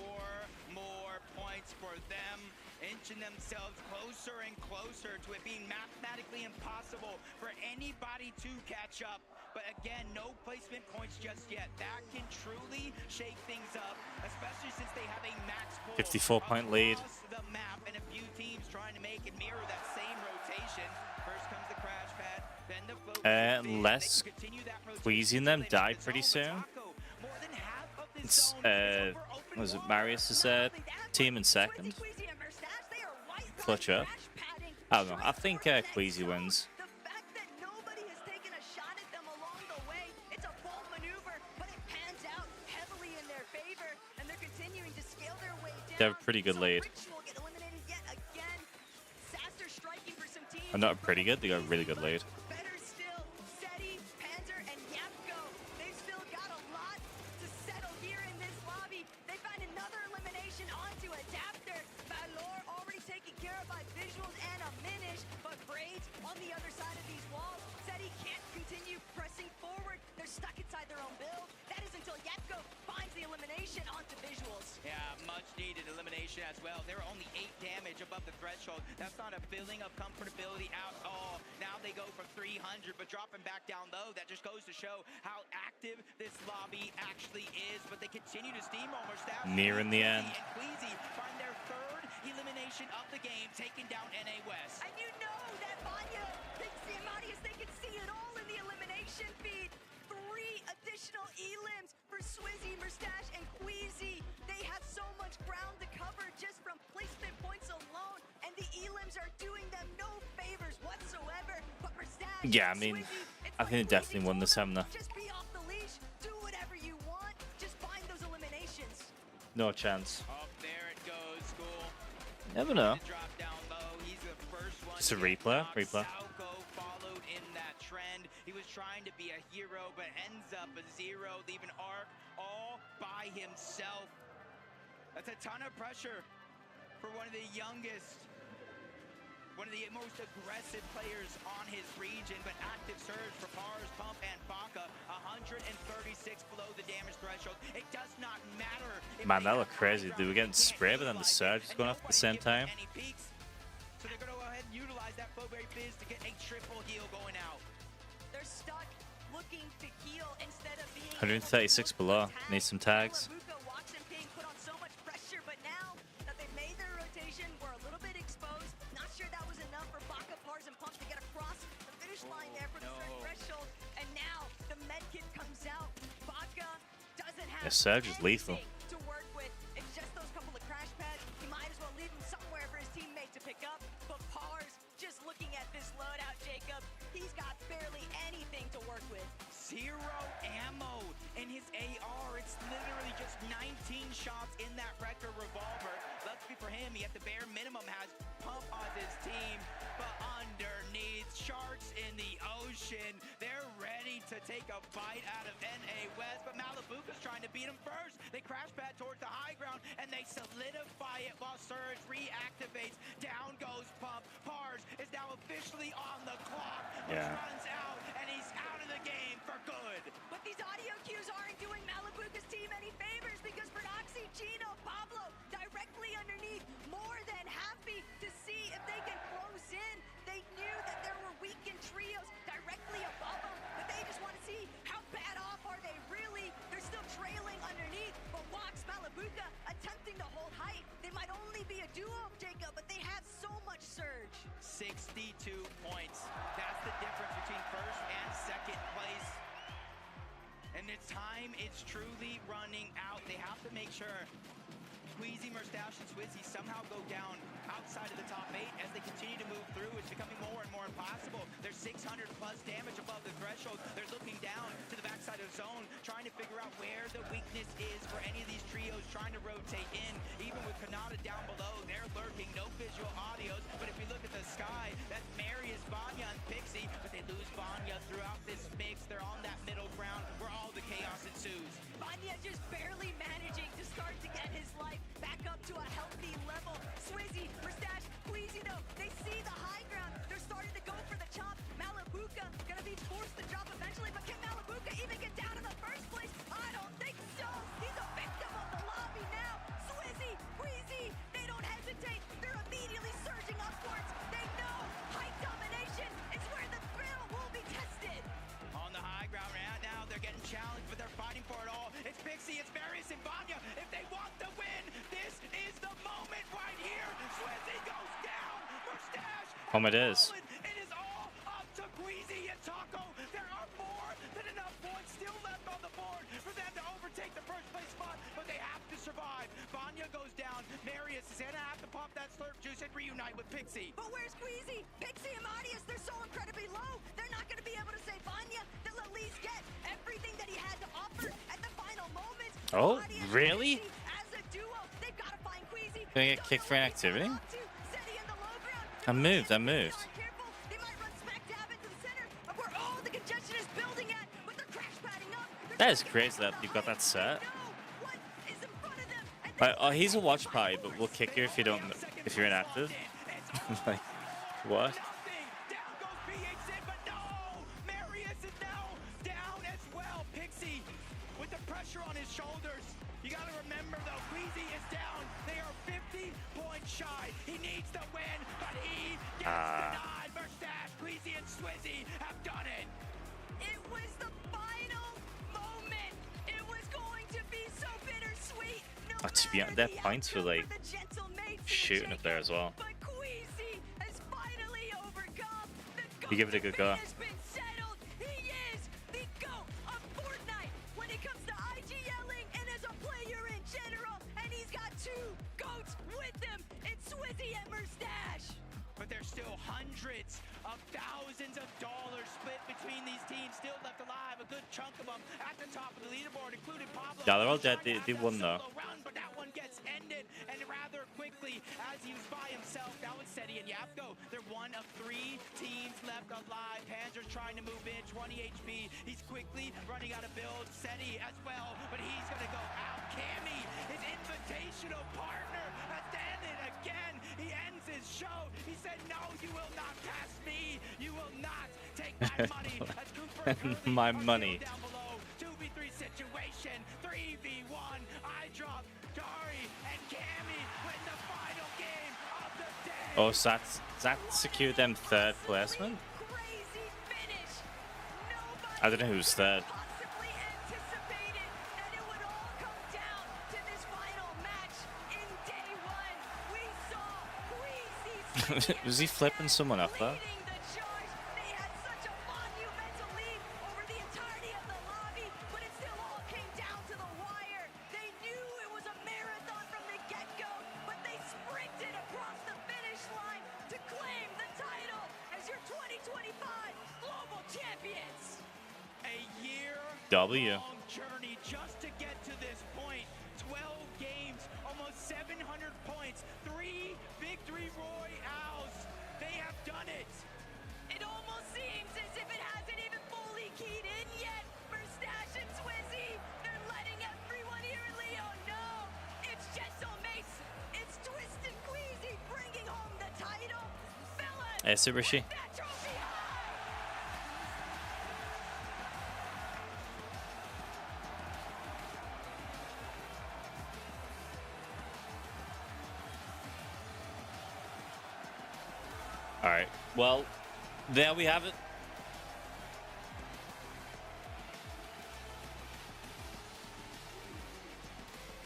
more points for them, inching themselves closer and closer to it being mathematically impossible for anybody to catch up. But again, no placement points just yet. That can truly shake things up, especially since they have a max pull 54-point lead. across the map and a few teams trying to make it mirror that same rotation. First comes the crash pad, then the flow. Unless Queasy and them die pretty soon. It's what was it, Marius' team in second? Clutch up. I don't know. I think Queasy wins. The fact that nobody has taken a shot at them along the way, it's a bold maneuver, but it pans out heavily in their favor, and they're continuing to scale their way down. They have a pretty good lead. Not pretty good, they got a really good lead. Better still, Seti, Panzer, and Yapko. They've still got a lot to settle here in this lobby. They find another elimination onto Adapter. Valor already taken care of by visuals and a Minish, but Braids on the other side of these walls. Seti can't continue pressing forward. They're stuck inside their own build. That is until Yapko finds the elimination onto visuals. Yeah, much needed elimination as well. They were only 8 damage above the threshold. That's not a feeling of comfortability at all. Now they go for 300, but dropping back down low, that just goes to show how active this lobby actually is. But they continue to steamroll Mustache. Near in the end. And Queasy find their 3rd elimination of the game, taking down NA West. And you know that Vanya thinks the Amadius, they can see it all in the elimination feed. 3 additional elims for Swizzy, Mustache, and Queasy. They have so much ground to cover just from placement points alone, and the elims are doing them no favors whatsoever. But Mustache, Yeah, I mean, I think they definitely won this, haven't they? just be off the leash, do whatever you want, just find those eliminations. No chance. Oh, there it goes, School. Never know. Drop down low. He's the first one. Just a replay. Sauco followed in that trend. He was trying to be a hero, but ends up a 0, leaving Arc all by himself. That's a ton of pressure for one of the youngest, one of the most aggressive players on his region, but active surge for Pars, Pump, and Baka. 136 below the damage threshold. It does not matter. Man, that looked crazy. They were getting sprayed, but then the surge was going off at the same time. So they're going to go ahead and utilize that Flowberry Fizz to get a triple heal going out. They're stuck looking to heal instead of being 136 below. Need some tags. Watch them being put on so much pressure, but now that they've made their rotation, we're a little bit exposed. Not sure that was enough for Baka, Pars, and Pump to get across the finish line there for the third threshold. And now the med kit comes out. Baka doesn't have Surge is lethal. to work with. It's just those couple of crash pads. He might as well leave them somewhere for his teammate to pick up. But Pars, just looking at this loadout, Jacob, he's got barely anything to work with. 0 ammo in his AR. It's literally just 19 shots in that Wrecker revolver. Luckily for him, he at the bare minimum has Pump on his team. But underneath, sharks in the ocean. They're ready to take a bite out of NA West. But Malibuca's trying to beat him first. They crash pad towards the high ground, and they solidify it while Surge reactivates. Down goes Pump. Pars is now officially on the clock. Yeah. Runs out, and he's out of the game for good. But these audio cues aren't doing Malibuca's team any favors because Prodoxy, Gino, Pablo directly underneath, more than happy to see if they can close in. They knew that there were weakened trios directly above them, but they just want to see how bad off are they really. They're still trailing underneath, but Wax, Malibuca attempting to hold height. They might only be a duo, Jacob, but they have so much much surge. 62 points. That's the difference between first and second place. And it's time is truly running out. They have to make sure Queasy, Mustache, and Swizzy somehow go down outside of the top 8 as they continue to move through. It's becoming more and more impossible. There's 600 plus damage above the threshold. They're looking down to the backside of the zone, trying to figure out where the weakness is for any of these trios trying to rotate in. Even with Kanata down below, they're lurking. No visual audios, but if you look at the sky, that's Marius, Vanya, and Pixie, but they lose Vanya throughout this mix. They're on that middle ground where all the chaos ensues. Vanya just barely managing to start to get his life back up to a healthy level. Swizzy, Mustache, Queasy though, they see the high ground. They're starting to go for the chop. Malibuka gonna be forced to drop eventually, but can Malibuka even get down in the first place? I don't think so. He's a victim of the lobby now. Swizzy, Queasy, they don't hesitate. They're immediately surging upwards. They know height domination is where the thrill will be tested. On the high ground right now, they're getting challenged, but they're fighting for it all. It's Pixie, it's Marius, and Vanya. If they want the win, this is the moment right here. Swizzy goes down. Mustache. It is. It is all up to Queasy and Taco. There are more than enough points still left on the board for them to overtake the first place spot, but they have to survive. Vanya goes down. Marius is gonna have to pop that slurp juice and reunite with Pixie. But where's Queasy? Pixie and Marius, they're so incredibly low. They're not gonna be able to save Vanya. They'll at least get everything that he had to offer at the final moments. Oh, Marius and really? Pixie as a duo, they've got to find Queasy. Gonna get kicked for inactivity? Seti in the low ground. I moved. They might run smack dab into the center of where all the congestion is building at, but they're crash padding up. That is crazy that you've got that set. What is in front of them? And Like, oh, he's a watch party, but we'll kick you if you don't, if you're inactive. Like, what? Down goes PH, but no! Marius is now down as well. Pixie with the pressure on his shoulders. You gotta remember though, Queasy is down. They are 50 points shy. He needs the win, but he gets denied. Mustache, Queasy, and Swizzy have done it. it was the final moment. It was going to be so bittersweet. No To be honest, matter their the points for outcome like for the gentle mates in the shooting up there as well. But Queasy has finally overcome. The You give it a good go. GOAT has been settled. He is the GOAT of Fortnite when it comes to IG yelling and as a player in general. And he's got two GOATs with him. It's Swizzy and Mustache. But there's still hundreds of thousands of dollars split between these teams still left alive. A good chunk of them at the top of the leaderboard, including Pablo. Yeah, they're all dead. They won though. Round, but that one gets ended, and rather quickly as he was by himself. That was Seti and Yapko. They're one of 3 teams left alive. Panzer's trying to move in, 20 HP. He's quickly running out of build. Seti as well, but he's gonna go out. Cammy, his invitational partner, has done it again. He ends his show. He said, "No, you will not pass me. You will not take my money." As Cooper currently My are still money. down below. 2v3 situation, 3v1. I drop Dari and Cammy win the final game of the day. Oh, so that secured them third placement? Crazy finish. Nobody I don't know who's third. possibly anticipated that it would all come down to this final match in day 1. We saw Queasy Was he flipping someone off there? leading the charge. They had such a monumental lead over the entirety of the lobby, but it still all came down to the wire. They knew it was a marathon from the get-go, but they sprinted across the finish line to claim the title as your 2025 global champions. A year W. long journey just to get to this point. 12 games, almost 700 points, 3 victory royales. They have done it. It almost seems as if it hasn't even fully keyed in yet. Mustache and Swizzy, they're letting everyone here in Leo know. It's Gentle Mace, it's Twisted Queasy bringing home the title. Fellas, Hey, Subarashi. that trophy high! All right. Well, there we have it.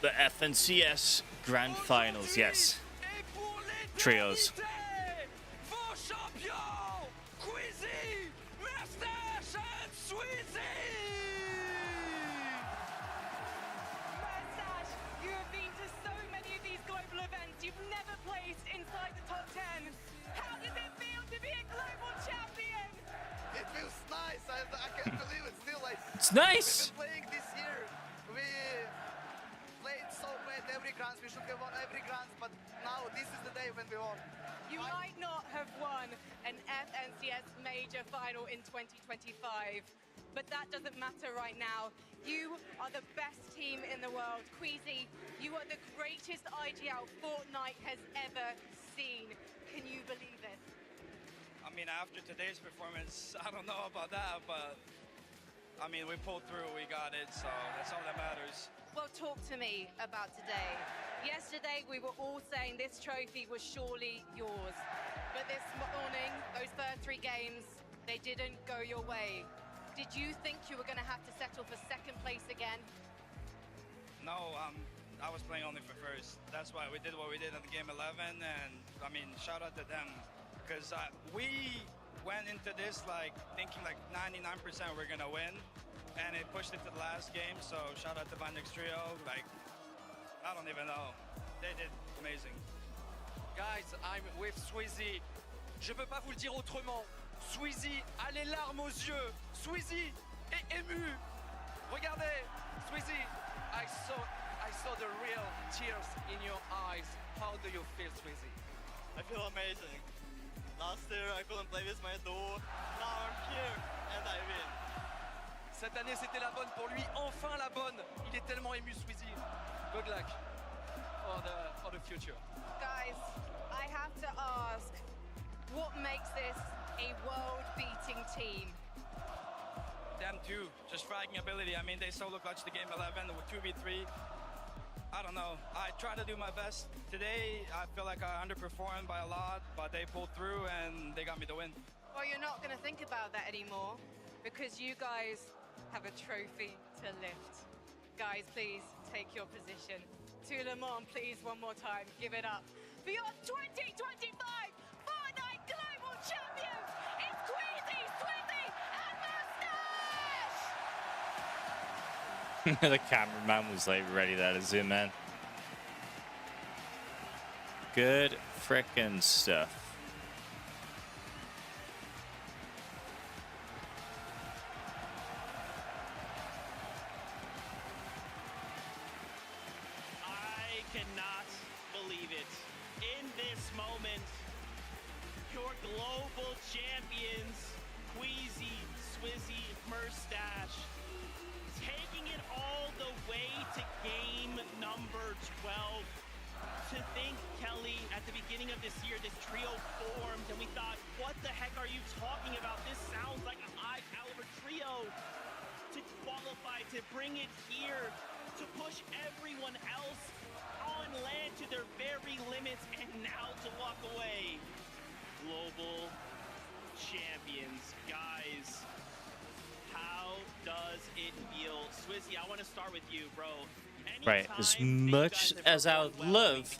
The FNCS Grand Finals. Yes. Trios. placed inside the top 10. How does it feel to be a global champion? It feels nice. I can't believe it. Still, like It's nice. we've been playing this year. We played so bad every grand. We should have won every grand, but now this is the day when we won. You might not have won an FNCS major final in 2025, but that doesn't matter right now. You are the best team in the world. Queasy, you are the greatest IGL Fortnite has ever seen. Can you believe it? I mean, after today's performance, I don't know about that, but I mean, we pulled through, we got it, so that's all that matters. Well, talk to me about today. Yesterday, we were all saying this trophy was surely yours. But this morning, those first 3 games, they didn't go your way. Did you think you were going to have to settle for second place again? No, I was playing only for first. That's why we did what we did in the game 11, and I mean, shout out to them, because we went into this like thinking like 99% we're gonna win, and it pushed it to the last game. So shout out to Vanix Trio. Like, I don't even know, they did amazing. Guys, I'm with Sweezy. Je peux pas vous le dire autrement. Sweezy a les larmes aux yeux. Sweezy est ému. Regardez, Sweezy, I saw the real tears in your eyes. How do you feel, Sweezy? I feel amazing. Last year I couldn't play with my duo. Now I'm here and I win. Cette année c'était la bonne pour lui, enfin la bonne. Il est tellement ému, Sweezy. Good luck for the future. Guys, I have to ask, what makes this a world-beating team? Them too, just fragging ability. I mean, they solo clutched the game 11 with 2v3. I don't know. I try to do my best. Today, I feel like I underperformed by a lot, but they pulled through and they got me the win. Well, you're not going to think about that anymore because you guys have a trophy to lift. Guys, please take your position. To Le Mans, please, one more time, give it up for your 2025 Fortnite Global Champions. It's Queasy, Swizzy, and Mustache! The cameraman was like ready there to zoom in. Good frickin' stuff. I cannot believe it. In this moment, your global champions, Queasy, Swizzy, Mustache, taking it all the way to game number 12. To think, Kelly, at the beginning of this year, this trio formed, and we thought, what the heck are you talking about? This sounds like a high-caliber trio. To qualify, to bring it here, to push everyone else on land to their very limits, and now to walk away. Global champions, guys. How does it feel? Swizzy, I want to start with you, bro. Right, as much as I would love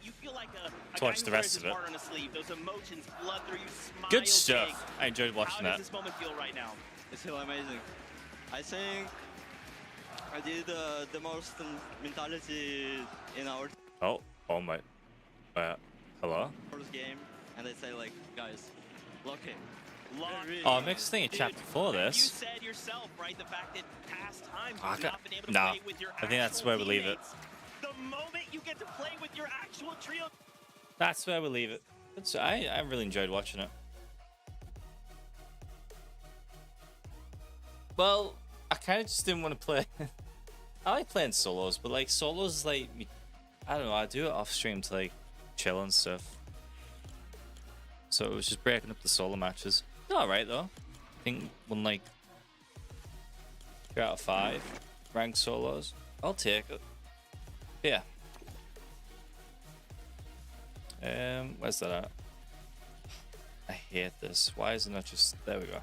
you feel like a to watch the rest of it. on a sleeve. Those emotions flood through you. Smile Good stuff. big. I enjoyed watching How that. does this moment feel right now? It's feel amazing. I think I did the most mentality in our Oh my. Hello? first game, and they say like, guys, lock in. Oh, next thing in chapter 4 You this. said yourself, right? The fact that past times I you've got- not been able to nah, play with your I think that's actual where we leave it. teammates. The moment you get to play with your actual trio. That's where we leave it. I really enjoyed watching it. Well, I kind of just didn't want to play. I like playing solos, but like solos is like, I don't know, I do it off stream to like chill and stuff. So it was just breaking up the solo matches. It's alright though. I think won like 3 out of 5 ranked solos. I'll take it. Yeah. Where's that at? I hate this. Why is it not just... There we go.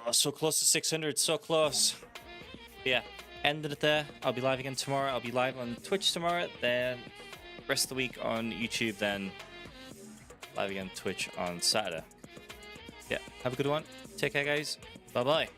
Oh, so close to 600. So close. Yeah. Ended it there. I'll be live again tomorrow. I'll be live on Twitch tomorrow. Then rest of the week on YouTube. Then live again Twitch on Saturday. Yeah. Have a good one. Take care, guys. Bye-bye.